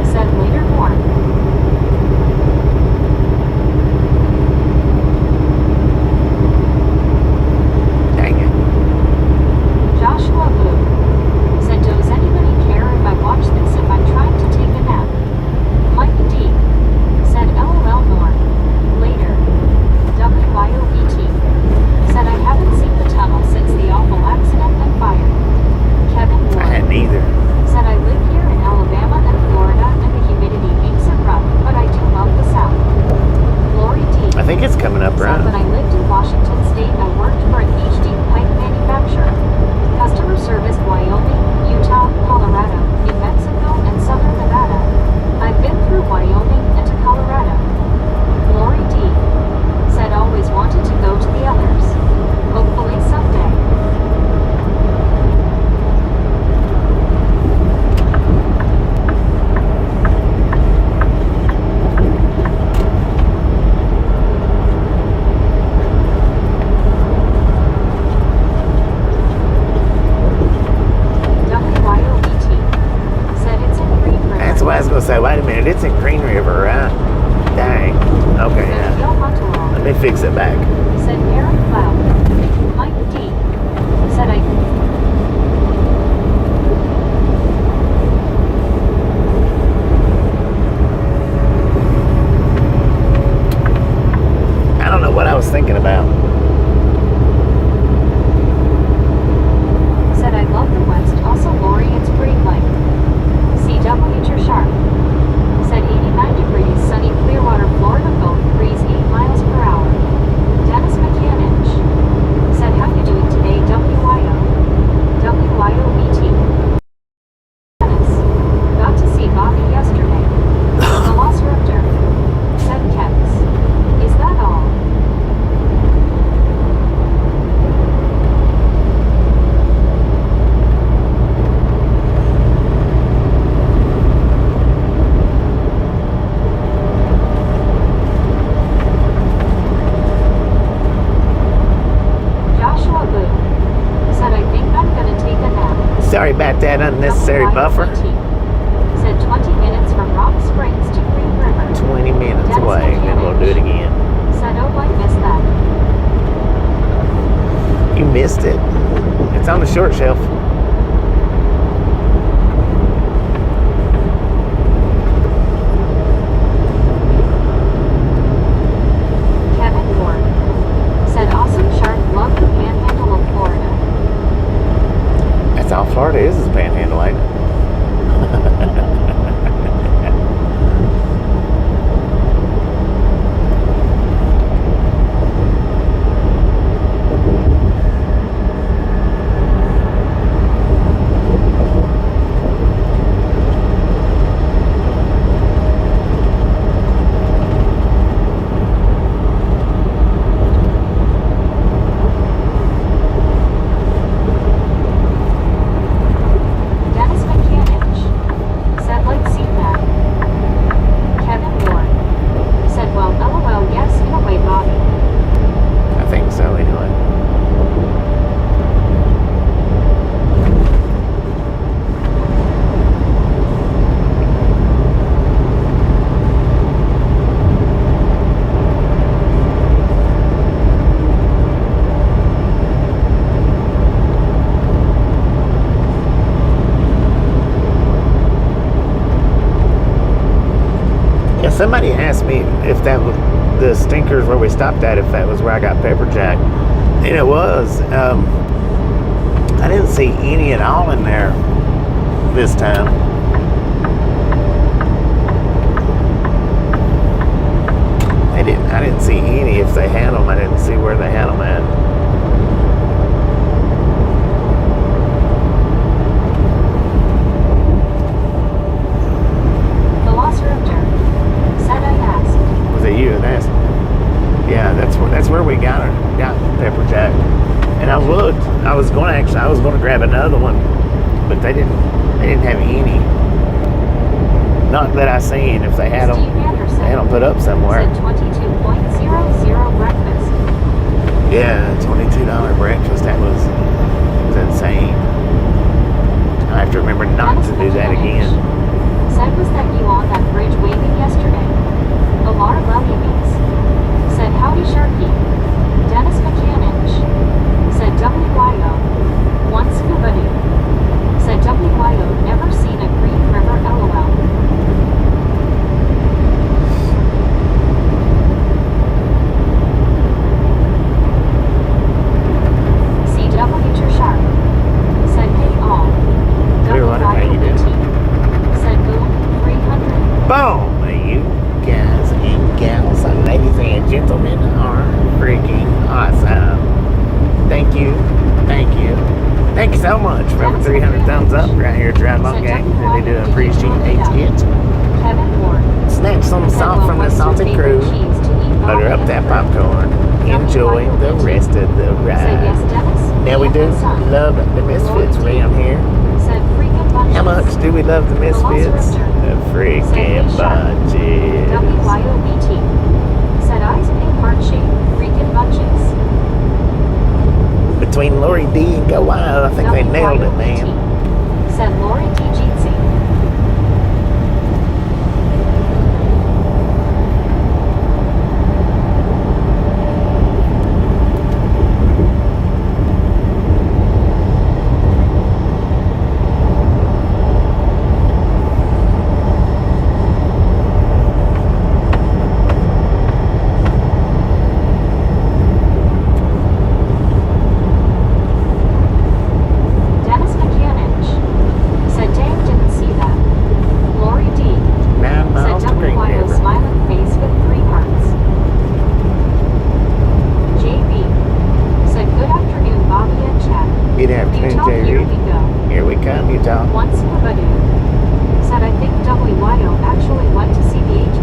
said later more. Joshua Blue said about that unnecessary buffer. WYOBT. Said 20 minutes from Rock Springs to Green River. 20 minutes Dennis away, then we'll do it again. Said, oh, I missed that. You missed it. It's on the short shelf. Kevin Ward. Said, awesome shark, love the panhandle of Florida. That's all Florida is panhandle, ain't it? Dennis McCanich. Said, let's see that. Kevin Ward. Said, well, LOL, yes, in a way, Bobby. I think so, anyway. Yeah, somebody asked me if that was the stinkers where we stopped at, if that was where I got pepper jack. And it was. I didn't see any at all in there this time. I didn't see any. If they had them, I didn't see where they had them at. Velociraptor. Said, I asked. Was it you that asked? Yeah, that's where we got pepper jack. And I looked. I was going to grab another one, but they didn't have any. Not that I seen. If they had them, Steve Anderson. they had them put up somewhere. Said 22.00 breakfast. Yeah, $22 breakfast. That was insane. I have to remember not to do that again. Said, was that you on that bridge waving yesterday? A lot of lemmings. Said, howdy Sharky. Dennis McCanich. Said, WYO. One scuba dude. Said, WYO, never seen a Green River LOL. CW to Shark. Said, hey all. How you doing? Said, boom, 300. Boom! You guys and gals, ladies and gentlemen, are freaking awesome. Thank you. Thank you. Thank you so much for over 300 thumbs up right here at Drive Long Gang. Really do appreciate it. Kevin Ward. Snatch some salt from the salted crew. Butter up that popcorn. Enjoy the rest of the Said, yes, ride. Dennis. Now we do love the Misfits around here. Said, freaking bunches. How much do we love the Misfits? The freaking bunches. WYOBT. Said, eyes pink heart shape. Freaking bunches. Between Lori D and Go Wild, I think they nailed it, man. Said Lori D. Jeetsy. Dennis McCanich. Said, dang, didn't see that. Lori D. 9 miles Said to Green WYO River. smiling face with 3 hearts. JB. Said, good afternoon, Bobby and Chad. Good afternoon, Utah, here Jerry. we go. Here we come, Utah. One scuba dude. Said, I think WYO actually went to see the HP.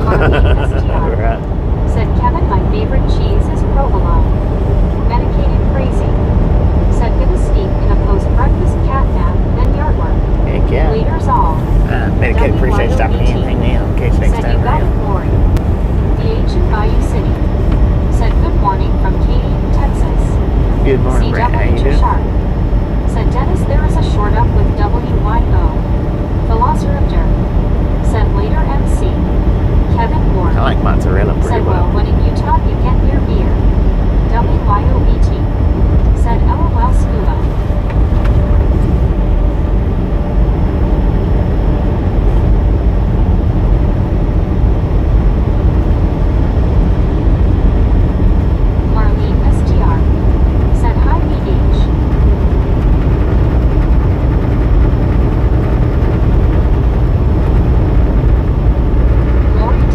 Carly STR. Right. Said, Kevin, my favorite cheese is provolone. Medicated crazy. Said, gonna sneak in a post-breakfast cat nap, then yard work. Heck yeah. Leaders all. Medicaid, appreciate you stopping in. Hang down. Catch you next Said, time you got it, around. Lori. The ancient Bayou City. Said, good morning from Katy, Texas. Good morning, Brett. How you CW to doing? Shark. Said, Dennis, there is a short up with WYO. Velociraptor. Said later MC. Kevin Ward. I like mozzarella pretty Said, well. well, when in Utah you get near beer. WYOBT. Said LOL Scuba. Marlene STR. Said hi BH. Lori D.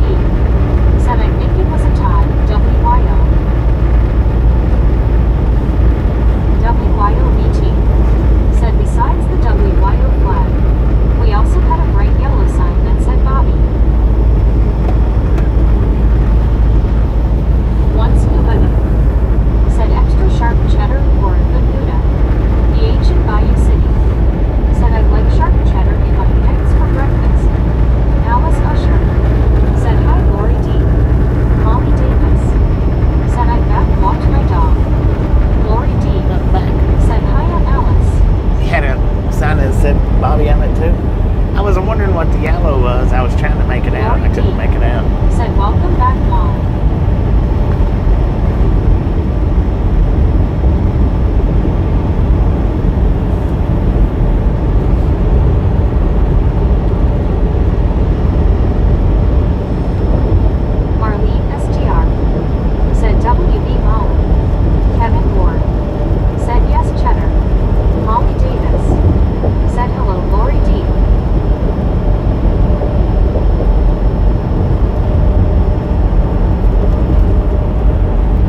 Said I think it was a tie. WYO. WYOBT. Said besides the WYO flag, we also had a bright yellow sign that said Bobby. One scuba. Said extra sharp cheddar or good Gouda. BH in Bayou City. Said I'd like sharp cheddar in my eggs for breakfast. Alice Usher. Said hi Lori D. Molly Davis. Said I back walked my dog. Lori D. Said hi I'm Alice. He had a sign that said Bobby on it too. I was wondering what the yellow was. I was trying to make it out. I couldn't make it out. Said welcome back Mom. Marlene STR. Said WB Molly. Kevin Ward. Said yes cheddar. Molly Davis. Said hello Lori D.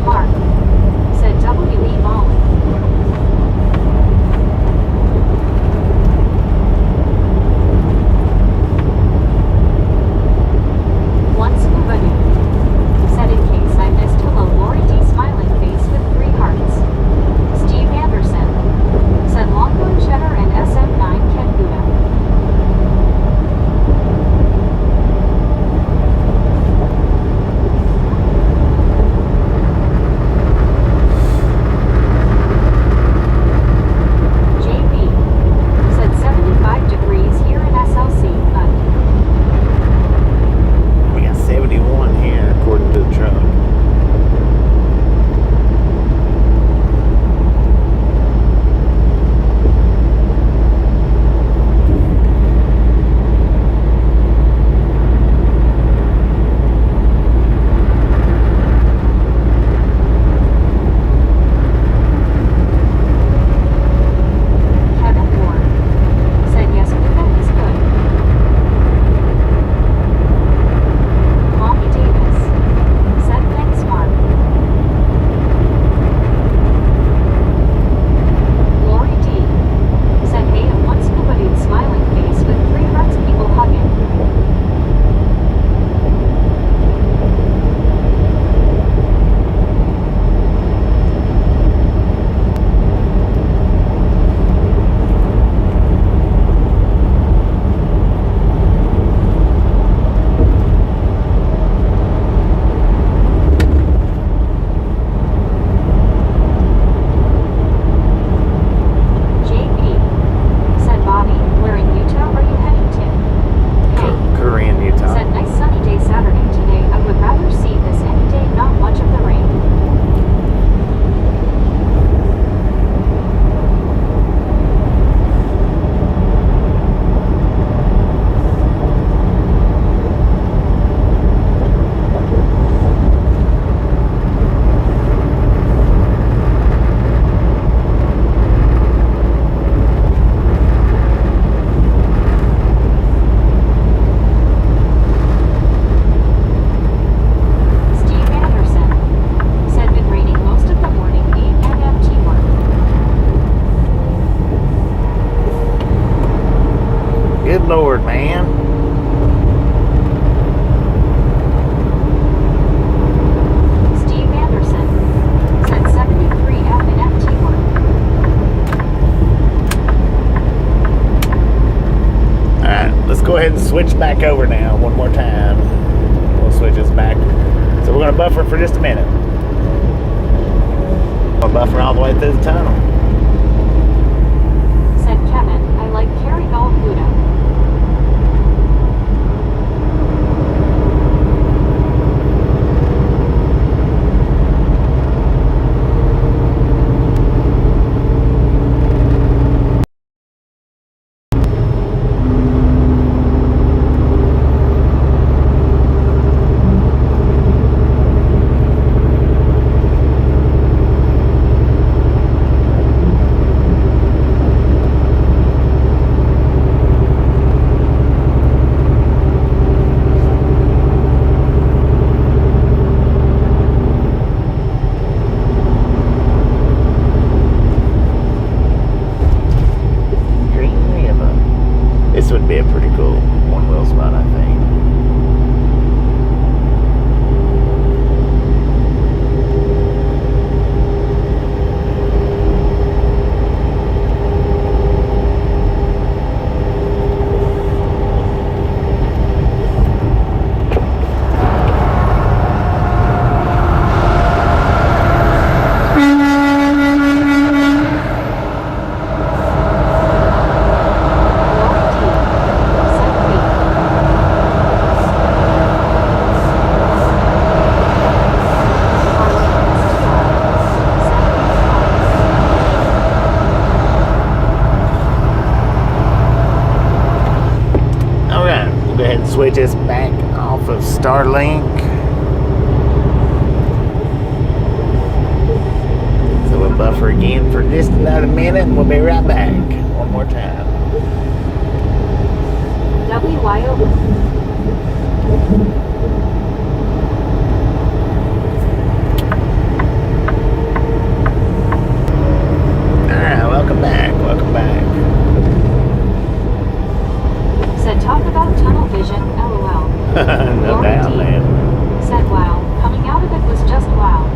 Mark. Said WB Molly. One scuba dude. Said in case I missed hello Lori D smiling face with 3 hearts. Steve Anderson. Said Longhorn Cheddar and SM9 Ken Gouda. JB. Said 75 degrees here in SLC, but We got 71 here according to the truck. Kevin Ward. Said yes Gouda is good. Molly Davis. Said thanks Mark. Lori D. Said hey and one scuba dude smiling face with 3 hearts people hugging. JB. Said Bobby, where in Utah are you heading to? Hey. Korean, Utah. Said nice sunny day Saturday today. I would rather see this any day, not much of the rain. Steve Anderson. Said been raining most of the morning, and MT work. Good Lord, man. Steve Anderson. Said 73 F in MT work. Alright, let's go ahead and switch back over now one more time. We'll switch us back. So we're going to buffer for just a minute. We'll buffer all the way through the tunnel. switch us back off of Starlink. So we'll buffer again for just another minute and we'll be right back. One more time. WYO. Alright, welcome back. Welcome back. Said talk about tunnel vision, LOL. No Lori doubt, D. man. Said wow. Coming out of it was just wow.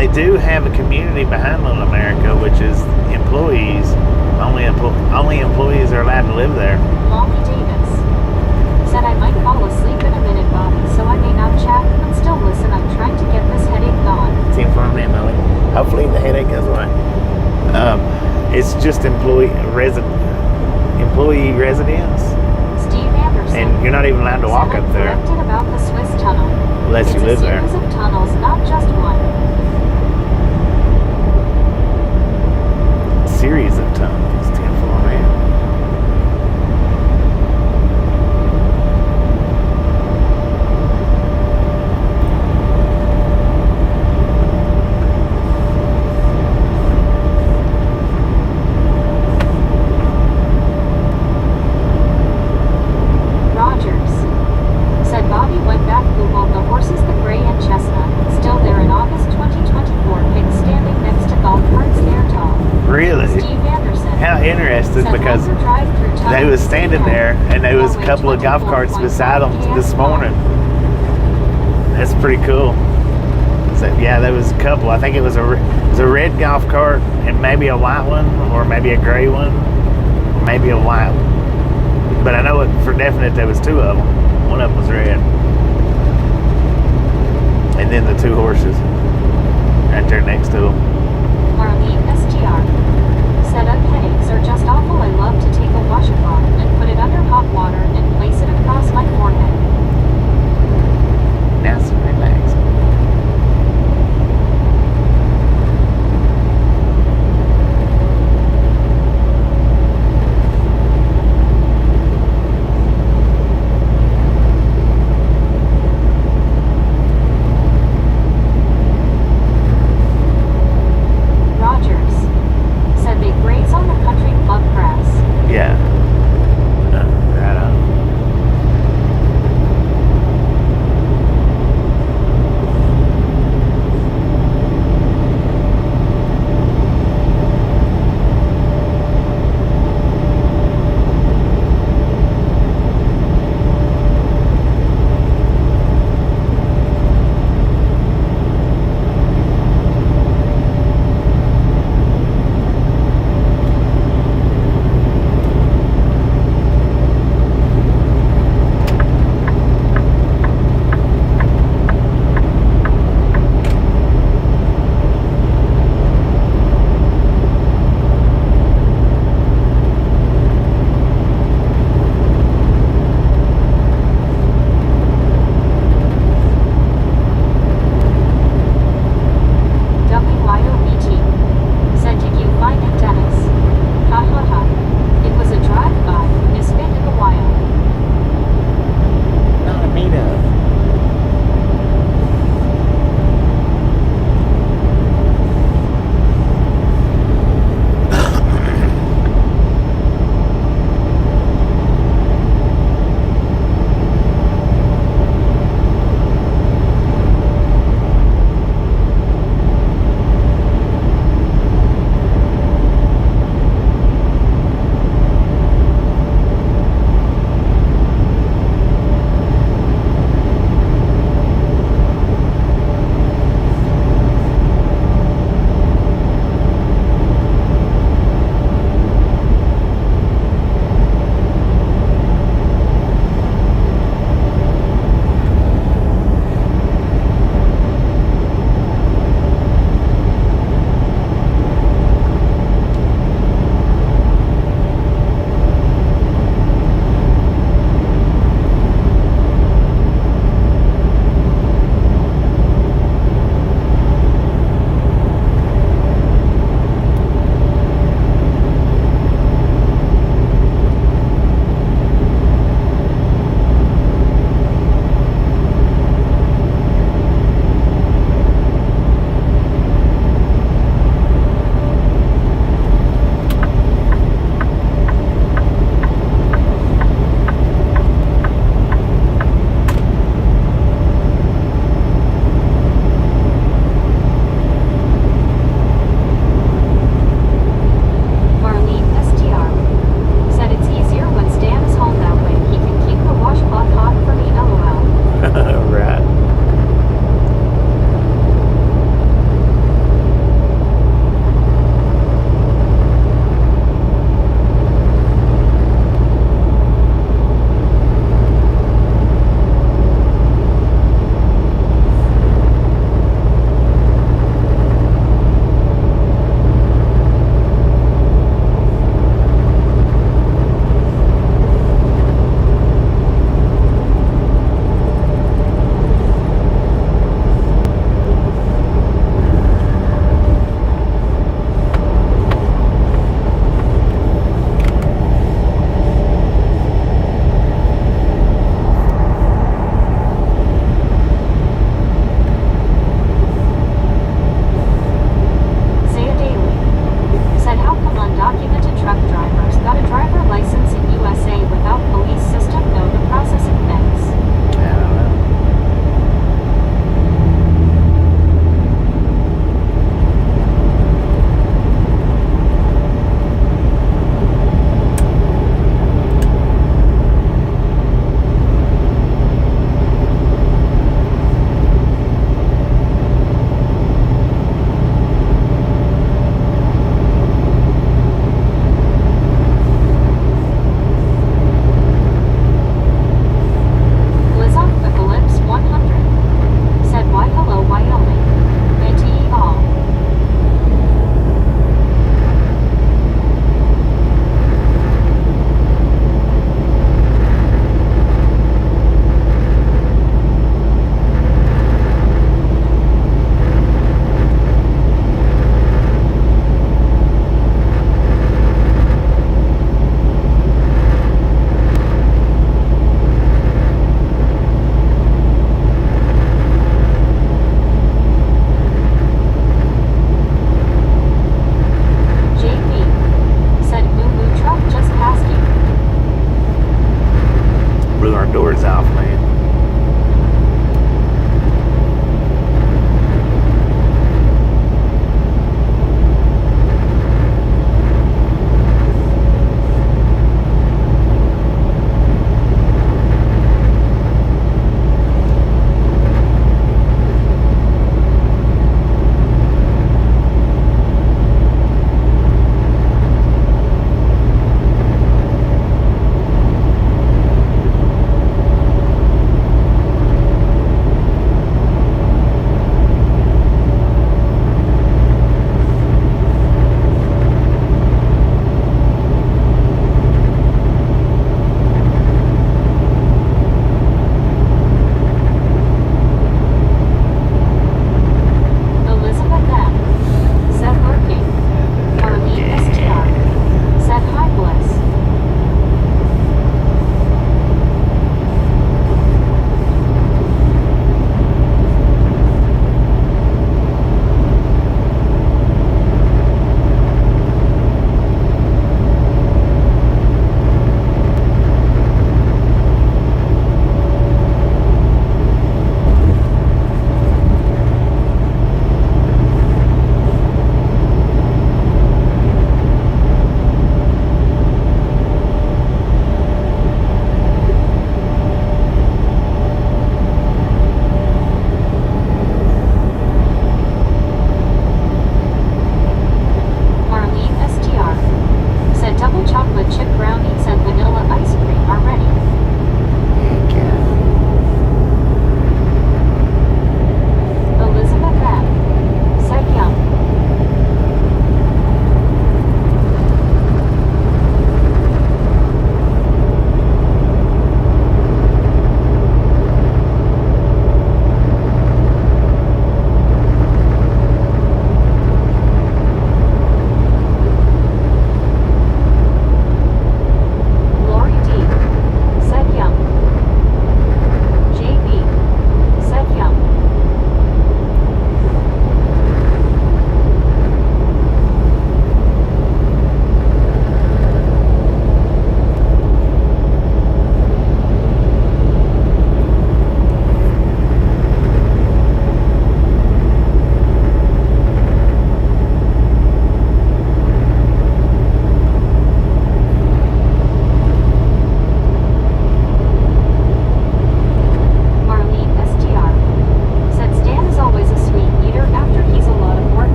they do have a community behind Little America, which is employees. Only employees are allowed to live there. Lonnie Davis said I might fall asleep in a minute, Bobby, so I may not chat, but still listen. I'm trying to get this headache gone. Team for me, Emily. Hopefully the headache goes away. It's just employee residence, Steve Anderson. and you're not even allowed to walk said up I'm there corrected about the Swiss tunnel. unless It's you live a there. series of tunnels, not just one. Series of tunnels. 10 for man. Rogers said Bobby went back, Googled the horses, the gray and chestnut. Still there in August 2024. Pigs standing next to golf carts near tall. Really? Steve Anderson. How interesting, said because longer drive through tunnels they was standing there and there was a One-way couple of golf carts 24.5 beside them this km. morning. That's pretty cool. So, yeah, there was a couple. I think it was a red golf cart and maybe a white one, or maybe a gray one, or maybe a white one. But I know it for definite there was two of them. One of them was red. And then the two horses right there next to them. Marlene STR said eggs are just awful. I love to take a washcloth and put it under hot water and place it across my forehead. Now some relax. Rogers said they graze on the country club grass. Yeah. Right on.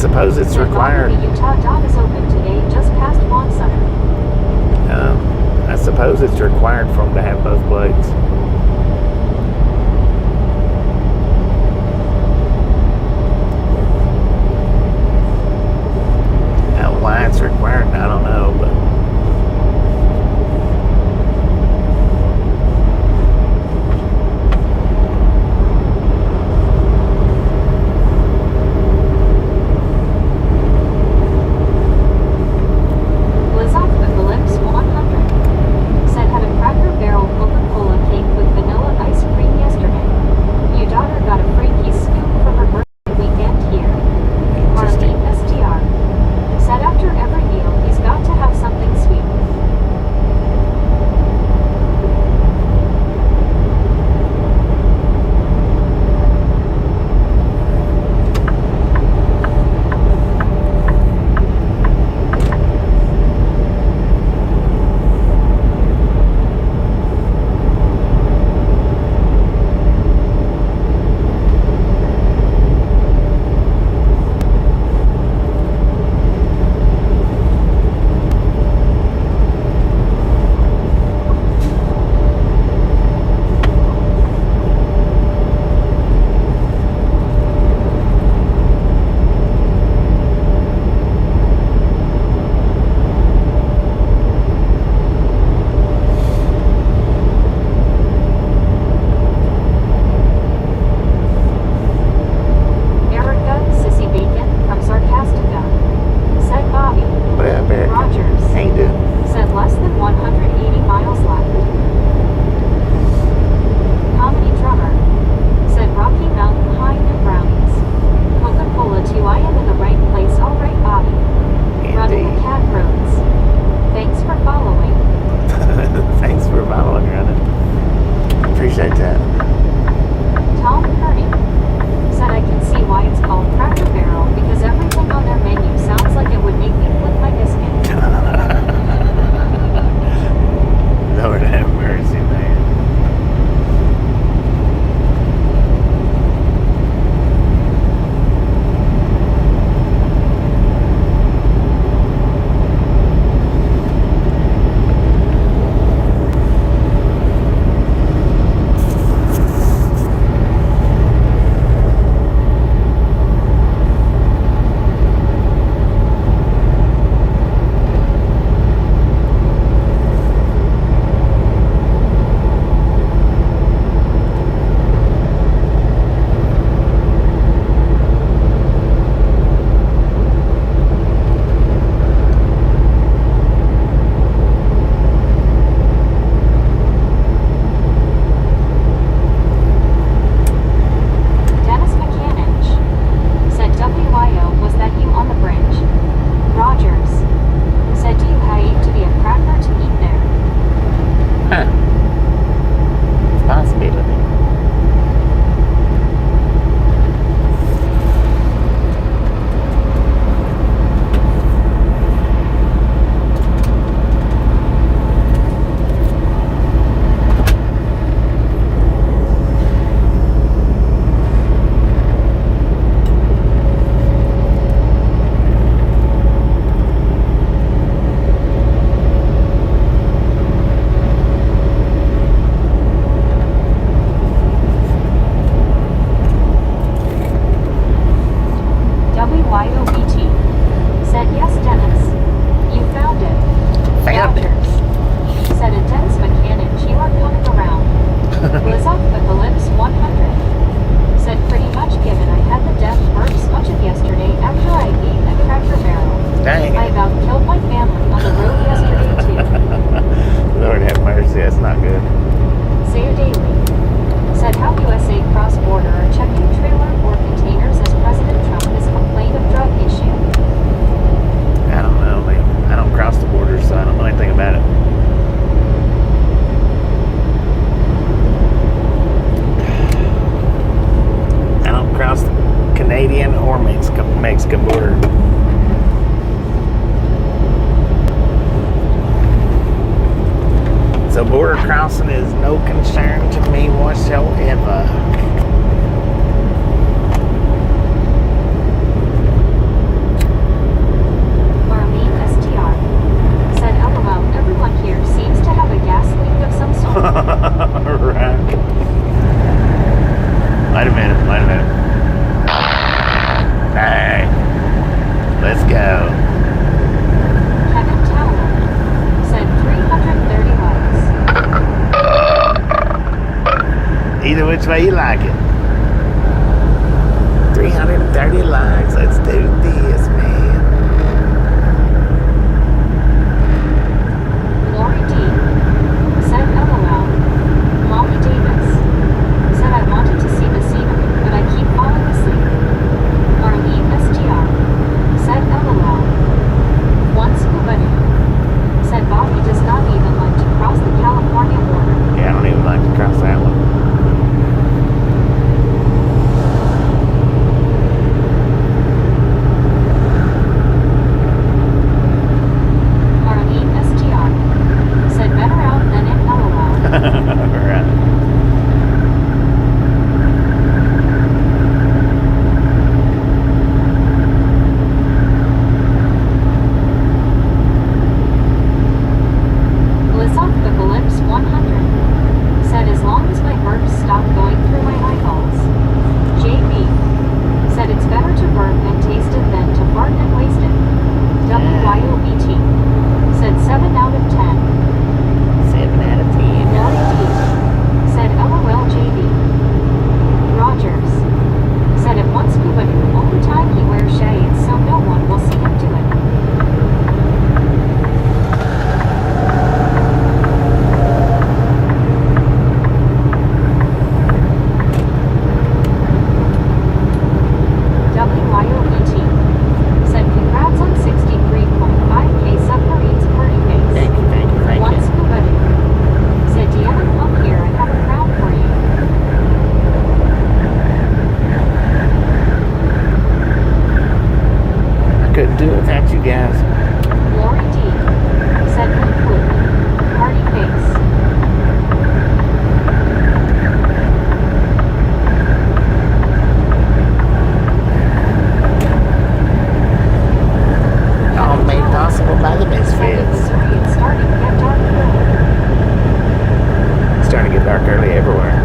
suppose it's required. The Utah dock is open today just past Lawn Center. I suppose it's required for them to have both blades. Now, why it's required, I don't know, but Mexican border. So border crossing is no concern to me whatsoever. way you like it. 330 likes. Let's do this, man. Lori D. said LOL. Molly Davis said I wanted to see the scenery, but I keep falling asleep. Marlene SGR said LOL. One Scuba Dude said Bobby does not even like to cross the California border. Yeah, I don't even like to cross that one. Marlene SGR said better out than in LOL. Right. Lisophicalypse 100 said as long as my burps stop going through my eyeballs. JB said it's better to burp and taste it than to fart and waste it. WYOBT said 7 out of 10. 7 out of 10. Lori D said LOL JB. Rogers said at one Scuba Dude only time he wears shades so no one will see him do it. WYOBT said congrats on 63.5k submarines party face. Thank you, thank you, thank One you. Scuba Dude said Deanna come here, I have a crown for you. I couldn't do it without you guys. Lori D said completely. Party face. All made possible by the misfits. It's starting to get dark early. It's starting to get dark early everywhere.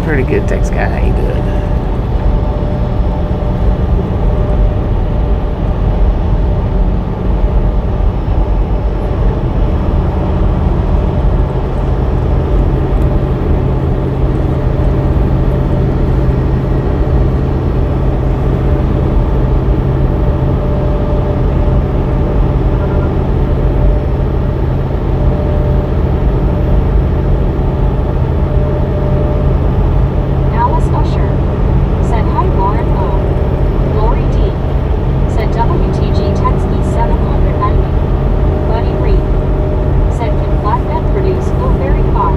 Pretty good, Tex guy. How you doing? Alice Usher said hi Lauren O. Lori D said WTG text me 790. Buddy Reed said can flatbed produce go very far.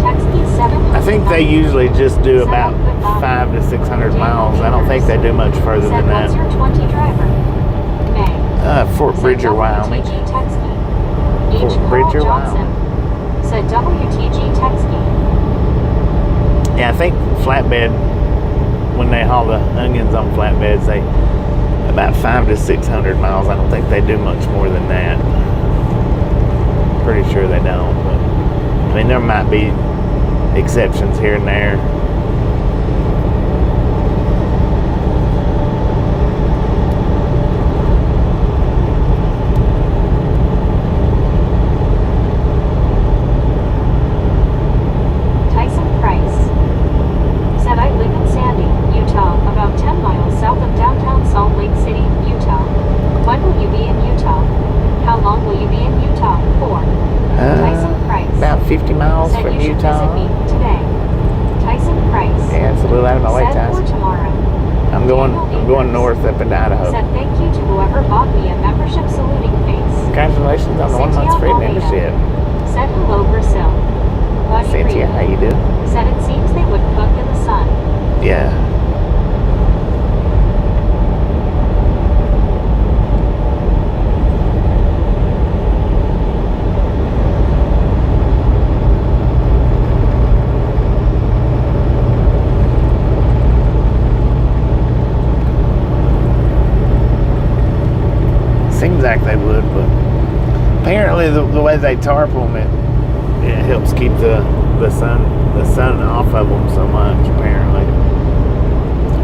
Text me 790. I think they usually just do about 500 to 600 miles. I don't think they do much further Said than that. what's your 20 driver? May. Fort Bridger, Said Wyoming. WTG text me. H. Fort Carl Bridger, Johnson said WTG text me. Yeah, I think flatbed, when they haul the onions on flatbeds, they about 500 to 600 miles. I don't think they do much more than that. Pretty sure they don't. But I mean, there might be exceptions here and there. Tyson Price said I live in Sandy, Utah, about 10 miles south of downtown Salt Lake City, Utah. When will you be in Utah? How long will you be in Utah for? Tyson Price About 50 miles said from you should Utah. visit me today. Tyson Price Yeah, it's a little out of my way, said for Tyson. tomorrow. I'm going north up into Idaho. Said thank you to whoever bought me a membership saluting face. Congratulations on the 1 month free Cynthia membership. Said hello Brazil. Buddy Cynthia, Reed how you doing? said it seems they would cook in the sun. Yeah. Seems like they would, but apparently the way they tarp them, it helps keep the sun off of them so much. Apparently,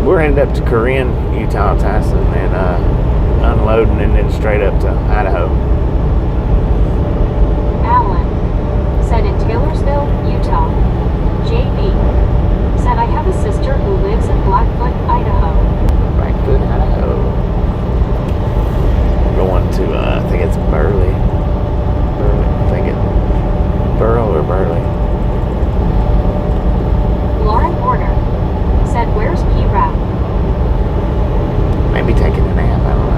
we're headed up to Corinne, Utah, Tyson, and unloading, and then straight up to Idaho. Alan said in Taylorsville, Utah. JB said I have a sister who lives in Blackfoot, Idaho. Blackfoot, Idaho. Going to I think it's Burley. I think it's Burl or Burley. Lauren Porter said where's P-Rap? Maybe taking a nap. I don't know.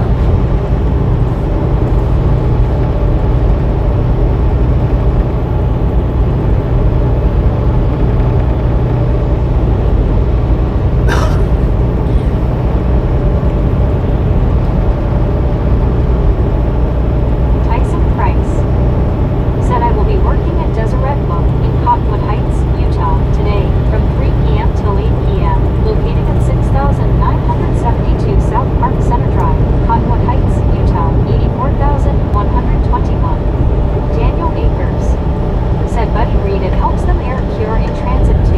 Tyson Price said I will be working at Deseret Book in Cottonwood Heights, Utah today from 3 p.m. till 8 p.m. located at 6972 South Park Center Drive, Cottonwood Heights, Utah 84121. Daniel Akers said Buddy Reed it helps them air cure in transit too.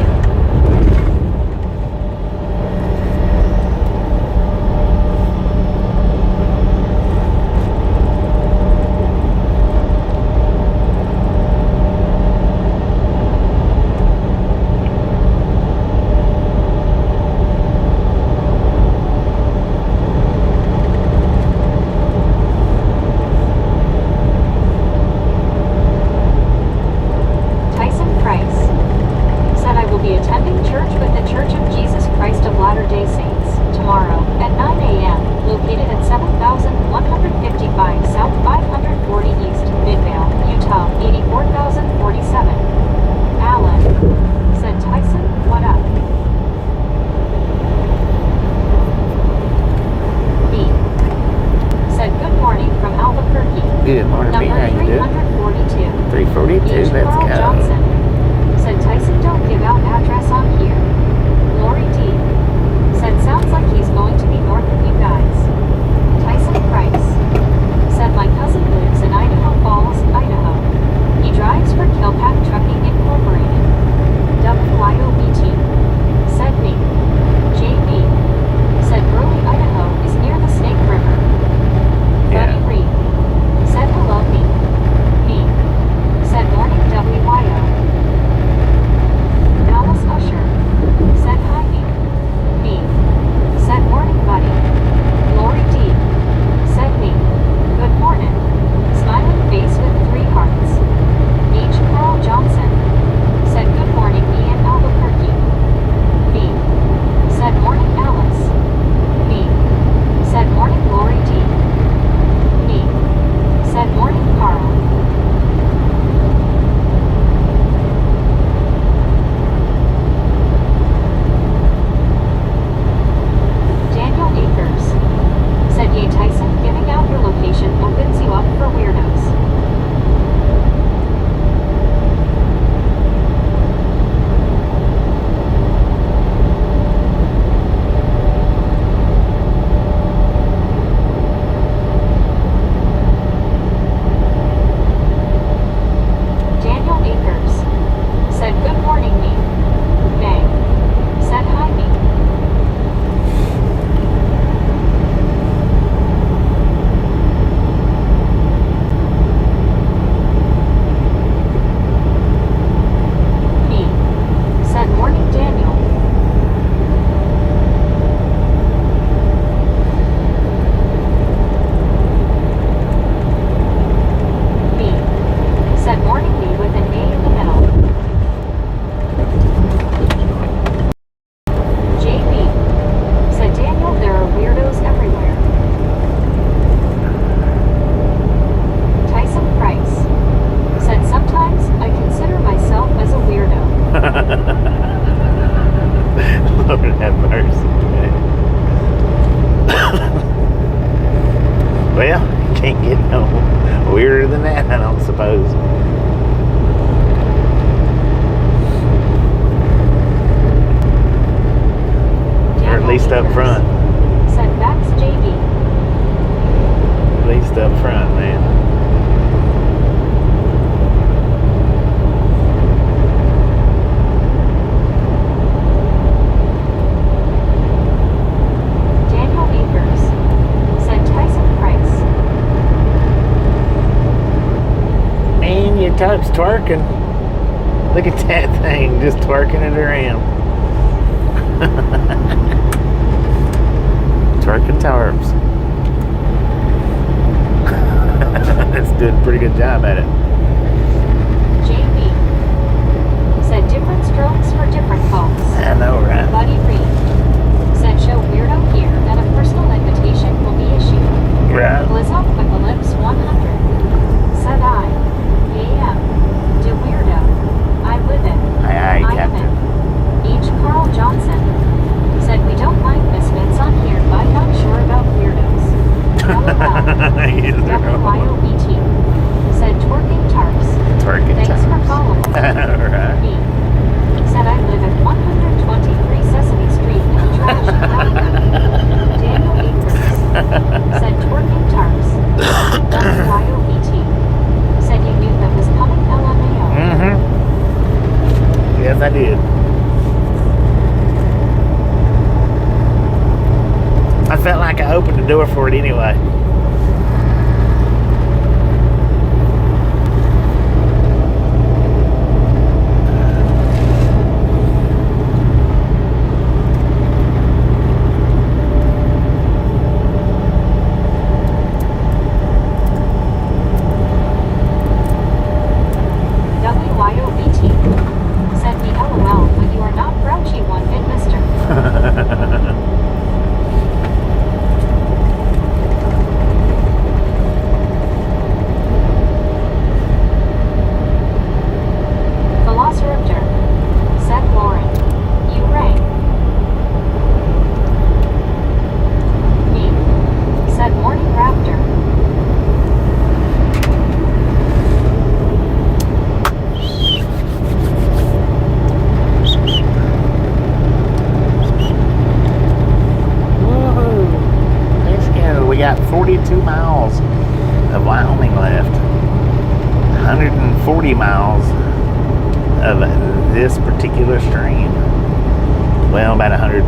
Tyson Price said I will be attending church with the Church of Jesus Christ of Latter-day Saints tomorrow at 9 a.m. located at 7155 South 540 East, Midvale, Utah 84047. Alan said Tyson, what up? B said good morning from Albuquerque. Good morning, B. Number How you doing? 342. 342. H. Let's Carl go. Johnson said Tyson don't give out address on here. Lori D said sounds like he's going to be north of you guys. Tyson Price said my cousin lives in Idaho Falls, Idaho. He drives for Kilpack Trucking Incorporated. WYOBT least up front. Said Max JB. At least up front, man. Daniel Akers. Said Tyson Price. Man, your tarp's twerking. Look at that thing, just twerking it around. Twerking tarps. It's doing a pretty good job at it. JB. Said different strokes for different folks. I know, right? Buddy Reed. Said show weirdo here and a personal invitation will be issued. Right. Blizz up with the lips 100. Said I. AM. Do weirdo. I live it. Aye, I am Captain. it. H. Carl Johnson. Said we don't mind misfits on here, but not sure about weirdos. Yes, they're all WYOBT. Said twerking tarps. twerking Thanks for tarps. calling. Right. B. Said I live at 123 Sesame Street in trash Daniel Akers. Said twerking tarps. WYOBT. Said you knew that was coming LMAO. Mm-hmm. Yes, I did. I felt like I opened the door for it anyway. WYOBT. Said we LOL, but you are not grouchy one bit, mister. Velociraptor. Said Lauren. You rang. Me. Said Morning Raptor. Woohoo! Let's go. We got 42 miles of Wyoming left. 140 miles of this particular stream. Well, about 130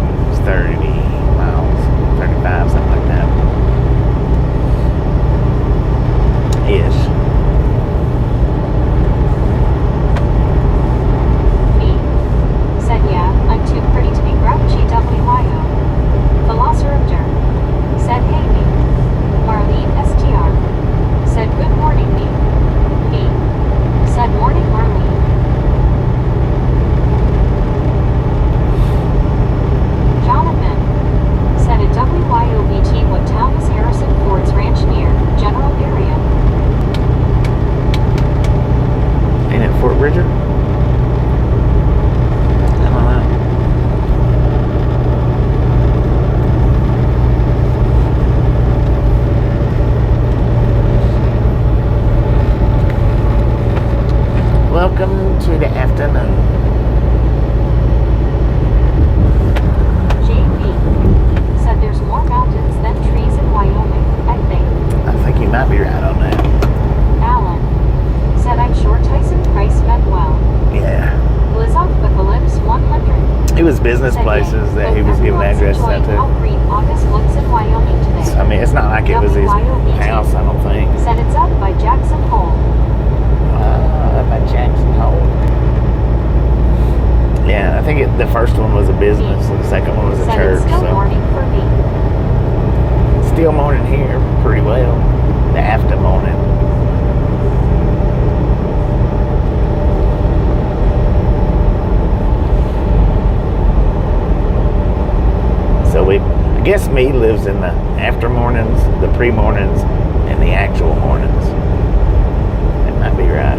miles, 35, something like that. Ish. Me. Said yeah, I'm too pretty to be grouchy WYO. Velociraptor. Said hey me. Marlene STR. Said good morning me. Me. Said morning Marlene. Jonathan. Said at WYOBT what town is Harrison Ford's ranch near? General area. Ain't it Fort Bridger? I don't know. Welcome to the afternoon. JP. Said there's more mountains than trees in Wyoming, I think. I think you might be right on that. Alan. Said I'm sure Tyson Price meant well. Yeah. Blizz off with the lips 100. It was business Said places yeah, that he hope was giving everyone's addresses out enjoying how to. green August looks in Wyoming today. So, I mean, it's not like it was his WYOBT. house, I don't think. Said it's up by Jackson Hole. By Jackson Hole. Yeah, I think the first one was a business and the second one was a Said church. it's still So morning for me. still morning here pretty well. The after morning. So I guess me lives in the after mornings, the pre-mornings, and the actual mornings. That might be right.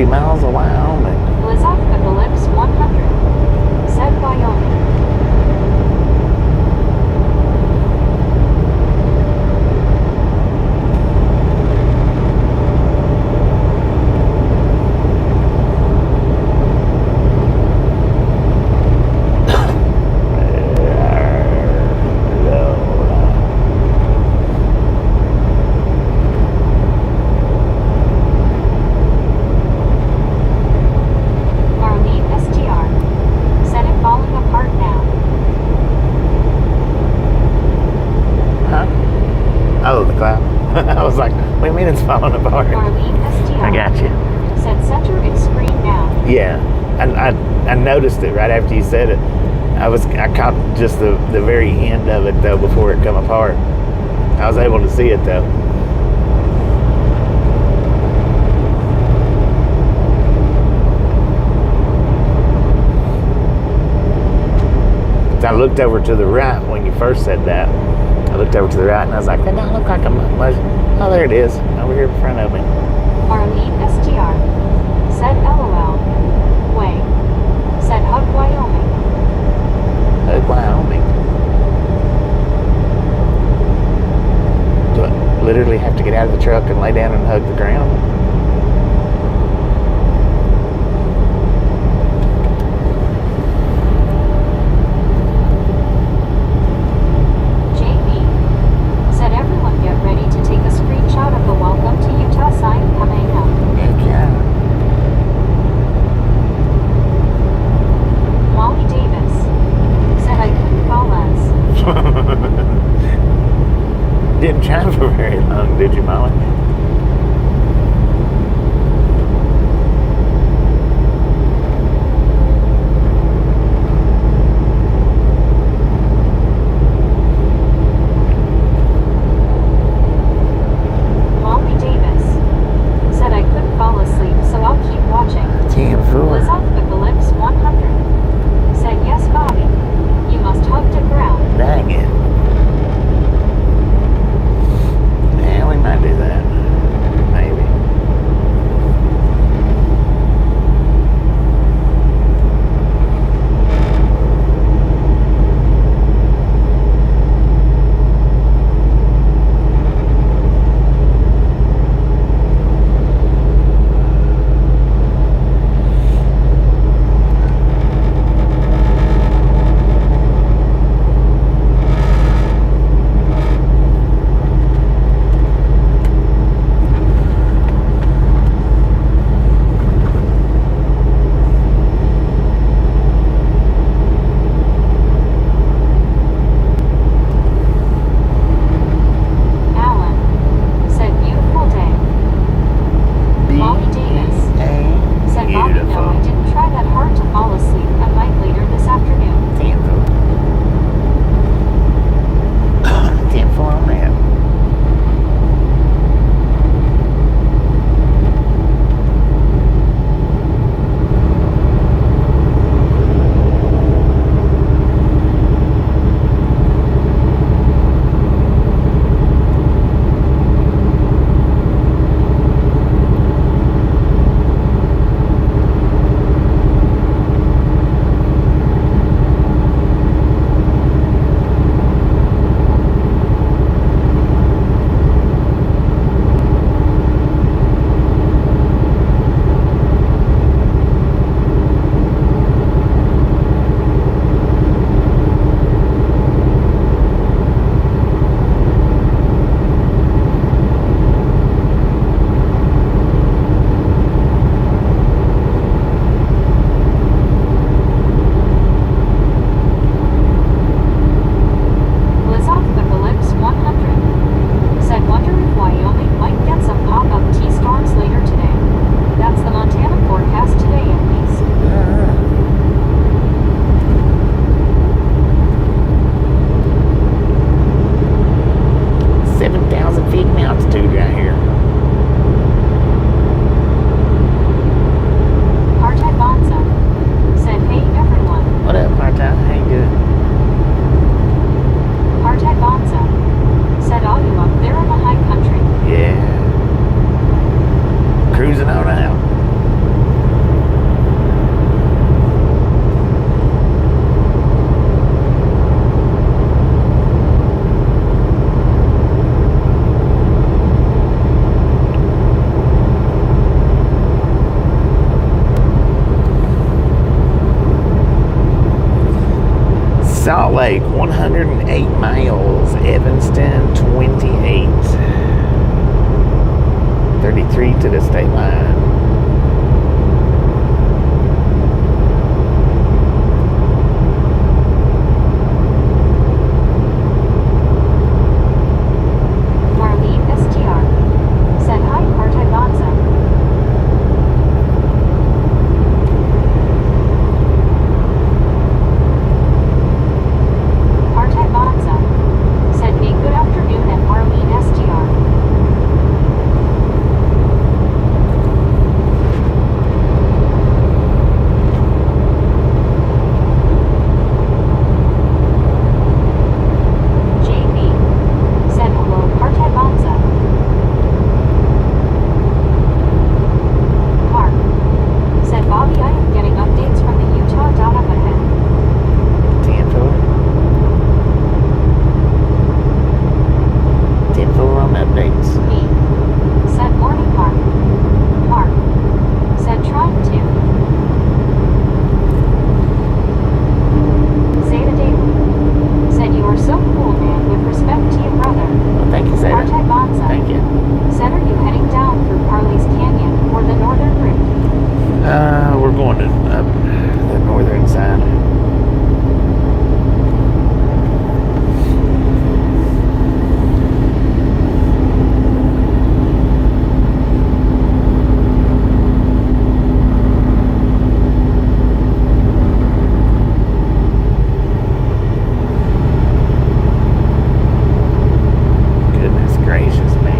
40 miles of Wyoming. Ellipse 100. Said Wyoming. Oh, the cloud. I was like, what do you mean it's falling apart? I got you. Said center its screen now. Yeah, I noticed it right after you said it. I caught just the very end of it though before it come apart. I was able to see it though. I looked over to the right when you first said that. I looked over to the right and I was like, that don't look like a much. Oh, there it is, over here in front of me. Arlene STR. Said LOL. Way. Said Hug Wyoming. Hug Wyoming. Do I literally have to get out of the truck and lay down and hug the ground? Didn't drive for very long, did you, Molly? Molly Davis said I couldn't fall asleep, so I'll keep watching. Damn fool. Ellipse 100 said yes, Bobby. You must hug the ground. Dang it. We might do that. Maybe. cruising on out. Salt Lake, 108 miles. Evanston, 28. 33 to the state line. Marlene STR said hi, Partai Bonza. Partai Bonza said a good afternoon at Marlene STR. JB said hello, Partai Bonza. Mark said Bobby, I am getting updates from the Utah data ahead. Tenfold on updates. Me said morning, Mark. Mark said trying to. Zeta Daily said you are so cool, man, with respect to your brother. Well, thank you, Sarah. Partai Bonza Thank you. said, are you heading down through Parley's Canyon or the northern route? We're going to up the northern side. Goodness gracious, man.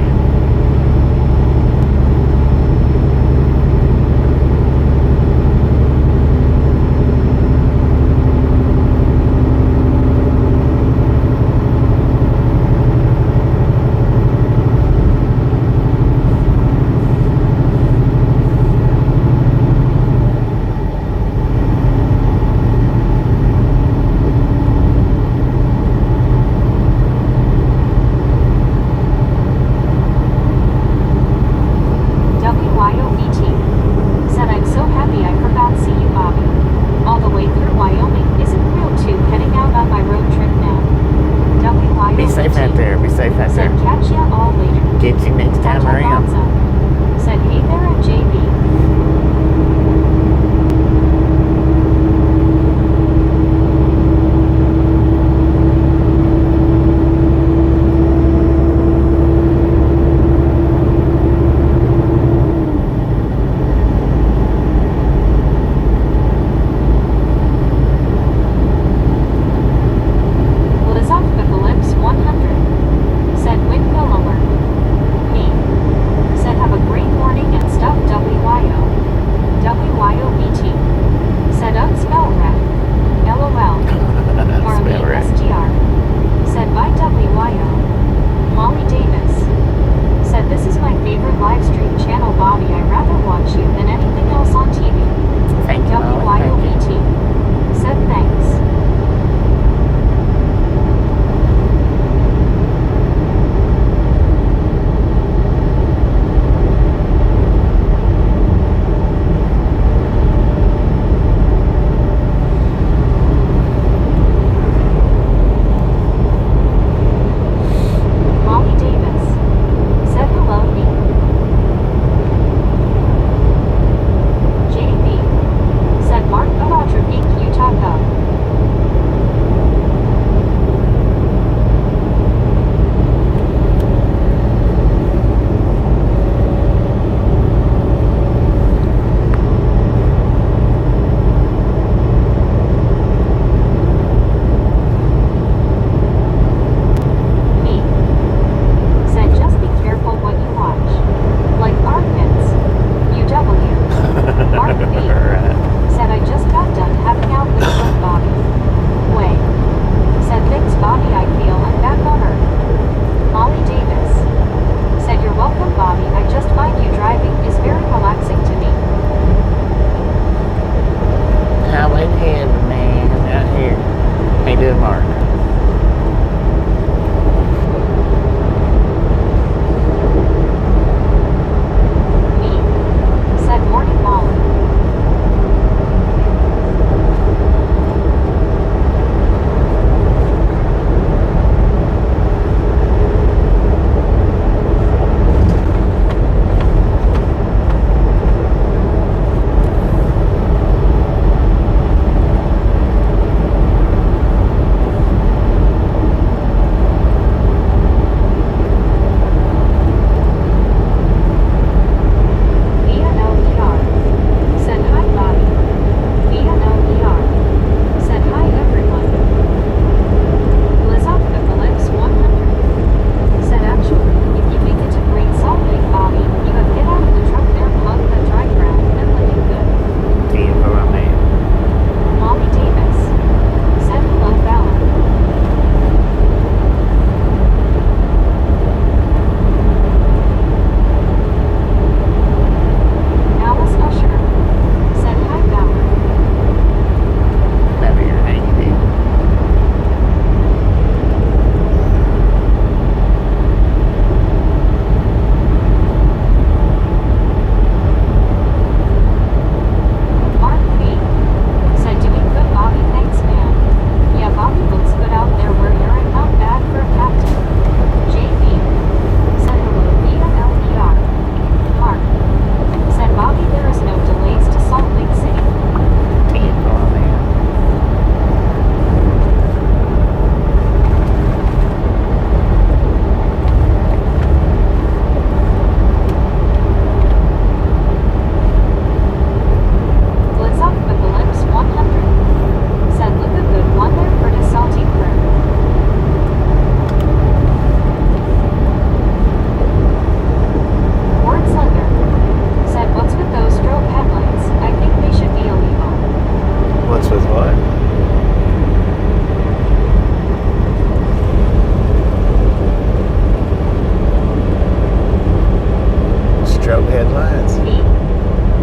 strobe headlights. B.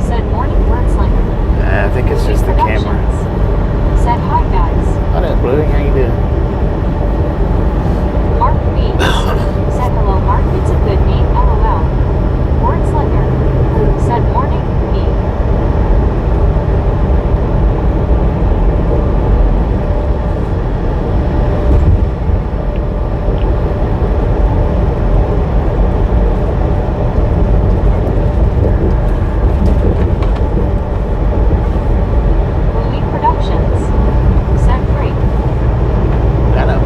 Said morning word slinger. I think it's just the camera. Productions. Said hi guys. What up, Bluey? How you doing? Mark B. Said hello Mark, it's a good name, LOL. Word slinger. Said morning, B. Movie Productions. Said great. I know.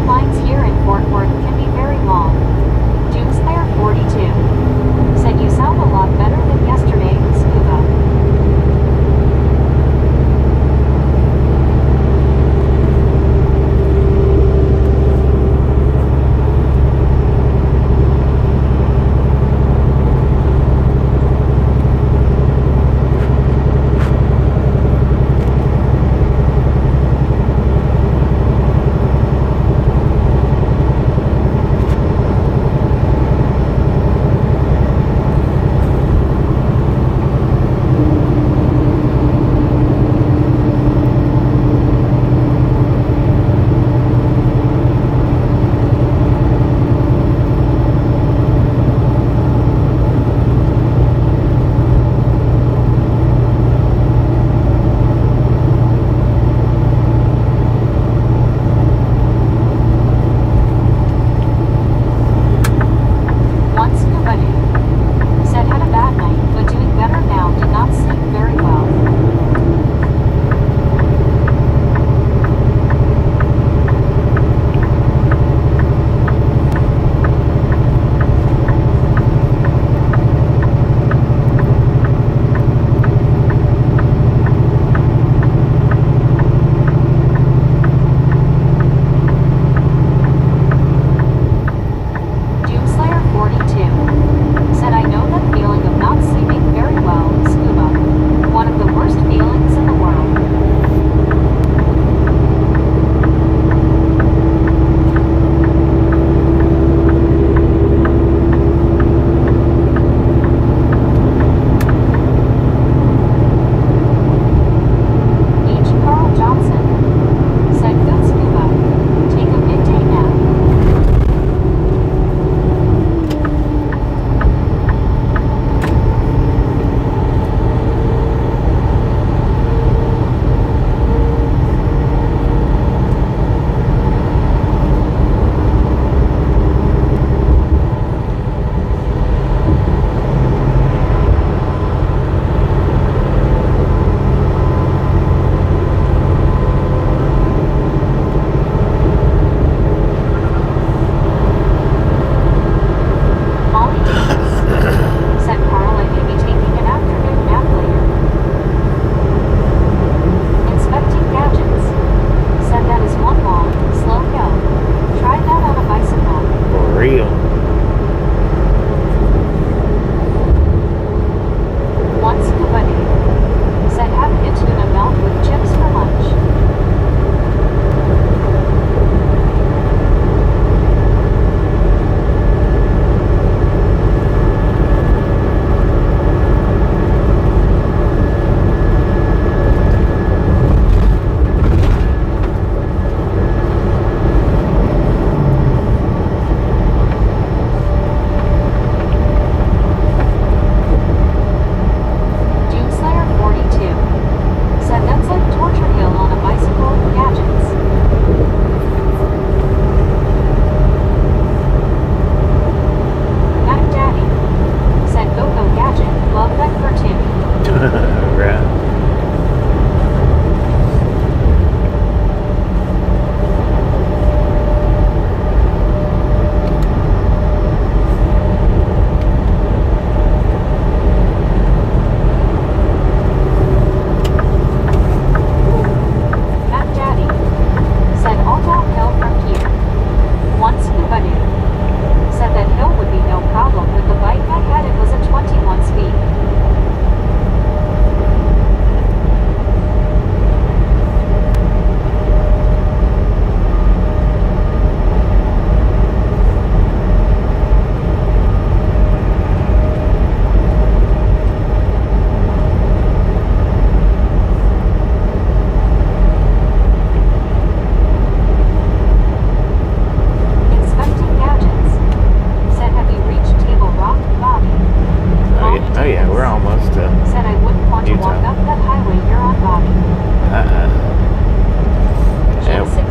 lines here in Fort Worth can be very long. Doomslayer 42 said you sound a lot better than yesterday, Scuba.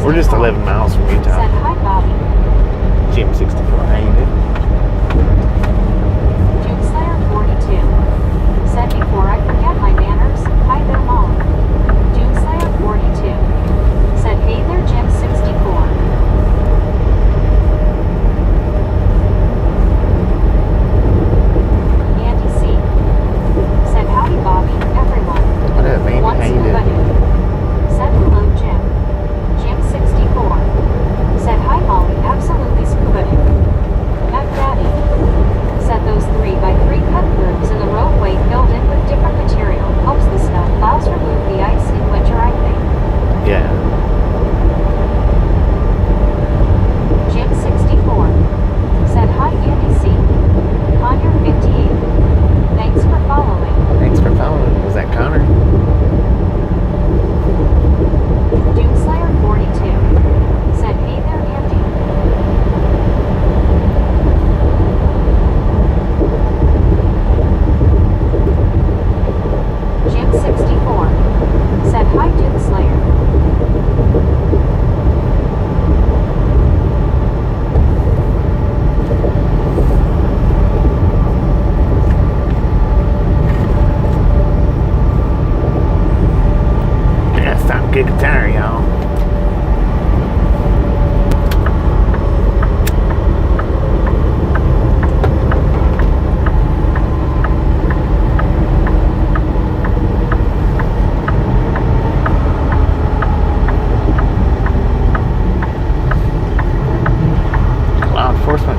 We're just 11 miles from Utah. Said hi, Bobby. Jim 64. How you doing? Doomslayer 42. Said before I forget my manners, hi there, Mom. Doomslayer 42. Said hey there, Jim 64.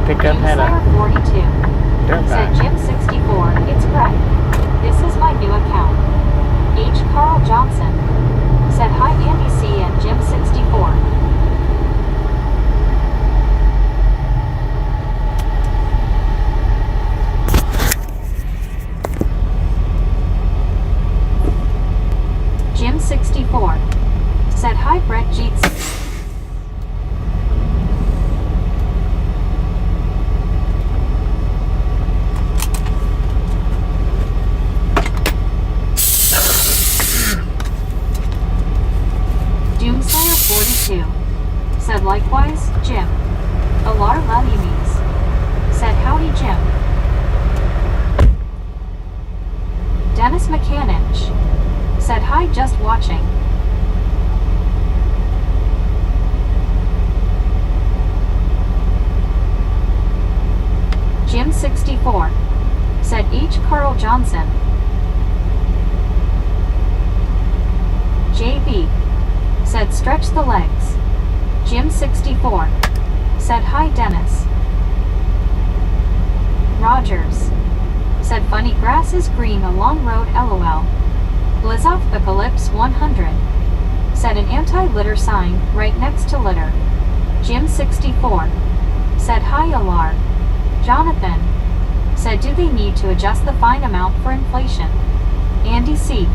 pickup had a Doomslayer 42. dirt Said bike. Jim 64. It's Brett. This is my new account. H. Carl Johnson. Said hi Andy C and Jim 64. Jim 64. Said hi Brett Jeets. Doomslayer 42. Said likewise, Jim. Alar Levimes. Said howdy Jim. Dennis McCanich. Said hi just watching. Jim 64. Said H. Carl Johnson. JB. Said stretch the legs. Jim 64. Said hi Dennis. Rogers. Said funny grass is green along road LOL. Blizopocalypse 100. Said an anti-litter sign right next to litter. Jim 64. Said hi Alar. Jonathan. Said do they need to adjust the fine amount for inflation? Andy C.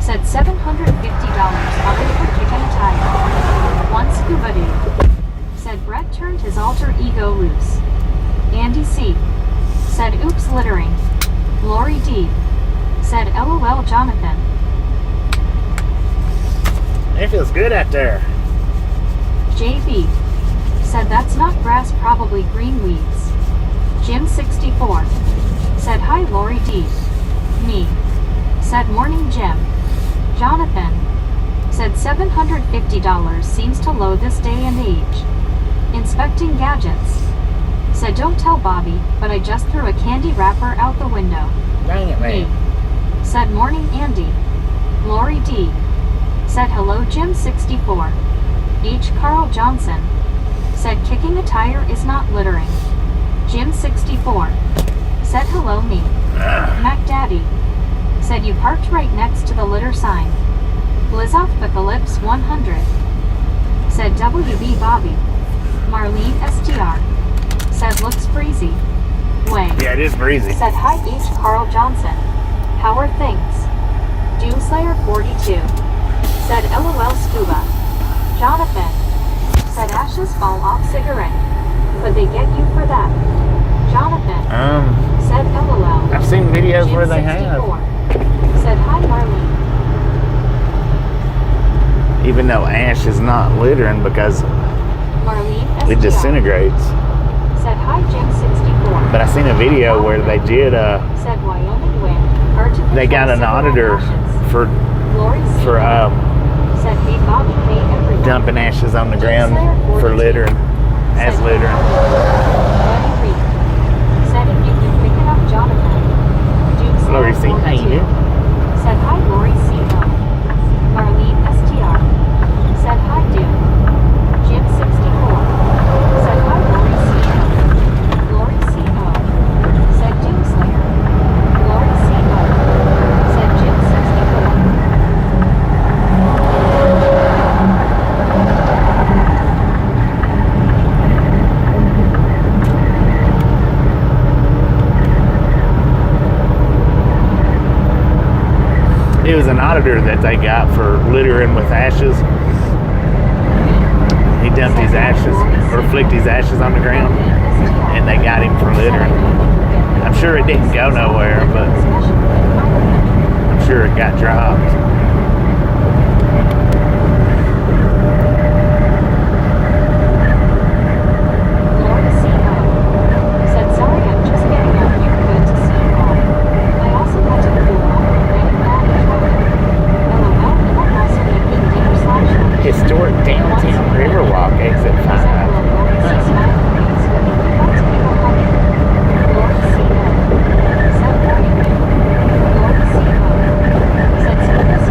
Said $750 fine for kicking a tire. One scuba dude. Said Brett turned his alter ego loose. Andy C. Said oops littering. Lori D. Said LOL Jonathan. It feels good out there. JB. Said that's not grass, probably green weeds. Jim 64. Said hi Lori D. Me. Said morning Jim. Jonathan. Said $750 seems to low this day and age. Inspecting gadgets. Said don't tell Bobby, but I just threw a candy wrapper out the window. Dang it, Me. man. Said morning Andy. Lori D. Said hello Jim 64. H. Carl Johnson. Said kicking a tire is not littering. Jim 64. Said hello me. Mac Daddy. Said you parked right next to the litter sign. Blizopocalypse 100. Said WB Bobby. Marlene STR. Said looks breezy. Way. Yeah, it is breezy. Said hi H. Carl Johnson. How are things? Doomslayer 42. Said LOL Scuba. Jonathan. Said ashes fall off cigarette. Could they get you for that? Jonathan. Said LOL. I've seen videos Jim where they 64. have. Said hi Marlene. Even though ash is not littering because Marlene it STR. disintegrates. Said hi Jim 64. But I seen a video where they did Said Wyoming wind. Hard to they got an control auditor several ashes. for Lori C. Said hey Bobby, hey everyone. dumping ashes on the ground Doomslayer for 42. littering as Said littering. Buddy Reed. Said if you can pick it up Jonathan. Doomslayer Lori C. How you 42. doing? Said hi Lori C. Marlene STR. Said hi dude. Jim 64. Said hi Lori C. Lori C. Said Doomslayer. Lori C. Said Jim 64. It was an auditor that they got for littering with ashes. He dumped his ashes or flicked his ashes on the ground, and they got him for littering. I'm sure it didn't go nowhere, but I'm sure it got dropped. Lori C. Said sorry I'm just getting up here. Good to see you all. I also got to the pool after getting back in traffic. LOL and I'm also making dinner / Historic downtown Riverwalk, exit 5. Said hello Lori C. Smile please. Lots of people coming. Lori C. Said morning. Lori C. Said service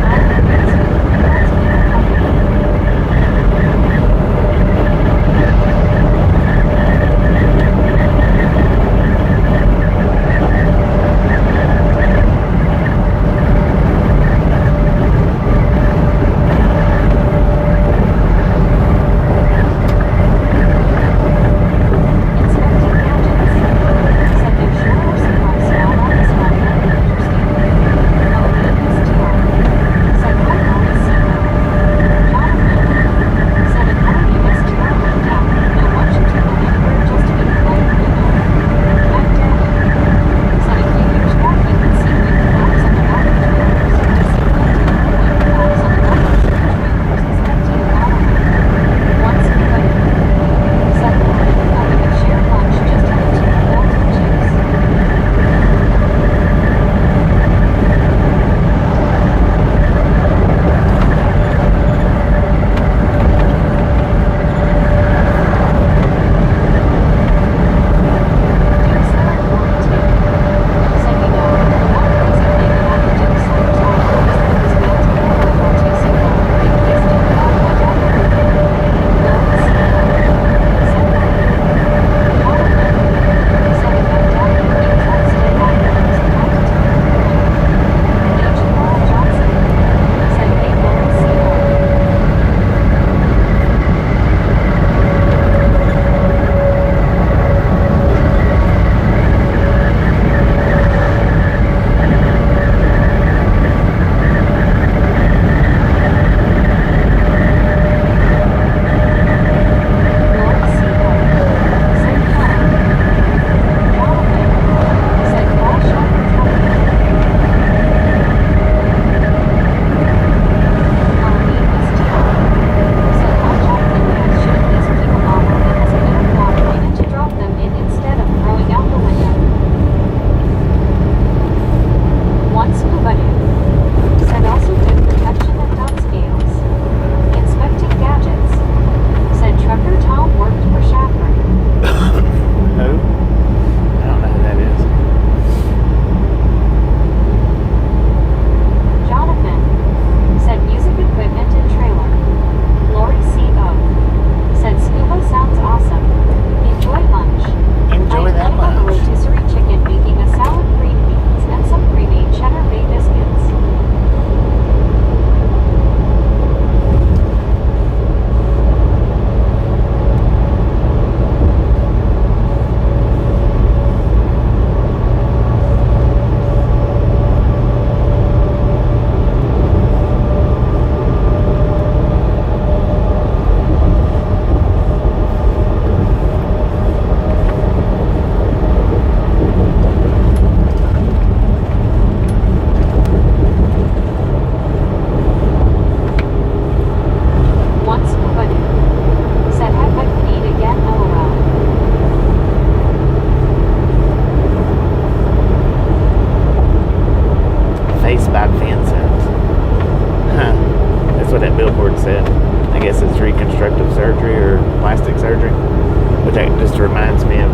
That just reminds me of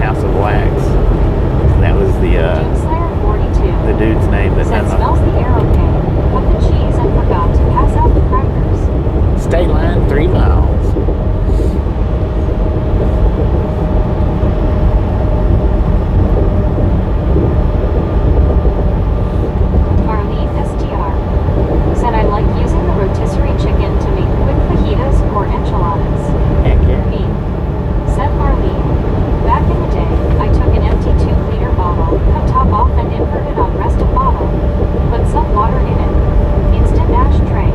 House of Wax. That was Doomslayer 42. the dude's name that Said done smells the air okay. Cut the cheese and forgot to pass out the crackers. the state line 3 miles. Marlene STR. Said I like using the rotisserie chicken to make quick fajitas or enchiladas. Heck yeah. Me. Said Marlene. Back in the day, I took an empty 2-liter bottle, cut top off and inverted on rest of bottle. Put some water in it. Instant ash tray.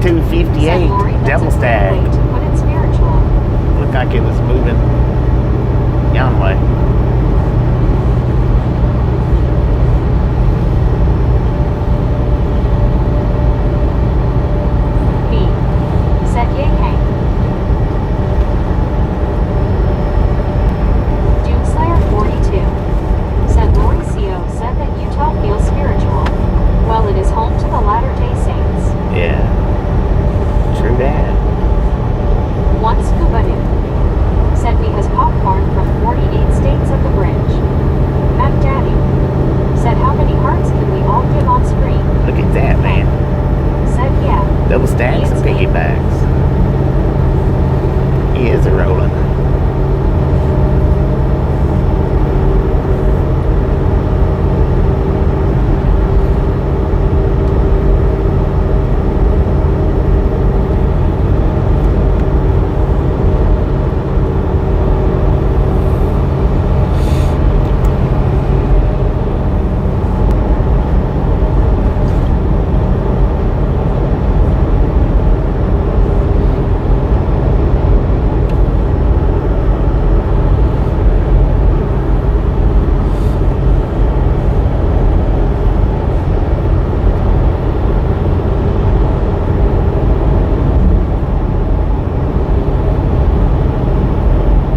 Said 258 Lori, that's double a great stack. way to put it spiritual. Looked like it was moving yon way. B. Said yay Hank. Doomslayer 42. Said Lori CO said that Utah feels spiritual. Well, it is home to the Latter-day Saints. Yeah. True that. One Scuba Doo. Said we has popcorn from 48 states at the bridge. Mac Daddy. Said how many hearts can we all give on screen? Look at that, man. Said yeah. Double stacks and piggybacks. He is a rolling.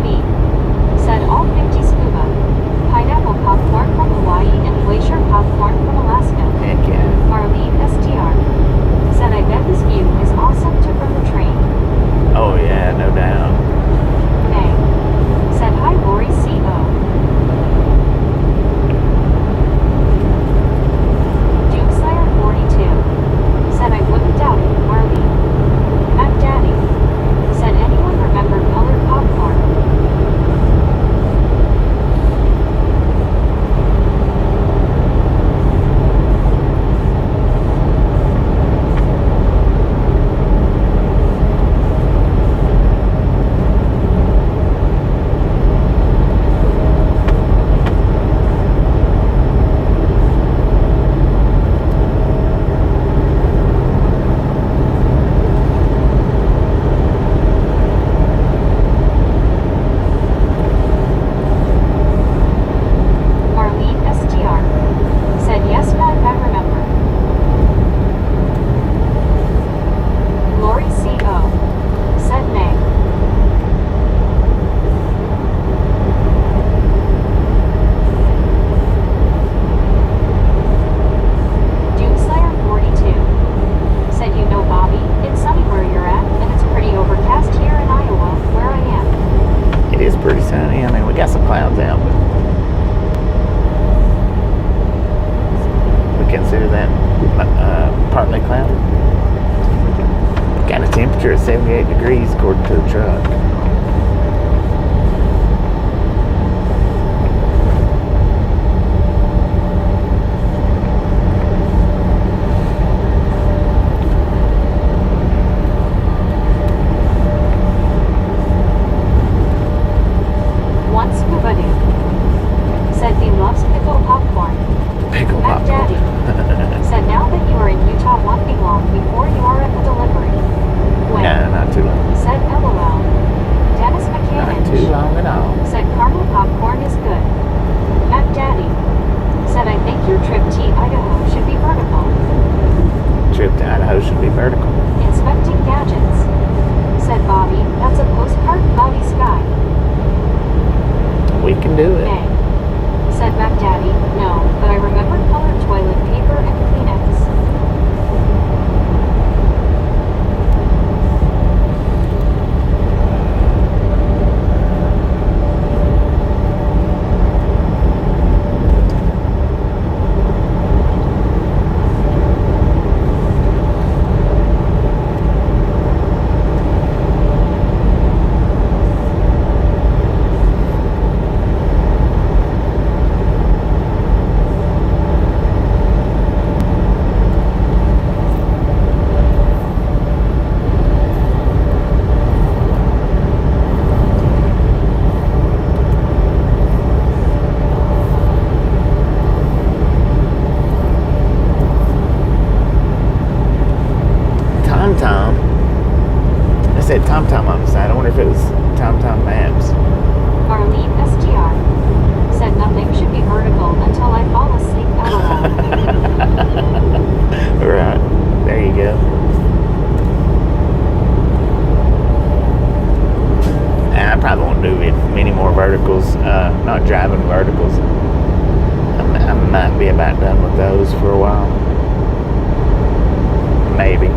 B. Said all 50 scuba. Pineapple popcorn from Hawaii and glacier popcorn from Alaska. Heck yeah. Marlene STR. Said I bet this view is awesome to from the train. Oh yeah, no doubt. Nay. Said hi Lori CO. Doomslayer 42. Said I wouldn't doubt it, Marlene. Mac Daddy. Said anyone remember colored popcorn? Marlene STR. Said yes, Mike, I remember. Lori CO. Said nay. Doomslayer 42. Said you know Bobby, it's sunny where you're at, and it's pretty overcast here in Iowa, where I am. It is pretty sunny. I mean, we got some clouds out, but we consider that partly cloudy. Got a temperature of 78 degrees according to the truck. One Scuba Doo. Said he loves pickle popcorn. Pickle Mac popcorn. Daddy. Said now that you are in Utah won't be long before you are at the delivery. When? No, not too long. Said LOL. said TomTom on the side. I wonder if it was TomTom Maps. Marlene SGR said nothing should be vertical until I fall asleep. LOL. Right. There you go. I probably won't do many more verticals. Not driving verticals. I might be about done with those for a while. Maybe.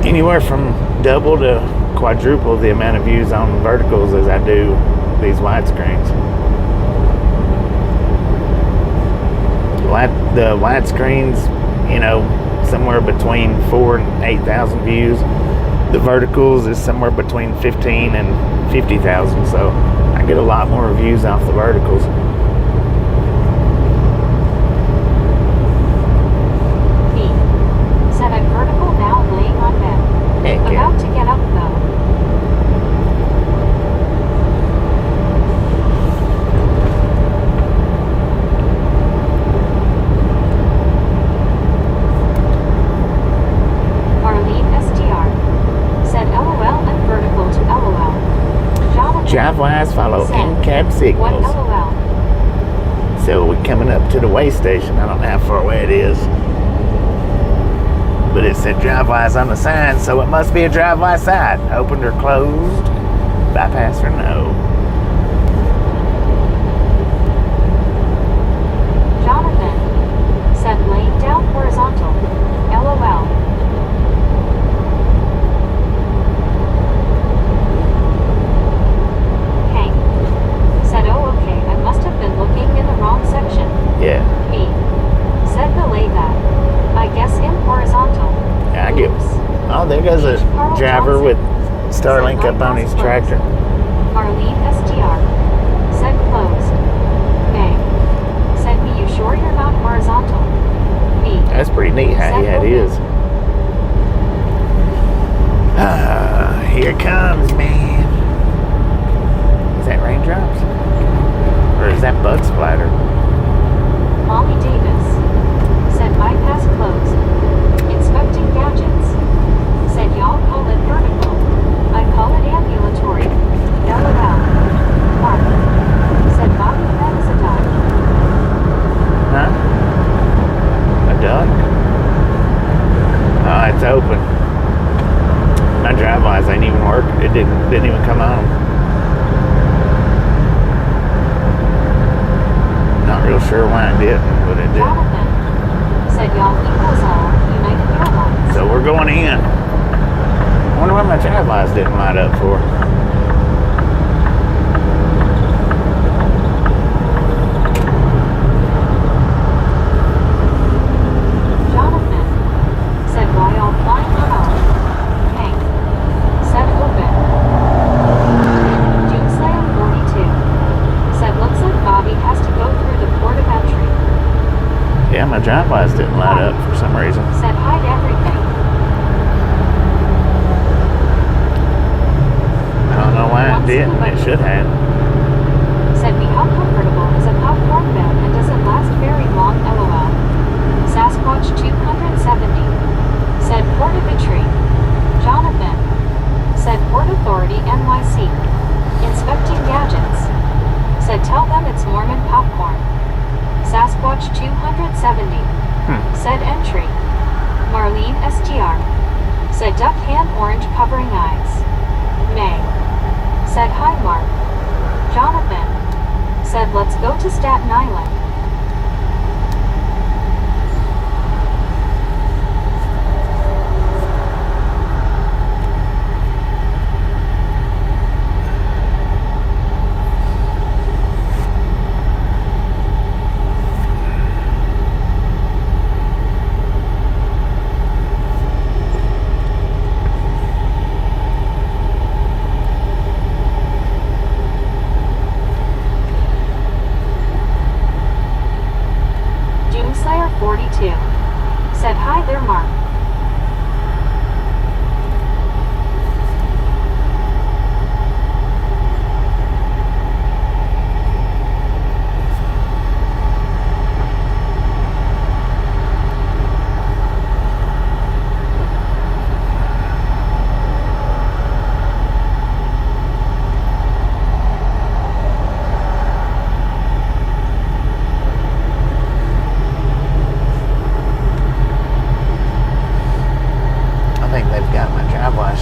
Anywhere from double to quadruple the amount of views on verticals as I do these widescreens. The widescreens, somewhere between 4,000 and 8,000 views. The verticals is somewhere between 15 and 50,000. So I get a lot more views off the verticals. Said I'm vertical now, laying on bed. About to get up though. Marlene SDR said LOL and vertical to LOL. Jonathan Drive-wise, follow in-cab signals. What LOL? So we're coming up to the way station. I don't know how far away it is. But it said drive-wise on the sign, so it must be a drive-by side. Opened or closed, bypass or no. Jonathan said laying down horizontal. LOL. Hank said, oh okay, I must have been looking in the wrong section. Yeah. He said belay that. I guess in horizontal. Yeah, I get. Oh, there goes a driver with Starlink up on his tractor. Marlene SDR said closed. Bang. Said me, you sure you're not horizontal? Me. That's pretty neat how he had his. Here it comes, man. Is that raindrops? Or is that bug splatter? Molly Davis said bypass closed. Inspecting gadgets. Said y'all call it vertical. I call it ambulatory. LOL. Mark said Bobby, that is a duck. Huh? A duck? Oh, it's open. My drive-bys ain't even work. It didn't even come on. Not real sure why it didn't, but it did. Jonathan said y'all equals all United Airlines. So we're going in. I wonder what my drive-bys didn't light up for. Jonathan said why all flying around. Hank said open. Doomslayer 42 said looks like Bobby has to go through the port of entry. Yeah, my drive-bys didn't light up for some reason. Said hide everything. I don't know why it didn't. It should have. Said me how comfortable is a popcorn bed and does it last very long LOL. Sasquatch 270 said 270. Said entry. Marlene STR. Said duck hand orange covering eyes. May. Said hi Mark. Jonathan. Said let's go to Staten Island. Doomslayer 42. Said hi there Mark.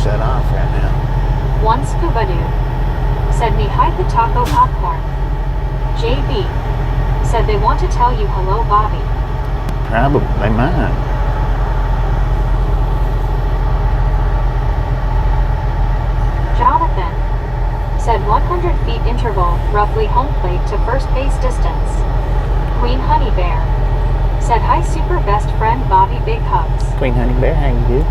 Shut off right now. One scuba dude. Said me hide the taco popcorn. JB. Said they want to tell you hello Bobby. Probably, they might. Jonathan. Said 100 feet interval, roughly home plate to first base distance. Queen Honey Bear. Said hi super best friend Bobby big hugs. Queen Honey Bear, how you do?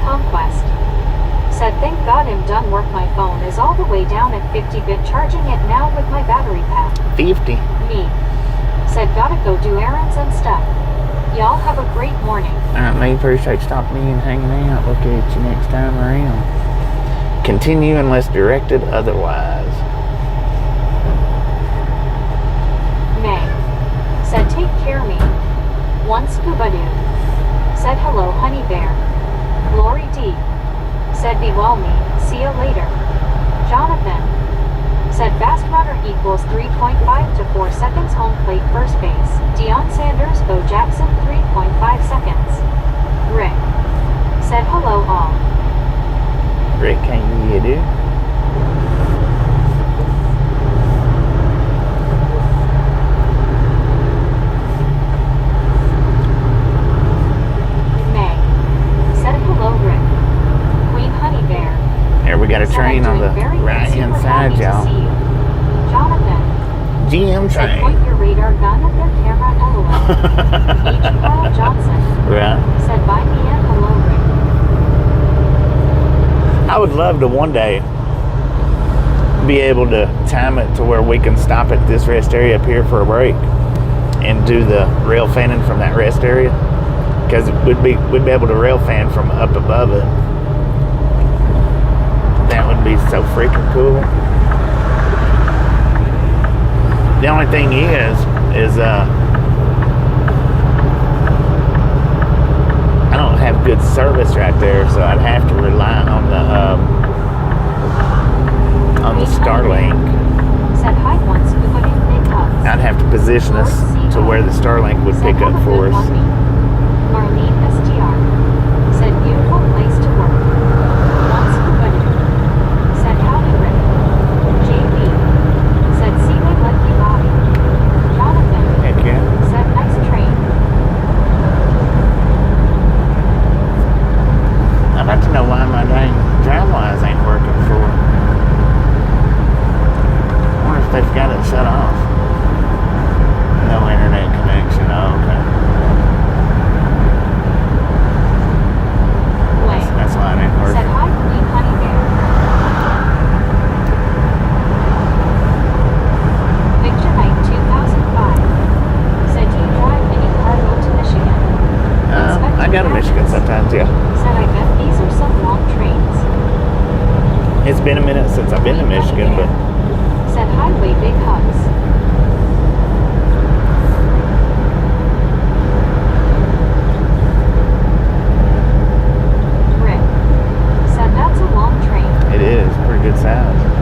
Conquest. Said thank God I'm done work, my phone is all the way down at 50-bit, charging it now with my battery pack. 50. Me. Said gotta go do errands and stuff. Y'all have a great morning. Alright, me, appreciate you stopping in and hanging out. Look at you next time around. Continue unless directed otherwise. May. Said take care me. One scuba dude. Said hello honey bear. Lori D. Said be well me, see ya later. Jonathan. Said fast runner equals 3.5 to 4 seconds home plate first base. Deion Sanders, Bo Jackson 3.5 seconds. Rick. Said hello all. Rick, how you do? We got a train on the right hand side, y'all. Jonathan. GM Said train. point your radar gun at their camera, LOL. H. Carl Johnson. Right. Said bye me and hello Rick. I would love to one day be able to time it to where we can stop at this rest area up here for a break and do the rail fanning from that rest area, because we'd be able to rail fan from up above it. That would be so freaking cool. The only thing is I don't have good service right there, so I'd have to rely on the Starlink. Said hi once, but in big hugs. I'd have to position us to where the Starlink would pick up for us. Marlene STR. Said beautiful place to work. Once said howdy Rick. JB. Said see they like you Bobby. Jonathan. Heck yeah. Said nice train. I'd like to know why my dang DriveWise ain't working for. I wonder if they've got it shut off. No internet connection. Oh, okay. Wait. That's why it ain't working. Said hi Queen Honey Bear. Victor Knight 2005. Said do you drive any cargo to Michigan? I go to Michigan sometimes, yeah. Said I bet these are some long trains. It's been a minute since I've been to Michigan, but said highway big hugs. Roadside.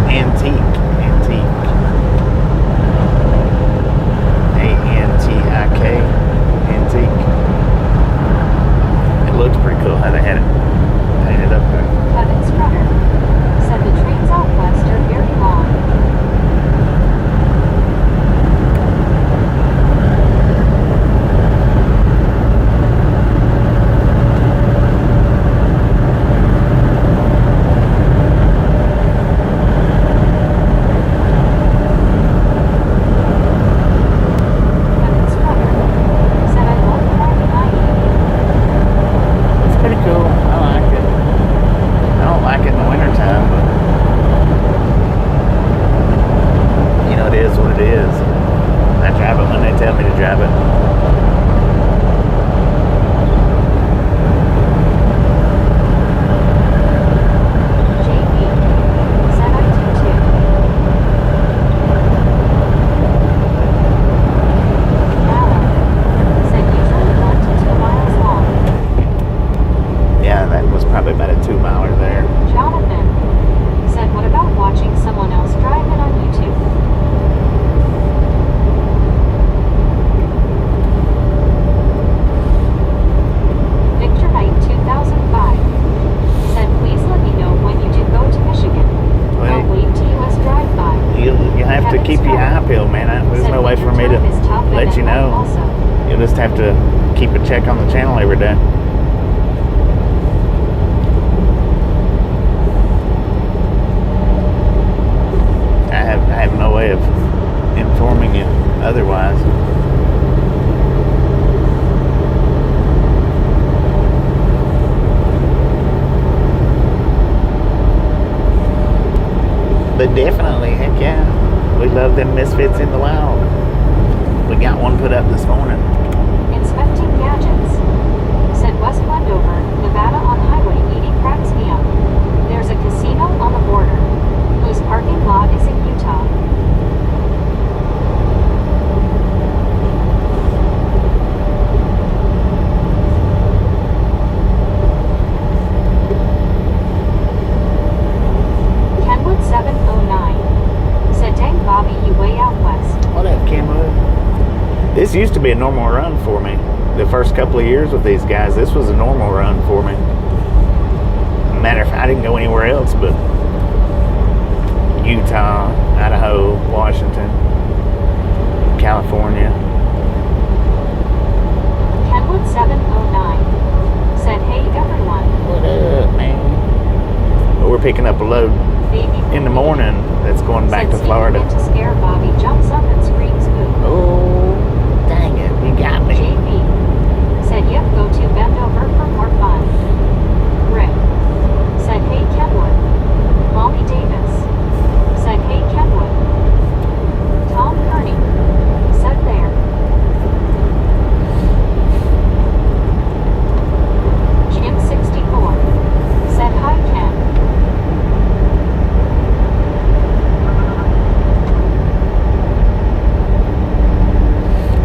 Antique. A-N-T-I-K. Antique. It looks pretty cool how they had it painted up there. Kevin Strutter said the trains out west are very long. Kevin Strutter said I love driving IE. It's pretty cool. I like it. I don't like it in the wintertime, but you know, it is what it is. I drive it when they tell me to drive it. JP said I do too. Alan said usually 1 to 2 miles long. Yeah, that was probably about a 2-miler there. Jonathan said what about watching someone else drive it on YouTube? Victor Knight 2005 said please let me know when you do go to Michigan. I'll Well, wait till US drive by. you have to keep your eye peeled, man. There's Said no way for me to winter time is tough and let you at night know. Also. You'll just have to keep a check on the channel every day. I have no way of informing you otherwise. But definitely, heck yeah, we love them misfits in the wild. We got one put up this morning. Inspecting gadgets. Said West Wendover, Nevada on Highway 80 cracks me up. There's a casino on the border, whose parking lot is in Utah. Kenwood 709 said dang Bobby, you way out west. What up, Kenwood? This used to be a normal run for me. The first couple of years with these guys, this was a normal run for me. Matter of fact, I didn't go anywhere else but Utah, Idaho, Washington, California. Kenwood 709 said hey everyone. What up, man? But we're picking up a load Baby in the morning that's going back to said Florida. sneaking in to scare Bobby jumps up and screams boo. Oh, dang it, you got me. JP said yep, go to bend over for more fun. Rick said hey Kenwood. Molly Davis said hey Kenwood. Tom Kearney said there. Jim 64 said hi Ken.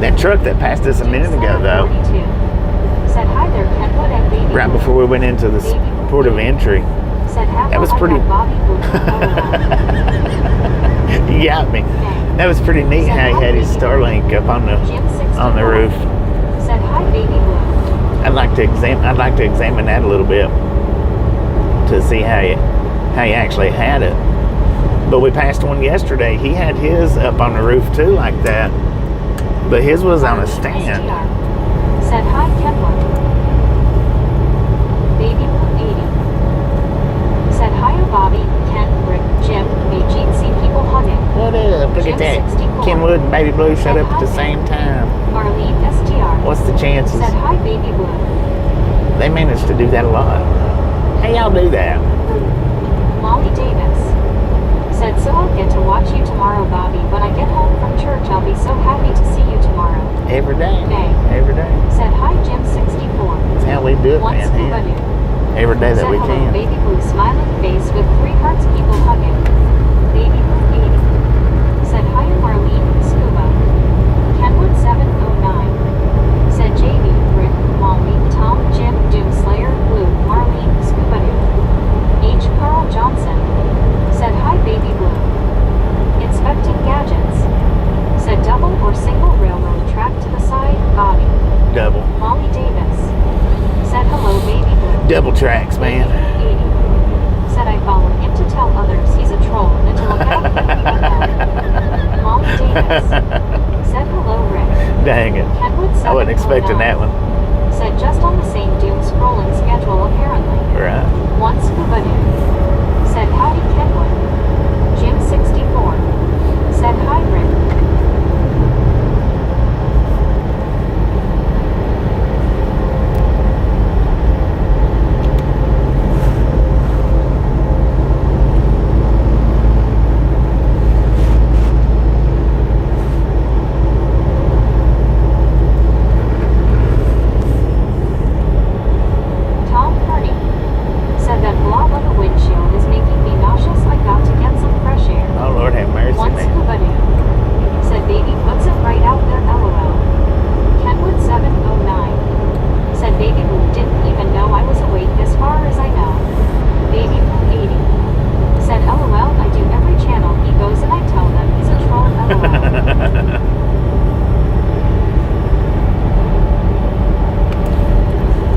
That truck that passed us a minute ago, though, 42 said hi there Kenwood and Baby right before we went into the port of entry, said that was pretty. Bobby Blue around. You got me. That was pretty neat how he had his Starlink up on Jim 64 the roof. said hi Baby Blue. I'd like to examine that a little bit to see how he actually had it. But we passed one yesterday. He had his up on the roof too, like that. But his was on a stand. STR said hi Kenwood. Baby Blue 80 said hi Bobby, Ken, Rick, Jim, made Gene see people hugging. What up? Look Jim at that. 64 Kenwood and Baby Blue showed said up at the hi, same time. Marlene STR What's the chances? said hi Baby Blue. They managed to do that a lot. How y'all do that? Molly Davis said so I'll get to watch you tomorrow Bobby. When I get home from church I'll be so happy to see you tomorrow. Every day. May Every day. said hi Jim 64. That's how we do it, Once man. Scuba Here. knew. Every day that Said we hello can. Baby Blue smiling face with 3 hearts people hugging. Baby Blue 80 said hi Marlene Scuba. Kenwood 709 said JV Rick tracks, man. 80. Said I followed him to tell others he's a troll and to look out for me. Mom Davis. Said hello, Rick. Dang it. Kenwood I wasn't expecting that one. Said just on the same doom scrolling schedule apparently. Right. Once Scuba Dude. Said howdy Kenwood. Jim 64. Said hi Rick.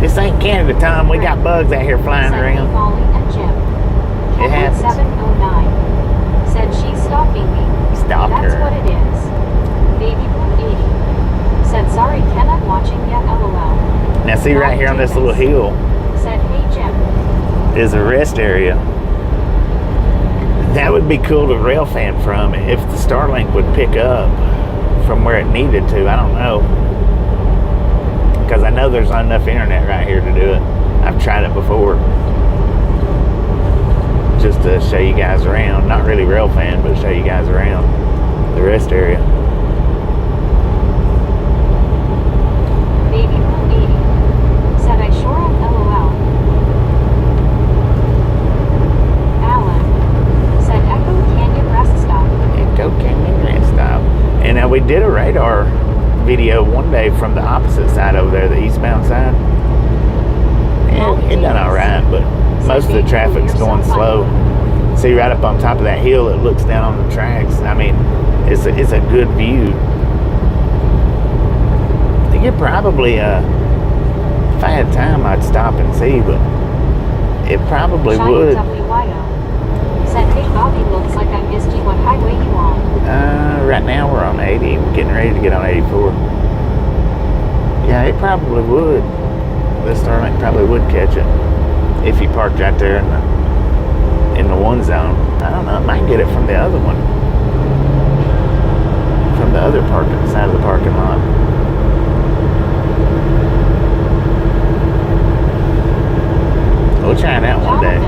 This ain't Canada, Tom. We got bugs out here flying around. It happens. 709 said she's stalking me. Stalk her. That's what it is. Baby Blue 80 said sorry Ken, I'm watching yet LOL. Now see right here on this little hill said hey Jim is a rest area. That would be cool to rail fan from if the Starlink would pick up from where it needed to. I don't know. Because I know there's not enough internet right here to do it. I've tried it before. Just to show you guys around. Not really rail fan, but show you guys around the rest area. Baby Blue 80 said I sure am LOL. Alan said Echo Canyon Rest Stop. Echo Canyon Rest Stop. And now we did a radar video one day from the opposite side over there, the eastbound side. And it done alright, but most of the traffic's going slow. See right up on top of that hill, it looks down on the tracks. I mean, it's a good view. I think it probably, if I had time, I'd stop and see, but it probably would. Said, hey Bobby, looks like I missed you. What highway you on? Right now we're on 80. We're getting ready to get on 84. Yeah, it probably would. The Starlink probably would catch it if you parked right there in the one zone. I don't know. It might get it from the other one, from the other side of the parking lot. We'll try it out one day.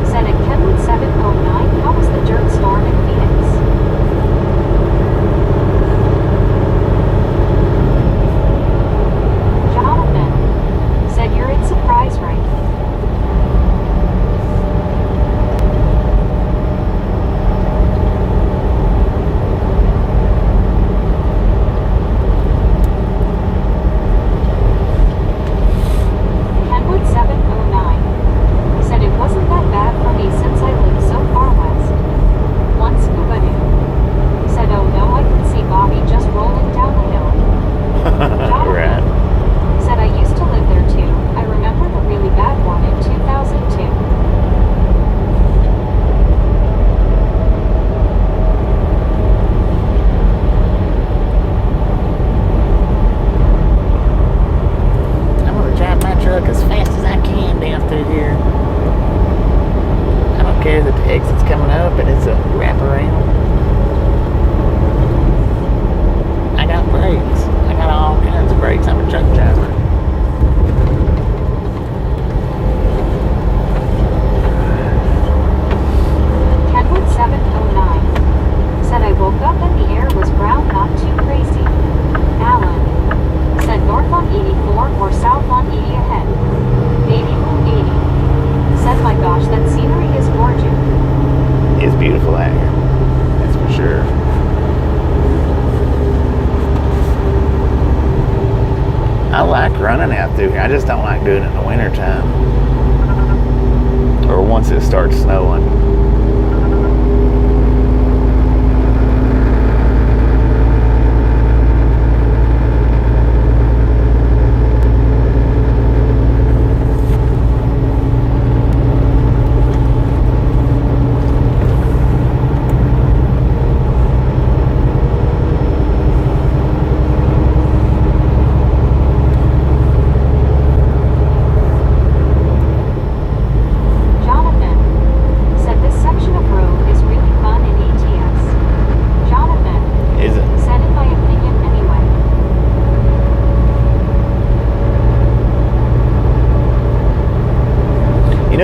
Said at Kenwood 709, how was the dirt storm in Phoenix? Jonathan said you're in surprise right. Kenwood 709 said it wasn't that bad for me since I live so far west. Once Scuba Dude said, oh no, I can see Bobby just rolling down the hill. Jonathan Right. said I used to live there too. I remember the really bad one in 2002. I'm gonna drive my truck as fast as I can down through here. I don't care that the exit's coming up and it's a wraparound. I got brakes. I got all kinds of brakes. I'm a truck driver. Kenwood 709 said I woke up and the air was brown, not too crazy. Alan said north on 84 or south on 80 ahead. Baby Blue 80 said my gosh, that scenery is gorgeous. It's beautiful out here. That's for sure. I like running out through here. I just don't like doing it in the wintertime. Or once it starts snowing.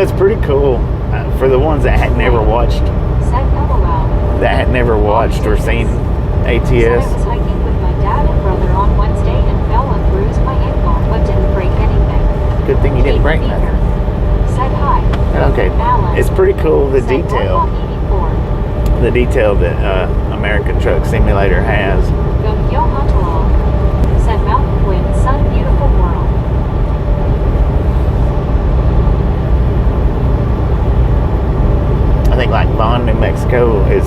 it's pretty cool for the ones that had never watched, Said LOL. that had never watched or seen Said I ATS. was hiking with my dad and brother on Wednesday and fell and bruised my ankle, but didn't break anything. Good thing you didn't break Kate nothing. Beaker. Said hi. Okay, Alan. it's pretty cool the Said detail, Warhol 84. the detail that American Truck Simulator has. Go Yo Huntalol. Said Mountain Wind Sun Beautiful World. I think like Vaughn, New Mexico is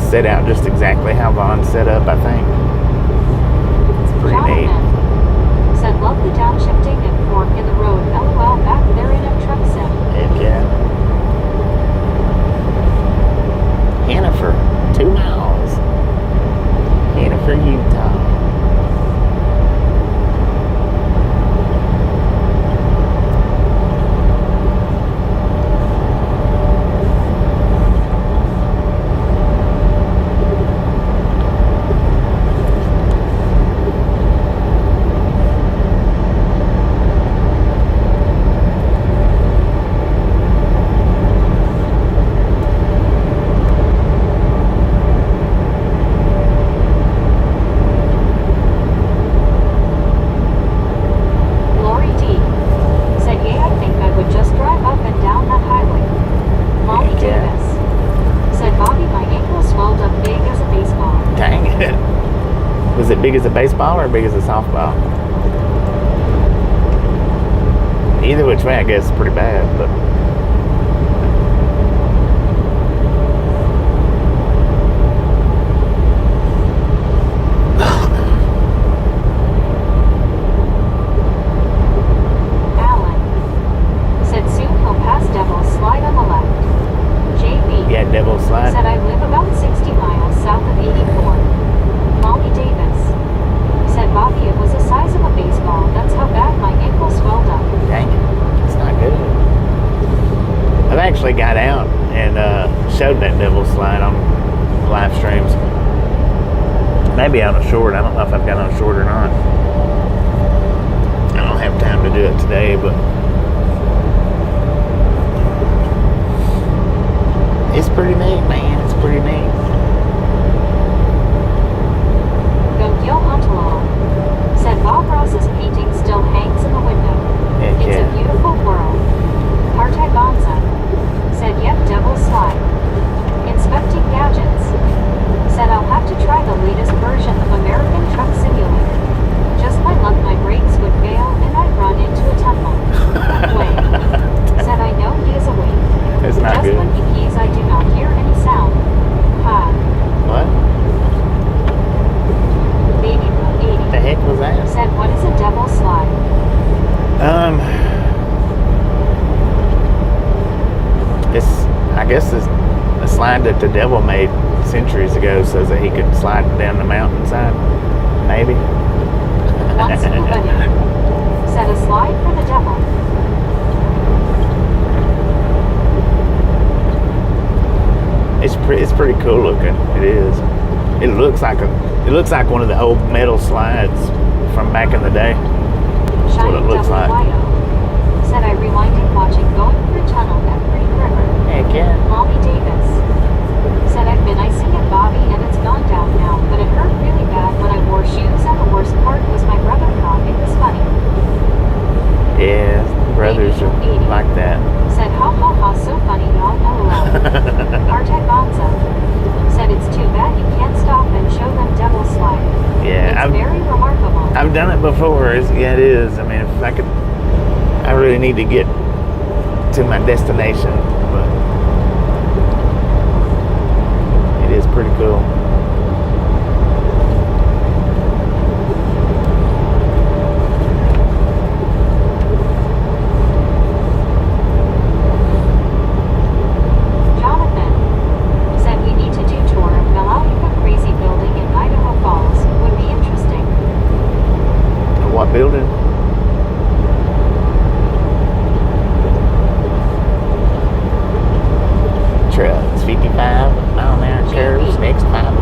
set out just exactly how Vaughn's set up, I think. It's pretty neat. Jonathan. Said love the downshifting and fork in the road. LOL back there in a truck sim. Heck yeah. Hannaford, 2 miles. Hannaford, Utah. Lori D. Said yeah, I think I would just drive up and down that highway. Molly Heck yeah. Davis. Said Bobby, my ankle swelled up big as a baseball. Dang it. Was it big as a baseball or big as a softball? Either which way, I guess, is pretty bad, but. Alan. Said soon he'll pass Devil's Slide on the left. JB. Yeah, Devil Slide. Said I live about 60 miles south of 84. Molly Davis. Said Bobby, it was the size of a baseball. That's how bad my ankle swelled up. Dang it. It's not good. I've actually got out and showed that Devil Slide on live streams. Maybe on a short. I don't know if I've got on a short or not. I don't have time to do it today, but it's pretty neat, man. It's pretty neat. Go Gil Huntalol. Said Bob Ross's painting still hangs in the window. Heck It's yeah. a beautiful world. Hartagonza. Said yep, Devil Slide. Inspecting gadgets. Said I'll have to try the latest version of American Truck Simulator. Just my luck, my brakes would fail and I'd run into a tunnel. Wait. Said I know he is awake. It's not Just good. when he pees, I do not hear any sound. Ha. What? Baby Blue 80. The heck was that? Said what is a Devil Slide? It's, I guess it's a slide that the devil made centuries ago so that he could slide down the mountainside. Maybe. Once in a wedding. Said a slide for the devil. It's pretty cool looking. It is. It looks like one of the old metal slides from back in the day. That's what it Shining looks like. WYO. Said I rewinded watching Going Through Tunnel at Green River. Heck yeah. Molly Davis. Said I've been icing it, Bobby, and it's gone down now, but it hurt really bad when I wore shoes, and the worst part was my brother thought it was funny. Yeah, brothers are like that. Said ha ha ha, so funny, y'all. LOL. Artagonza. Said it's too bad you can't stop and show them Devil Slide. Yeah, It's very remarkable. I've done it before. Yeah, it is. I mean, if I could, I really need to get to my destination, but it is pretty cool. Jonathan. Said we need to do tour of Malawica Crazy Building in Idaho Falls. Would be interesting. What building? Trucks, 55 mile an hour curves, next 5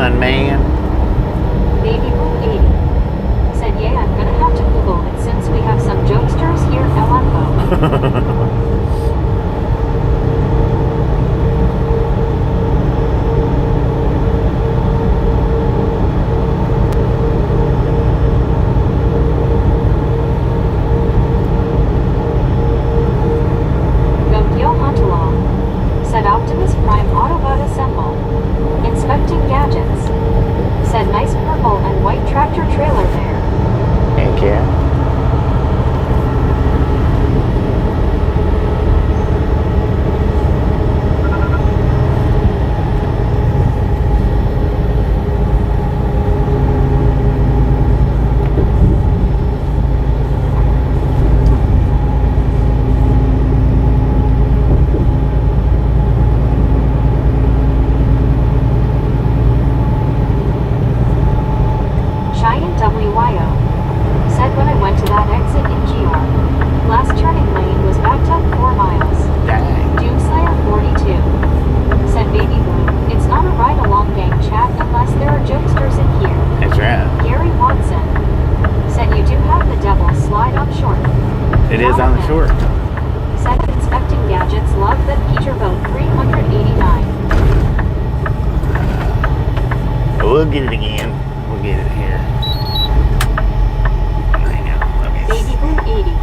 fun, man. Baby Blue 80 said, yeah, I'm gonna have to Google it since we have some jokesters here, LFO. Said Optimus Prime Autobot Assemble. Inspecting gadgets. Said nice purple and white tractor trailer there. Heck yeah. WYO. Said when I went to that exit in GR. Last turning lane was backed up 4 miles. Dang. Doomslayer 42. Said Baby Blue, it's not a ride-along gang chat unless there are jokesters in here. That's right. Gary Watson. Said you do have the devil slide on short. It is on the short. Said inspecting gadgets love that Peterbilt 389. We'll get it again. We'll get it here. Baby Blue 80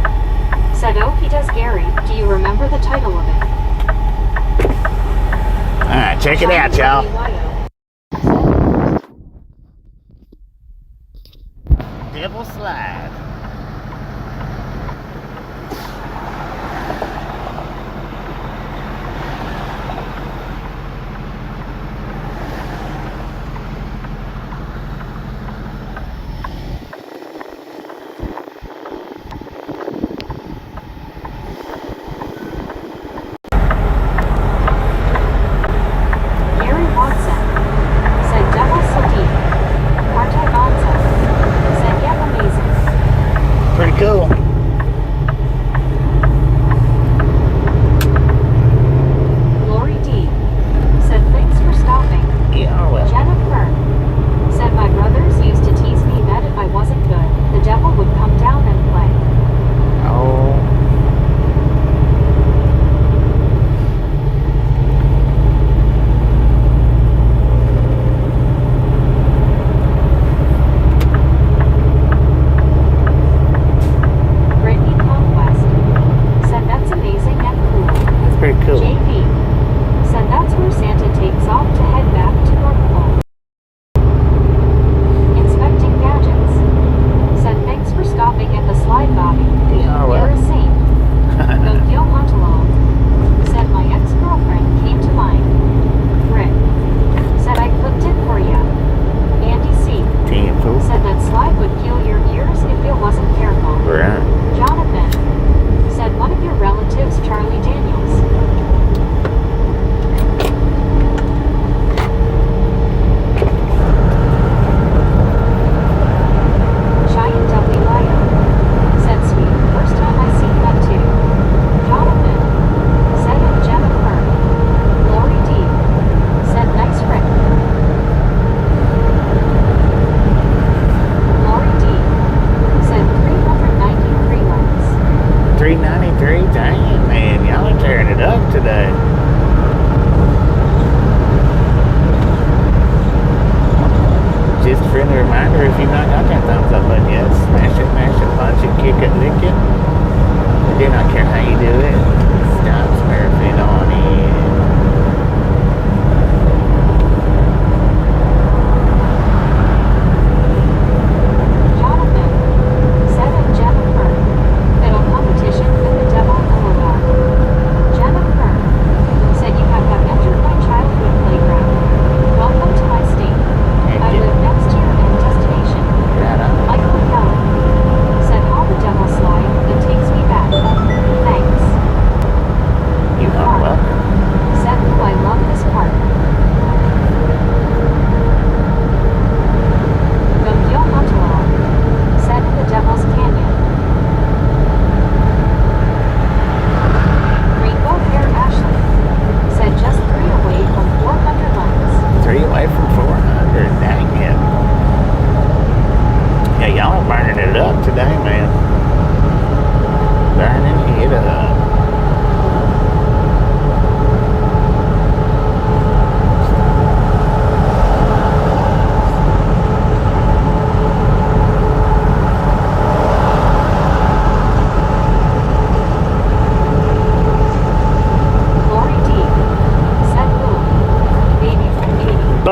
said, oh, he does Gary. Do you remember the title of it? Alright, check it out, y'all. Devil Slide.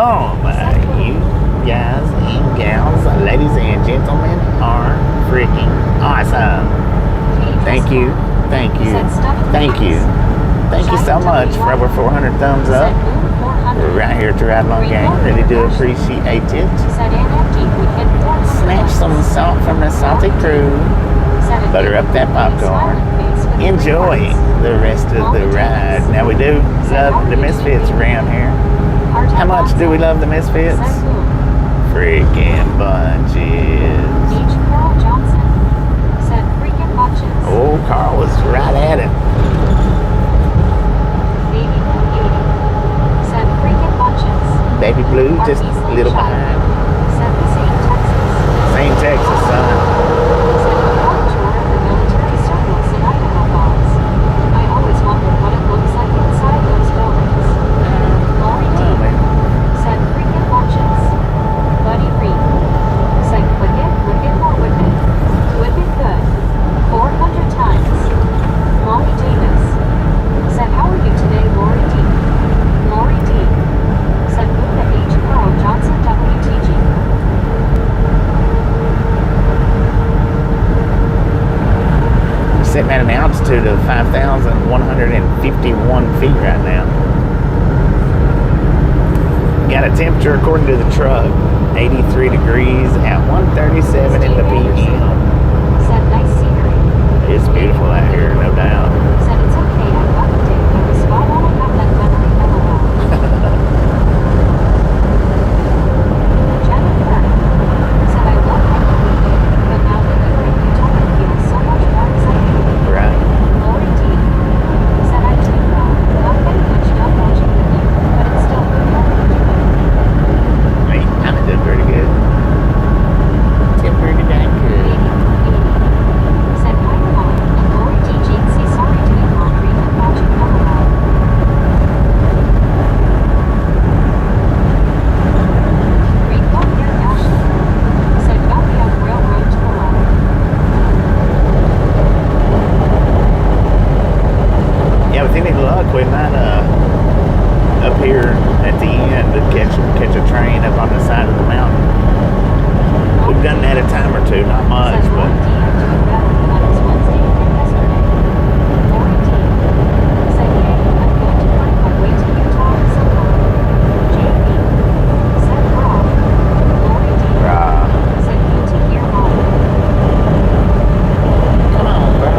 Boom! You guys and gals, ladies and gentlemen, are freaking awesome. Thank you. Thank you. Thank you. Thank you so much for over 400 thumbs up. We're right here to Ride Along Gang. Really do appreciate it. Snatch some salt from the salty crew. Butter up that popcorn. Enjoy the rest of the ride. Now we do love the Misfits around here. How much do we love the Misfits? Freaking bunches. Carl Johnson said freaking bunches. Oh, Carl was right at it. Baby Blue 80 said freaking bunches. Baby Blue just a little behind. Said the same Texas. Same Texas, son. Said the walk tour of the military circles in Idaho Falls. I always wondered what it looks like inside those buildings. Lori D said freaking bunches. Buddy Reed said click it, more whip it. Whip it good. 400 times. Lori Davis said how are you today, Lori D? Lori D said move the H. Carl Johnson WTG. Sitting at an altitude of 5,151 feet right now. Got a temperature according to the truck, 83 degrees at 1:37 in the p.m. Said nice scenery. It's beautiful out here, no doubt. Said it's okay, I got the day. I was spot on about that memory LOL. Jennifer said I love Henry, but now that I read you talk, I feel so much more excited. Right. Lori D said I did well. Not getting much done watching the view, but it's still good talking to you. I mean, I did pretty good. Did pretty dang good. Said hi Mom, and Lori D Jane say sorry to eat laundry and watching LOL. Great luck here, Ashley. Said got me on railroad to the left. Yeah, with any luck, we might up here at the end catch a train up on the side of the mountain. We've done that a time or two, not much, Said Lori but D, I'm doing better than I was Wednesday and yesterday. Lori D said, yay, I'm going to find my way to Utah somehow. JB said, Rob. Lori D said, good to hear Mom. come on, bro.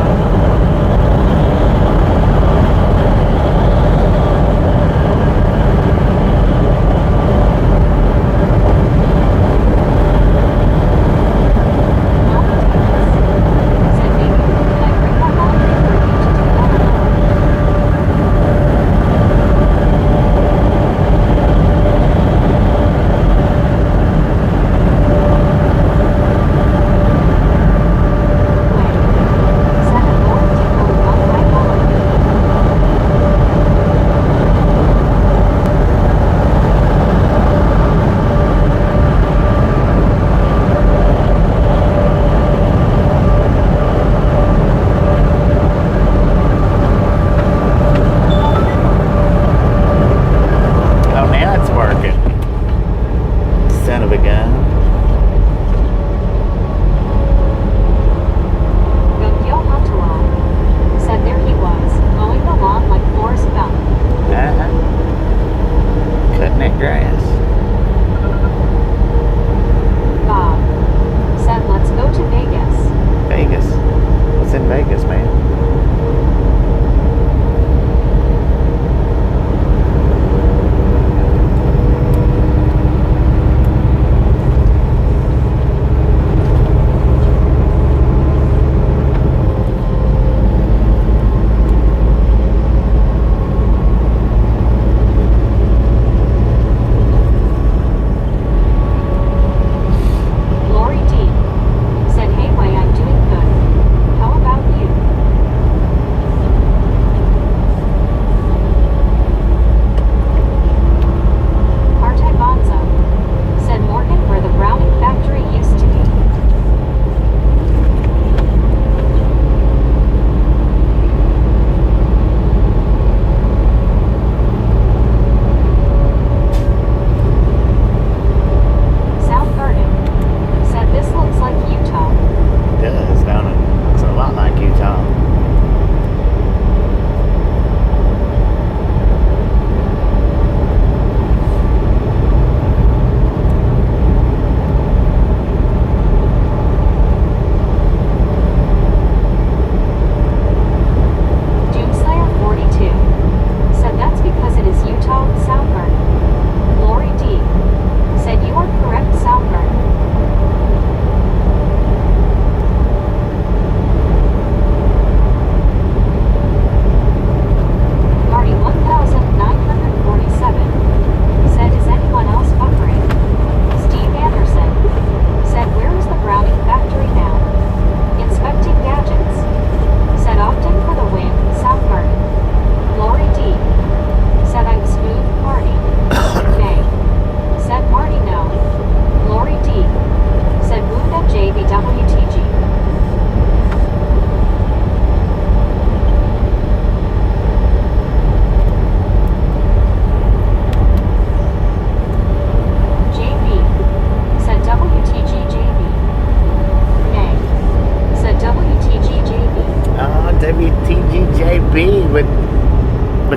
Said, baby, can I bring my laundry for you to do LOL? Said, Lori D will run right over you. Oh, now it's working. Son of a gun. Gungyo Hatuan said there he was, mowing the lawn like Forrest Gump. Uh-huh. Cutting that grass. Bob said let's go to Vegas. Vegas. What's in Vegas, man? Lori D said, hey Way, I'm doing good. How about you?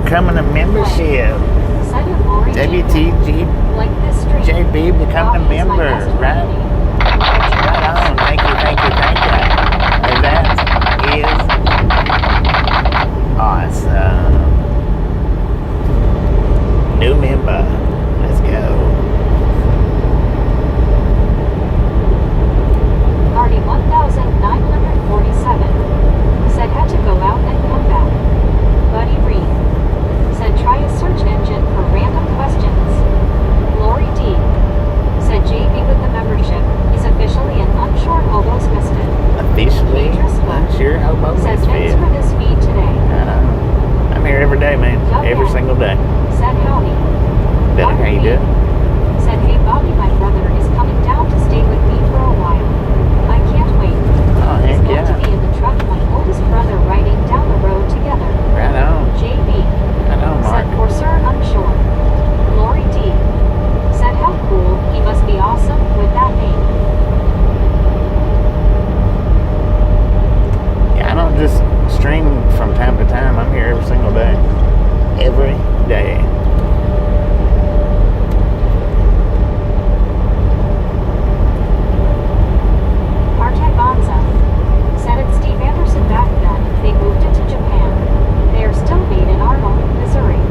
becoming a membership. Said it, Lori Jean. WTG Like this street. JB becoming a Bobby is my member, best right? friend. Right on. Thank you. And that is awesome. New member. Let's go. Party 1947. Said had to go out and come back. Buddy Reed. Said try a search engine for random questions. Lori D. Said JB with the membership. He's officially an unsure hobo's misfit. Officially unsure hobo Said thanks misfit. for this feed today. I'm here every day, man. Every single day. Said howdy. Better, how you doing? Said hey Bobby, my brother is coming down to stay with me for a while. I can't wait. Oh, He's heck going to yeah. be in the truck with my oldest brother riding down the road together. Right on. JB. Right on, Mark. Said for sure unsure. Lori D. Said how cool, he must be awesome with that name. Yeah, I don't just stream from time to time. I'm here every single day. Every day. Arte Bonza. Said it's Steve Anderson back then. They moved it to Japan. They are still made in Arnold, Missouri.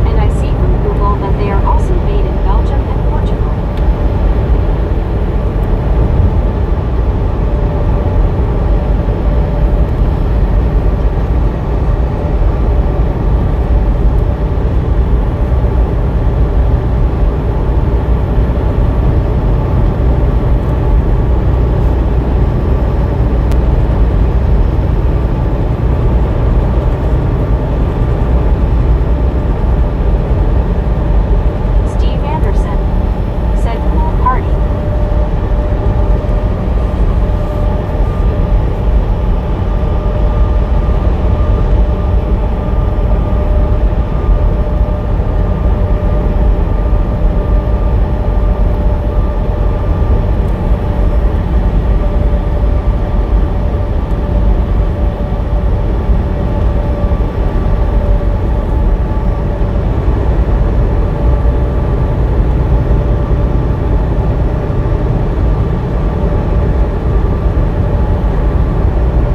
And I see from Google that they are also made in Belgium and Portugal. Steve Anderson. Said cool party.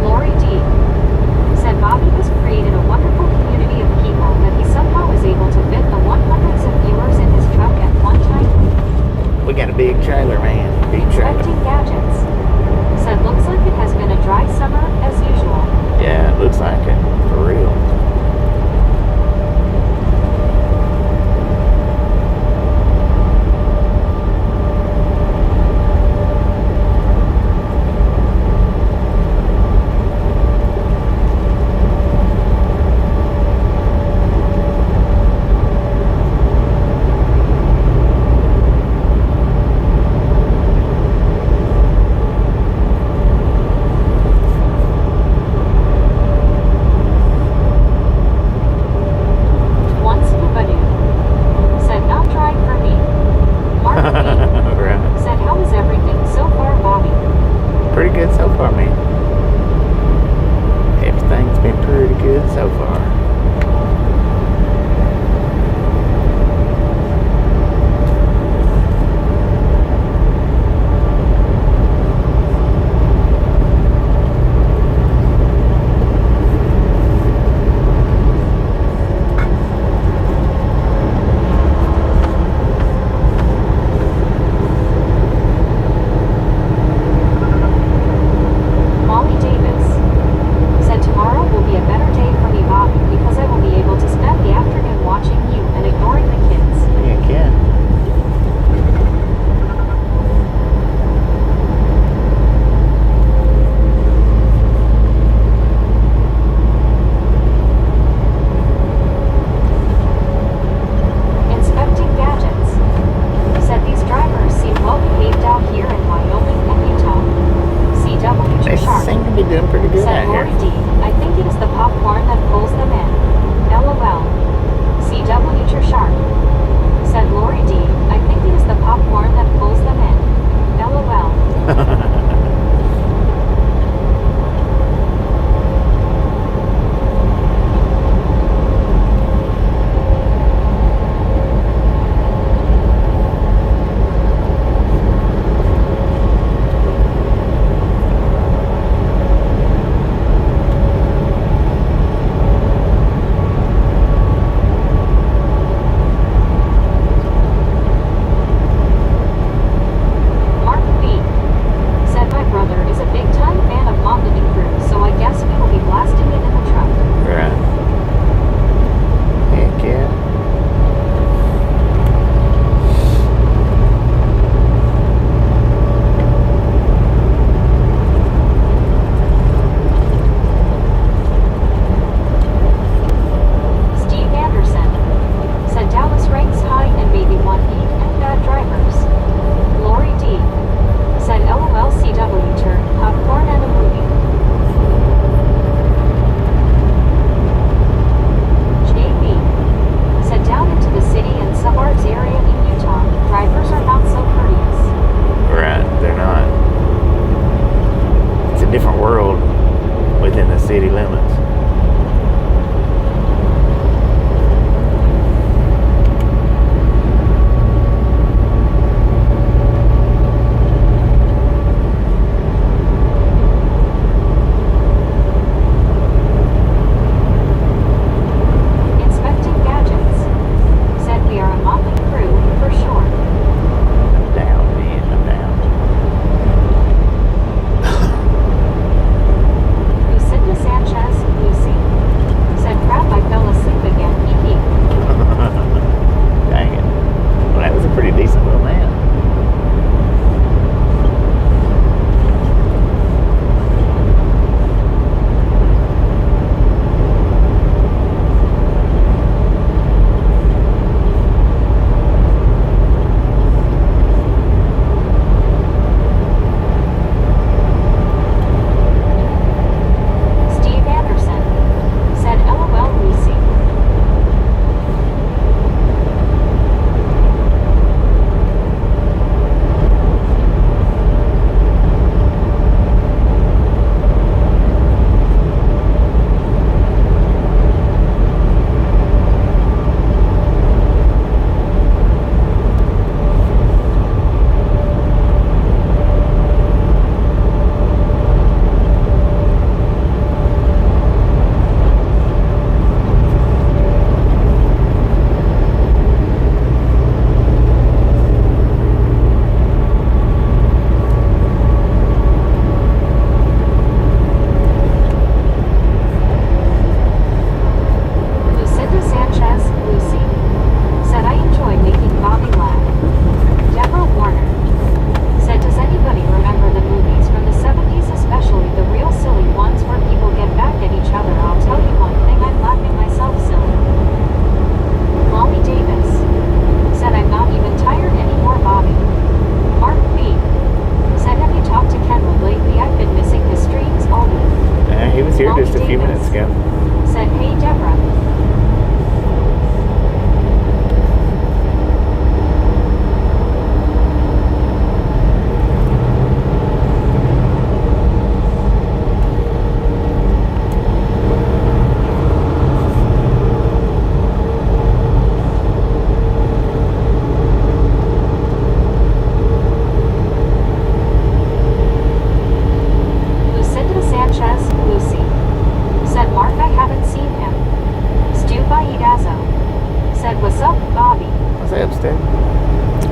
Lori D. Said Bobby has created a wonderful community of people that he somehow is able to fit the 100s of viewers in his truck at one time. We got a big trailer, man. Big trailer. Inspecting gadgets. Said looks like it has been a dry summer as usual. Yeah, it looks like it. For real.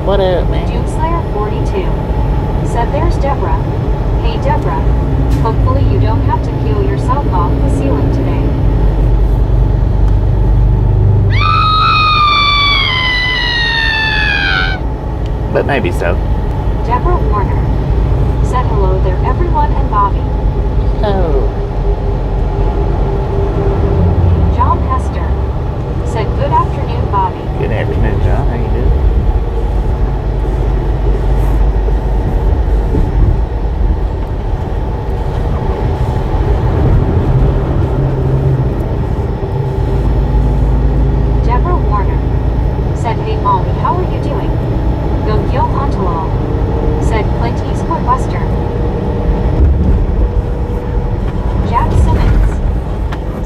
What up, man? Doomslayer 42 said there's Deborah. Hey Deborah, hopefully you don't have to peel yourself off the ceiling today. But maybe so. Deborah Warner said hello there everyone and Bobby. Oh. John Hester said good afternoon Bobby. Good afternoon, John. How you doing? Deborah Warner said hey Molly, how are you doing? Go Gil Ontalol said Clint Eastwood Western. Jack Simmons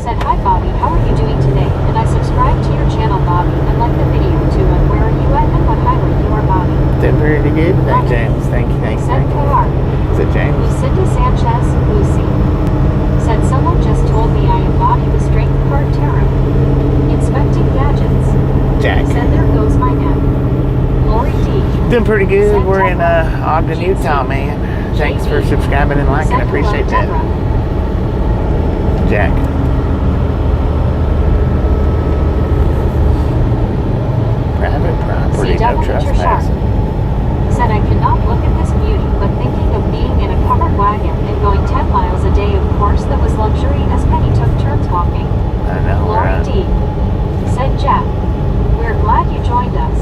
said hi Bobby, how are you doing today? And I subscribed to your channel Bobby and like the video too, and where are you at and what highlight you are Bobby? Doing pretty good. Thank James. Thank you. Said KR. Is it James? Lucinda Sanchez, Lucy said someone just told me I embody the strength card tarot. Inspecting gadgets. Jack. Said there goes my neck. Lori D. Doing pretty good. We're in Ogden, Utah, man. Thanks for subscribing and liking. I appreciate that. Jack. Private property, no trespassing. Said I cannot look at this beauty, but thinking of being in a covered wagon and going 10 miles a day, of course, that was luxury as Penny took turns walking. I know, Lori right? D. Said Jack. We're glad you joined us.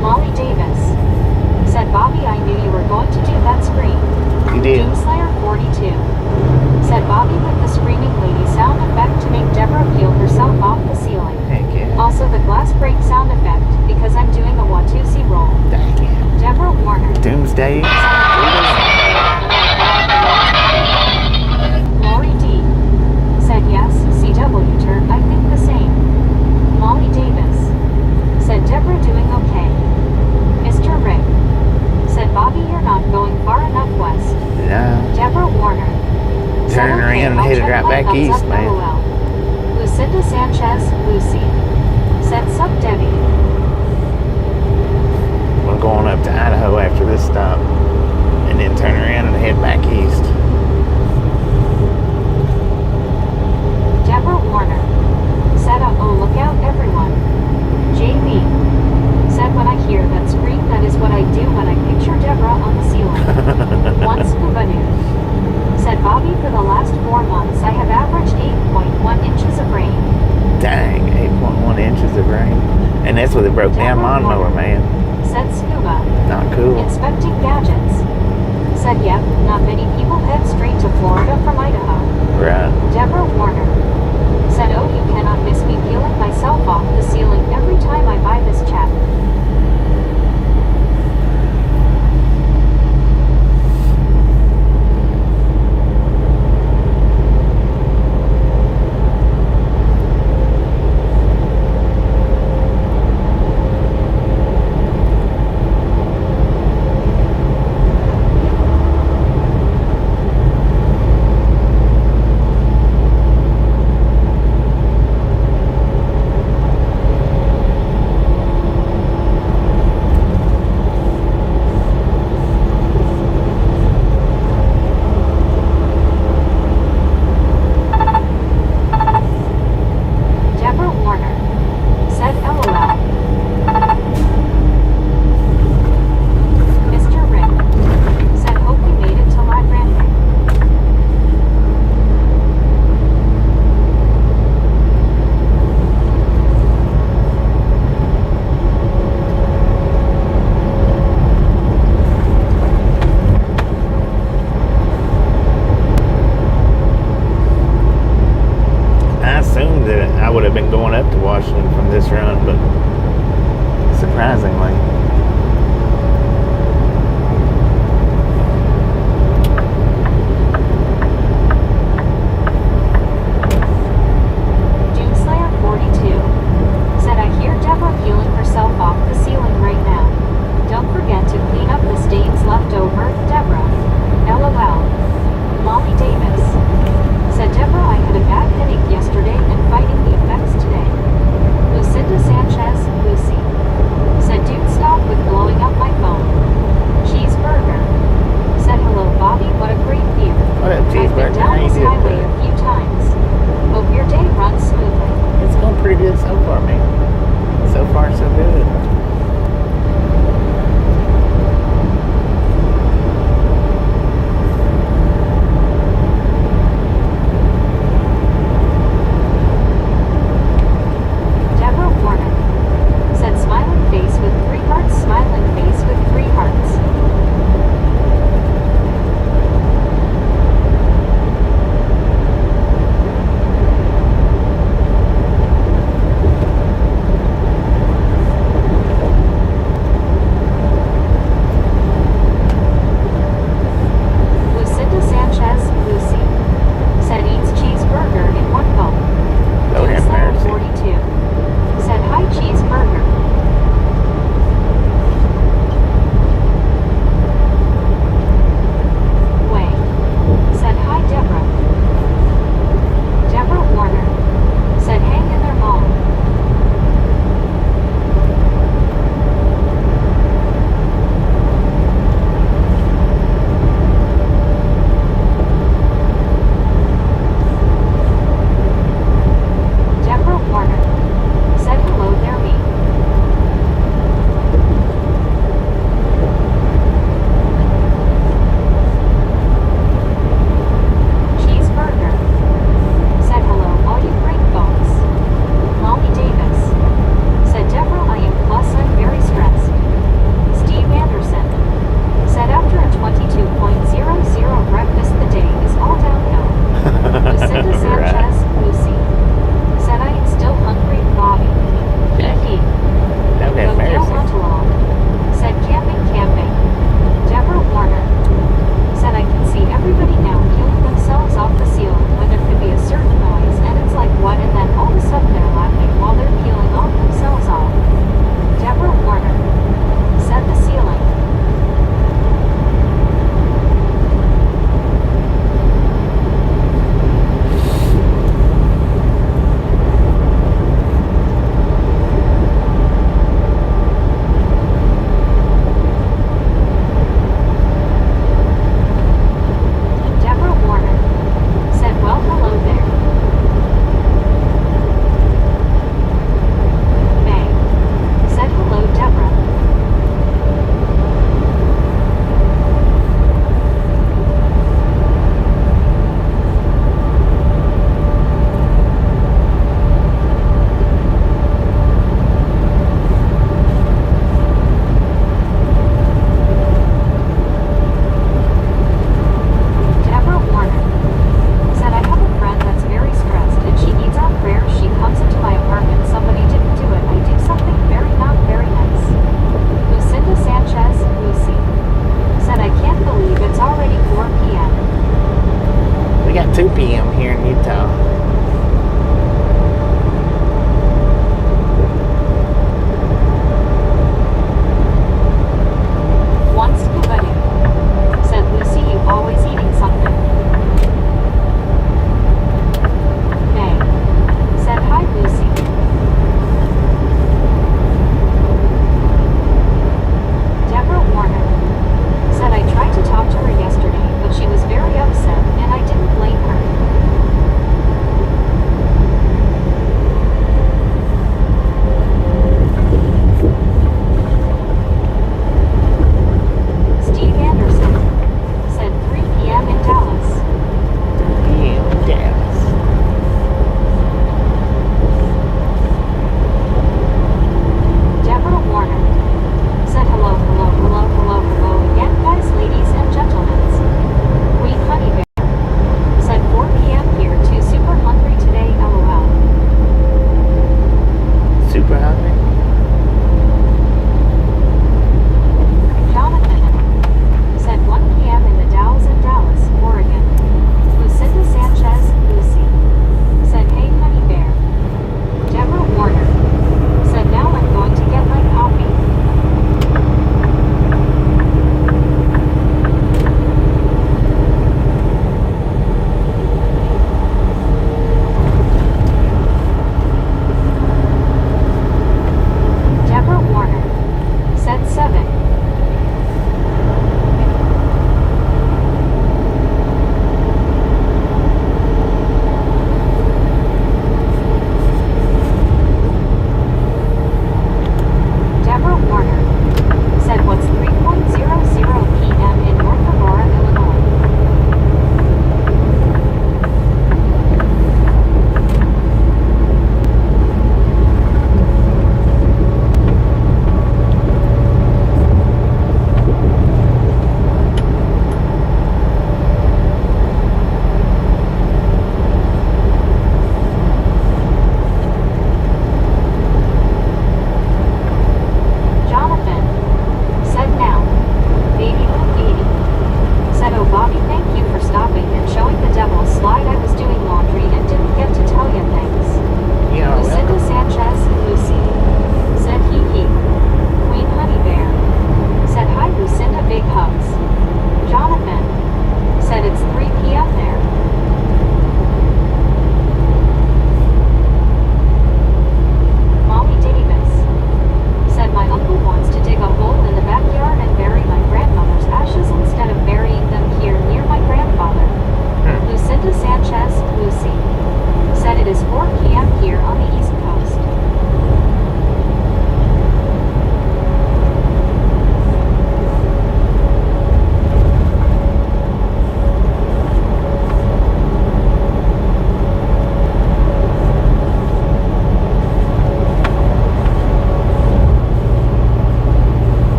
Molly Davis said Bobby, I knew you were going to do that scream. You did. Doomslayer 42 said Bobby with the screaming lady sound effect to make Deborah peel herself off the ceiling. Heck yeah. Also the glass break sound effect because I'm doing a Watusi roll. Dang it. Deborah Warner. Doomsday. Lori D said yes, CW turn, I think the same. Molly Davis said Deborah doing okay. Mr. Rick said Bobby, you're not going far enough west. No. Deborah Warner said, Turn okay, around and I'll hit it check right my back thumbs east, up, man. LOL. Lucinda Sanchez, Lucy said sup Debbie. We're going up to Idaho after this stop. And then turn around and head back east. Deborah Warner said oh look out everyone. JB said when I hear that scream, that is what I do when I picture Deborah on the ceiling. One scuba nude said Bobby, for the last 4 months I have averaged 8.1 inches of rain. Dang, 8.1 inches of rain. And that's with a broke down lawnmower, man. Said Scuba. Not cool. Inspecting gadgets. Said yep, not many people head straight to Florida from Idaho. Right. Deborah Warner said oh you cannot miss me peeling myself off the ceiling every time I buy this chat.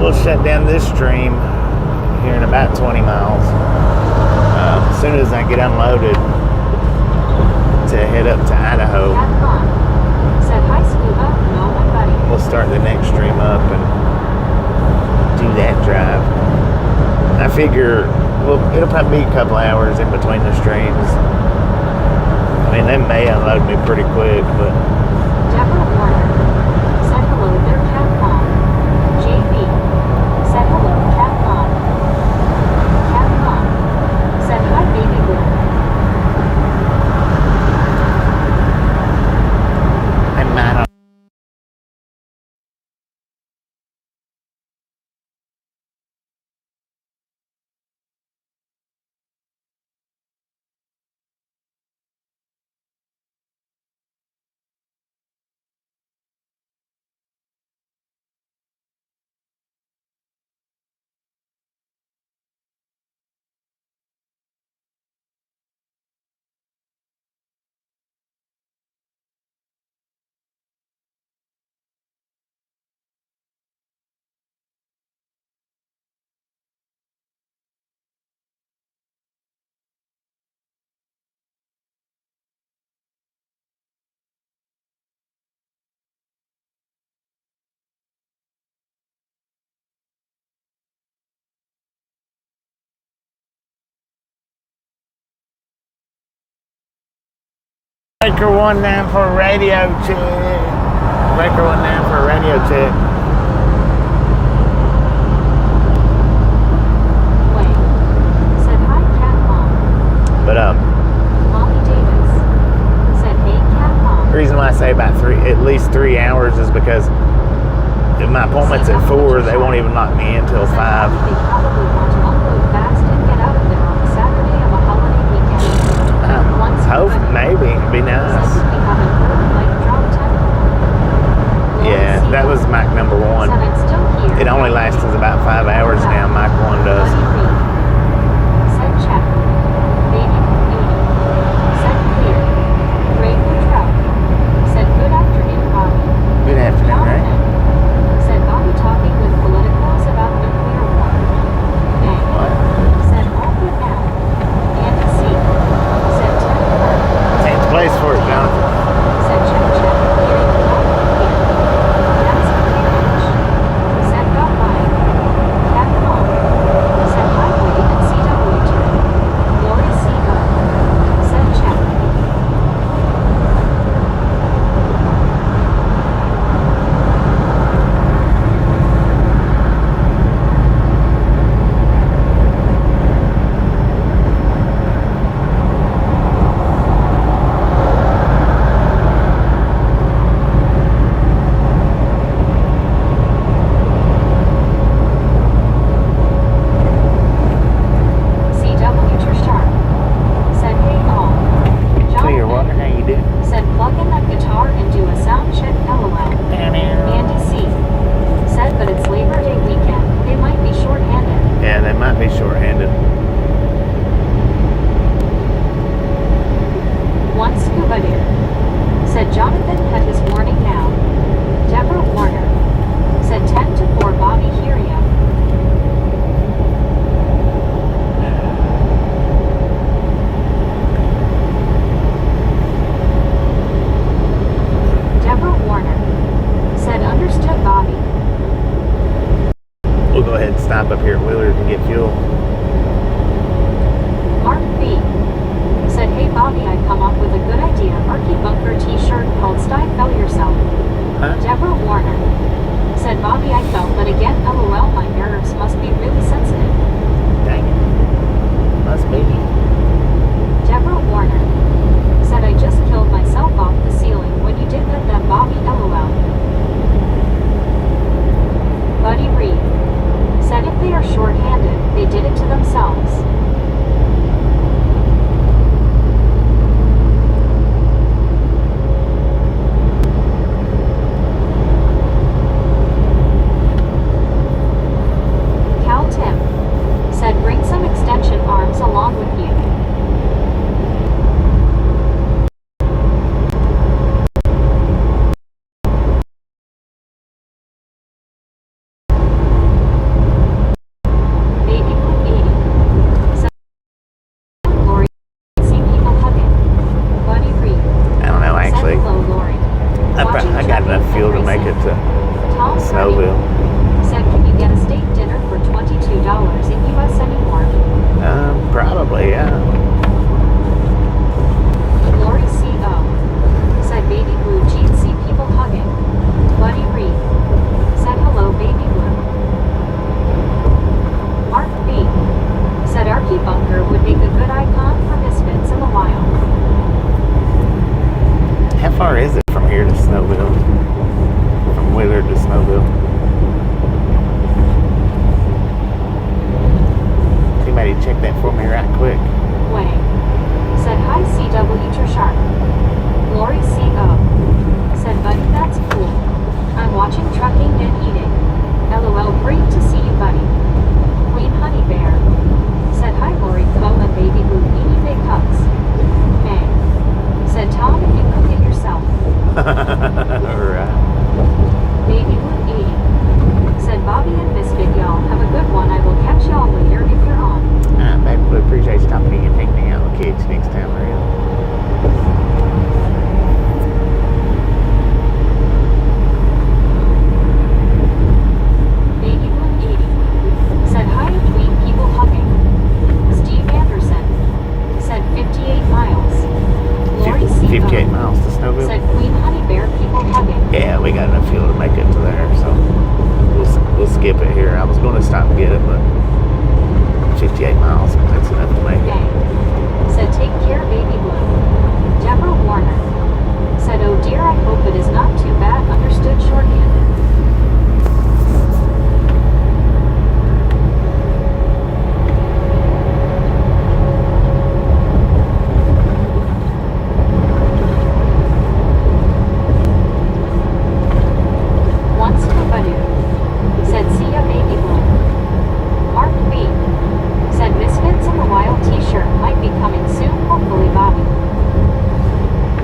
we'll shut down this stream here in about 20 miles. As soon as I get unloaded to head up to Idaho, Said hi, Scuba. No one, buddy. we'll start the next stream up and do that drive. I figure, well, it'll probably be a couple hours in between the streams. I mean, they may unload me pretty quick, but Deborah Warner said hello there, Cat Mom. JB said hello, Cat Mom. Cat Mom said hi, baby girl. I might not. Breaker 19 for radio check. Breaker 19 for radio check. Wait. Said hi, Cat Mom. But Molly Davis said hey, Cat Mom. the reason why I say about at least 3 hours is because if my appointment's at 4, they won't even lock me in till 5. They probably want to unload fast and get out of there on the Saturday of a holiday weekend. Once Hope maybe it'd be nice. said we haven't heard like drop 10. Yeah, that was Mach number 1. Said I'm still here. It only lasts us about 5 hours now. Mach 1 does. Buddy Reed said check. Baby beauty said clear. Great Trout said good afternoon, Bobby. Good afternoon, right? Jonathan said Bobby talking with politicals about nuclear war. Bang What? said all good now. Andy C said 10 per. Take the place for it, Jonathan. Said check check. Hearing the loud here. That's clear edge. Said got by. Cat Mom said highway and CW turn. Lori C said check. CW Sharp said hey all. Clear water, how you doing? Said plug in that guitar and do a sound check LOL. Andy C said but it's Labor Day weekend. They might be short-handed. Yeah, they might be short-handed. One scuba deer said Jonathan had his warning now. Deborah Warner said 10 to 4 Bobby hear ya. Deborah Warner said understood Bobby. We'll go ahead and stop up here at Willard and get fuel. Mark B said hey Bobby, I come up with a good idea. Murky Bunker t-shirt called Stifle Yourself. Huh? Deborah Warner said Bobby, I felt that again. LOL, my nerves must be really sensitive. Dang it. Must be. Deborah Warner said I just killed myself off the ceiling when you did that Bobby. LOL. Buddy Reed said if they are short-handed, they did it to themselves. Cal Tim said bring some extension arms along with you. fuel to make it to Tom Snowville. said, "Can you get a steak dinner for $22 in US anymore?" Probably, yeah. Lori C.O. said, "Baby Blue Jean see people hugging." Buddy Reed said, "Hello, Baby Blue." Mark B. said, "Arky Bunker would make a good icon for misfits in the wild." How far is it from here to Snowville? From Willard to Snowville? Anybody check that for me right quick? Wang said, "Hi CW Sharp." Lori C.O. said, "Buddy, that's cool. I'm watching trucking and eating. LOL, great to see you, buddy." Queen Honey Bear said, "Hi Lori Co and Baby Blue Beanie Big Hugs." May said, "Tom, if you cook it yourself." Alright. Baby Blue 80 said, "Bobby and Misfit, y'all have a good one. I will catch y'all later if you're on." Baby Blue appreciate you talking to me and take me out with kids next time around. Baby Blue 80 said, "Hi between people hugging." Steve Anderson said, 58 miles. Lori C. 58 miles to Snowville? said, "Queen Honey Bear people hugging." Yeah, we got enough fuel to make it to there, so we'll skip it here. I was going to stop and get it, but 58 miles, that's enough to make it. Gang said, "Take care, Baby Blue." Deborah Warner said, "Oh dear, I hope it is not too bad. Understood shorthand." Once to Badu said, "See ya, Baby Blue." Mark B said, "Misfits in the Wild t-shirt might be coming soon, hopefully, Bobby."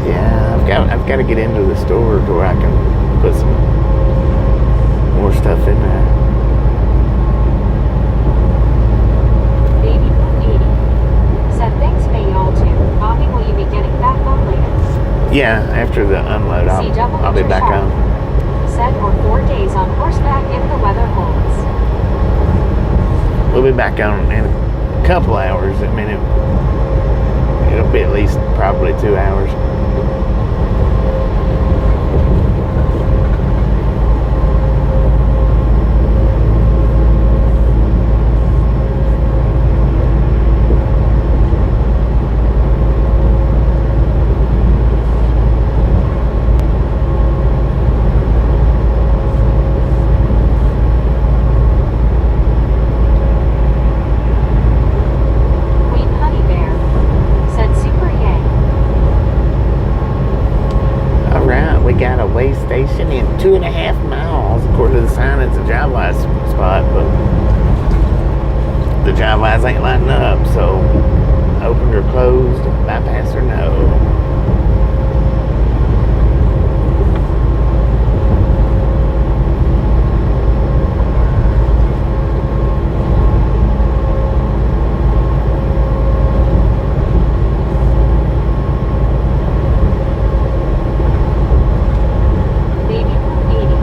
Yeah, I've got to get into the store to where I can put some more stuff in there. Baby Blue 80 said, "Thanks, May y'all too. Bobby, will you be getting back on later?" Yeah, after the unload, I'll be back on. Said, "Or 4 days on horseback if the weather holds." We'll be back on in a couple hours. I mean, it'll be at least probably 2 hours. Queen Honey Bear said, "Super yay." Alright, we got a way station in 2.5 miles. According to the sign, it's a drive wise spot, but the drive wise ain't lighting up, so opened or closed, bypass or no. Baby Blue 80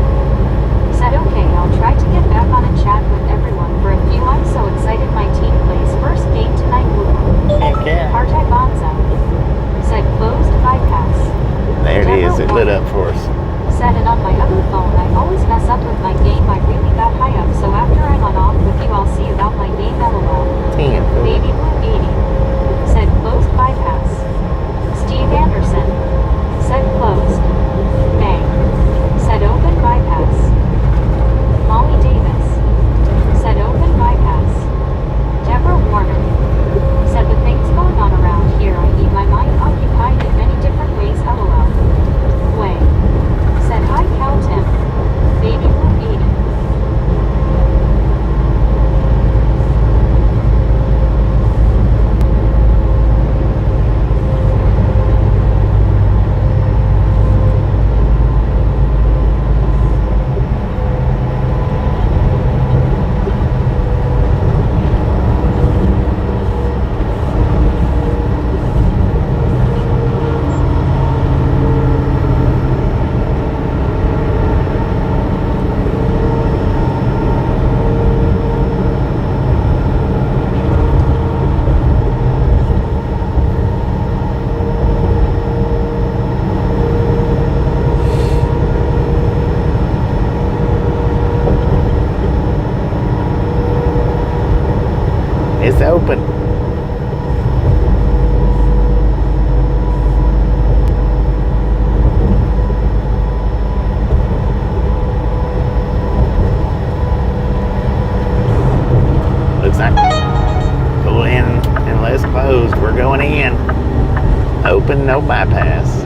said, "Okay, I'll try to get back on and chat with everyone for a few. I'm so excited my team plays first game tonight. Woo." Heck yeah. Artai Bonza said, It's open. Looks like pull in unless closed. We're going in. Open, no bypass.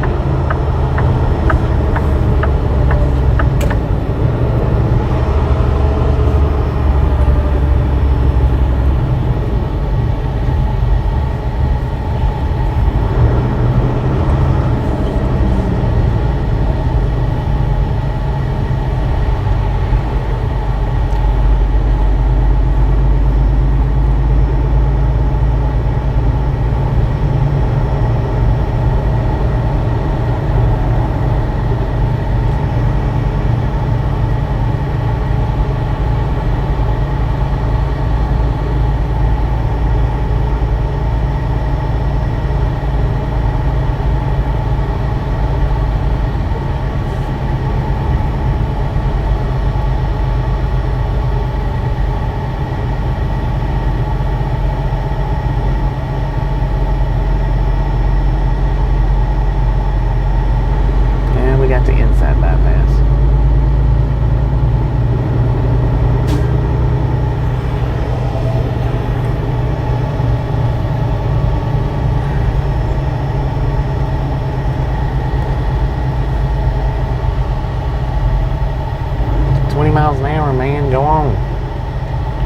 Miles an hour, man. Go on.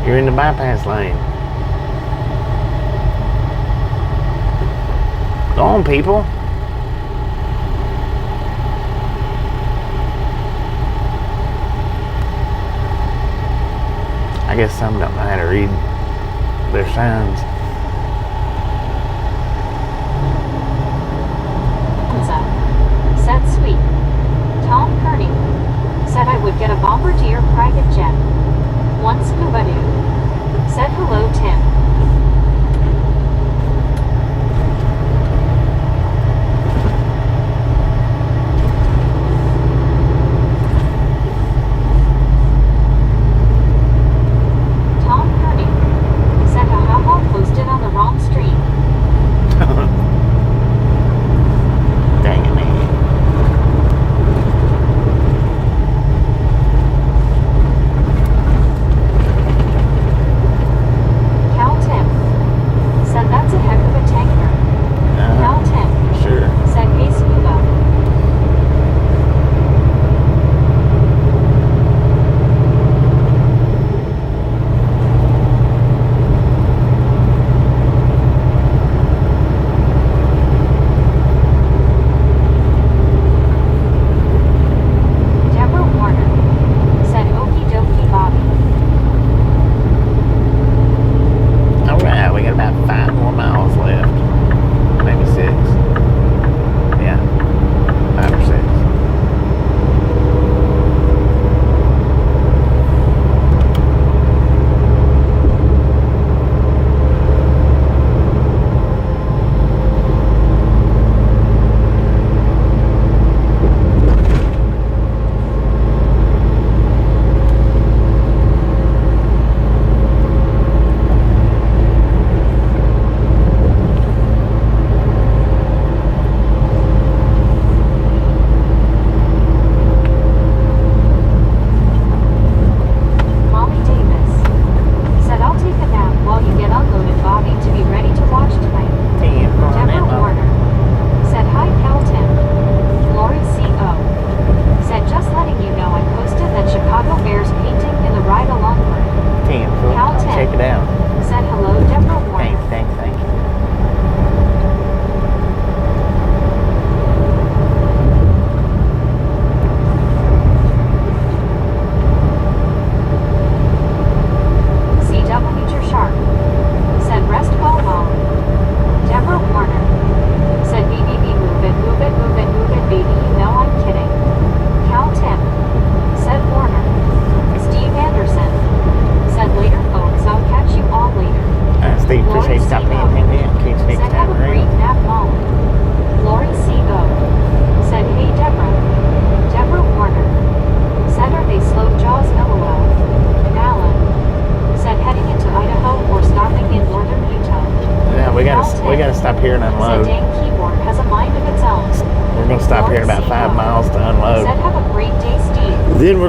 You're in the bypass lane. Go on, people. I guess some don't know how to read their signs. Said sweet. Tom Kearney said I would get a Bombardier private jet. One scuba dude. Said hello, Tim. Tom Kearney said haha posted on the wrong stream. Dang it, man.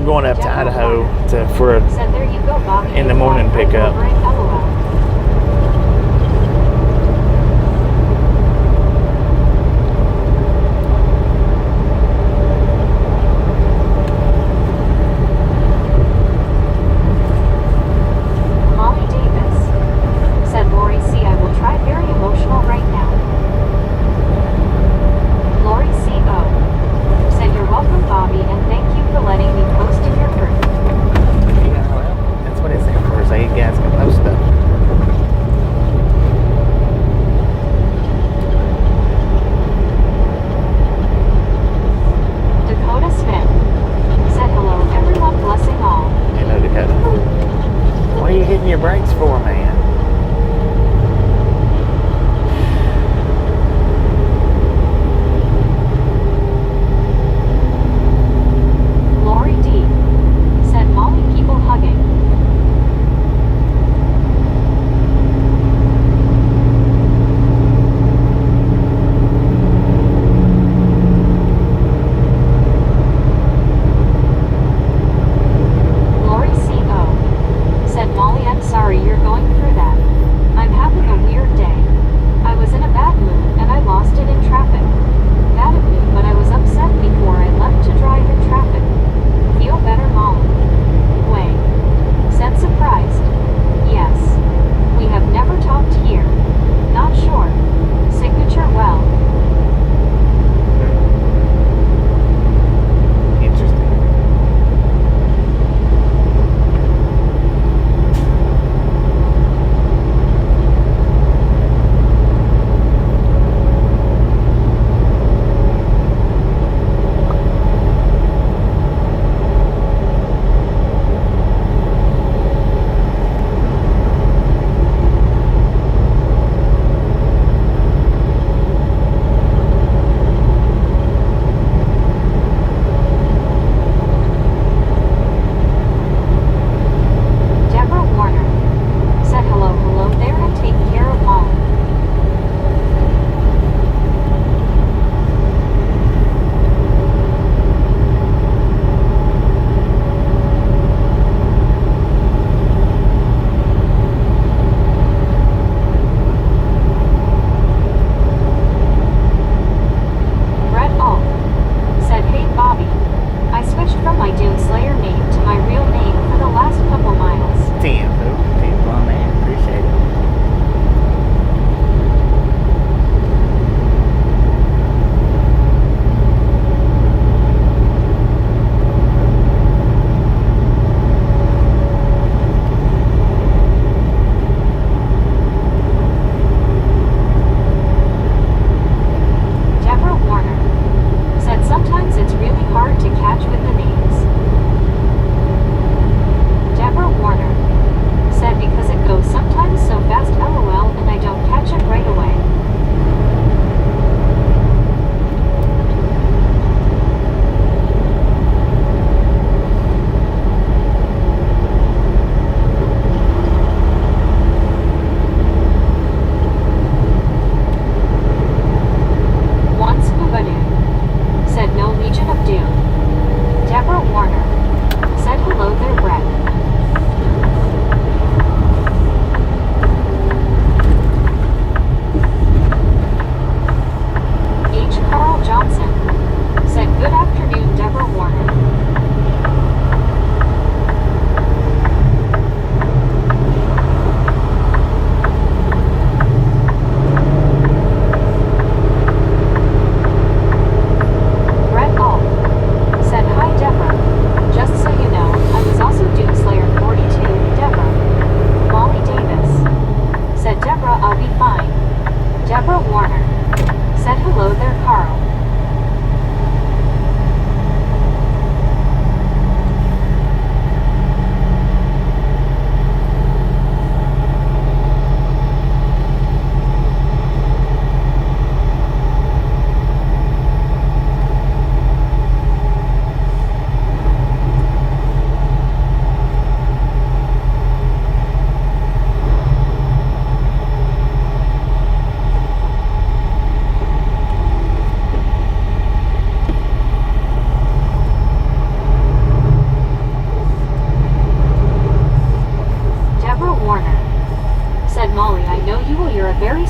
going up to Idaho for a Said there you go, Bobby. in the morning pickup. Right, LOL. Molly Davis said, Lori C. I will try very emotional right now. Lori C.O. said, you're welcome, Bobby, and thank you for letting me post in your group. Yeah, well, that's what it's in for. So you guys can post stuff.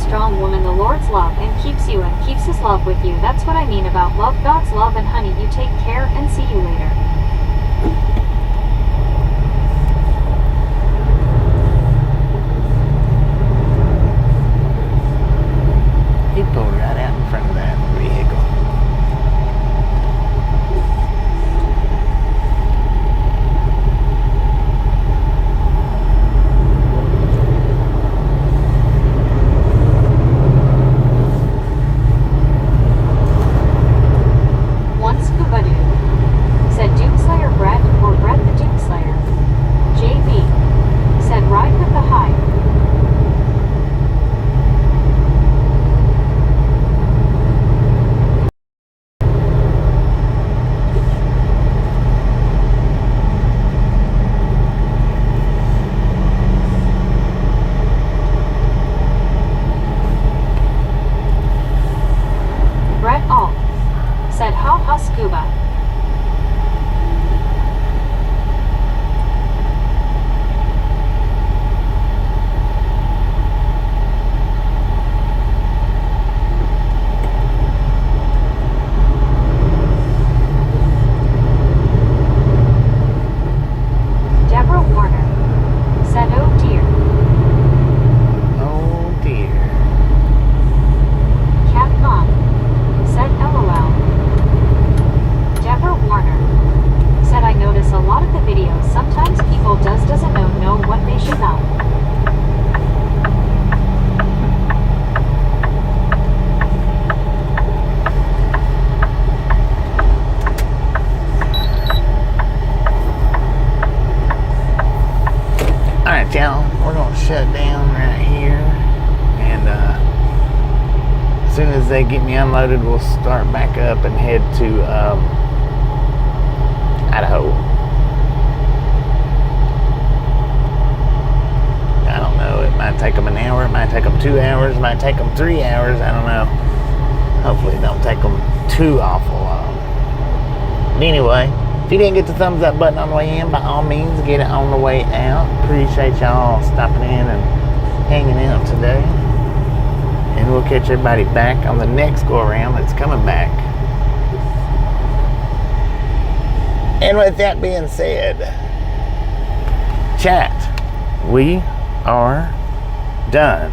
strong woman the Lord's love and keeps you and keeps his love with you. That's what I mean about love, God's love. And honey, you take care and see you later. He pulled right out in front of that vehicle. One scuba dude said Doom Slayer Brett or Brett the Doom Slayer. JB said ride with the high. Brett Alt said ha ha scuba. Deborah Warner said oh dear. Oh dear. Cat Mom said LOL. Deborah Warner said I notice a lot of the videos sometimes people doesn't know what they should know. Alright, y'all, we're gonna shut down right here, and as soon as they get me unloaded, we'll start back up and head to Idaho. I don't know, it might take them an hour, it might take them 2 hours, it might take them 3 hours, I don't know. Hopefully it don't take them too awful long. But anyway, if you didn't get the thumbs up button on the way in, by all means, get it on the way out. Appreciate y'all stopping in and hanging out today. And we'll catch everybody back on the next go-around that's coming back. And with that being said, chat, we are done.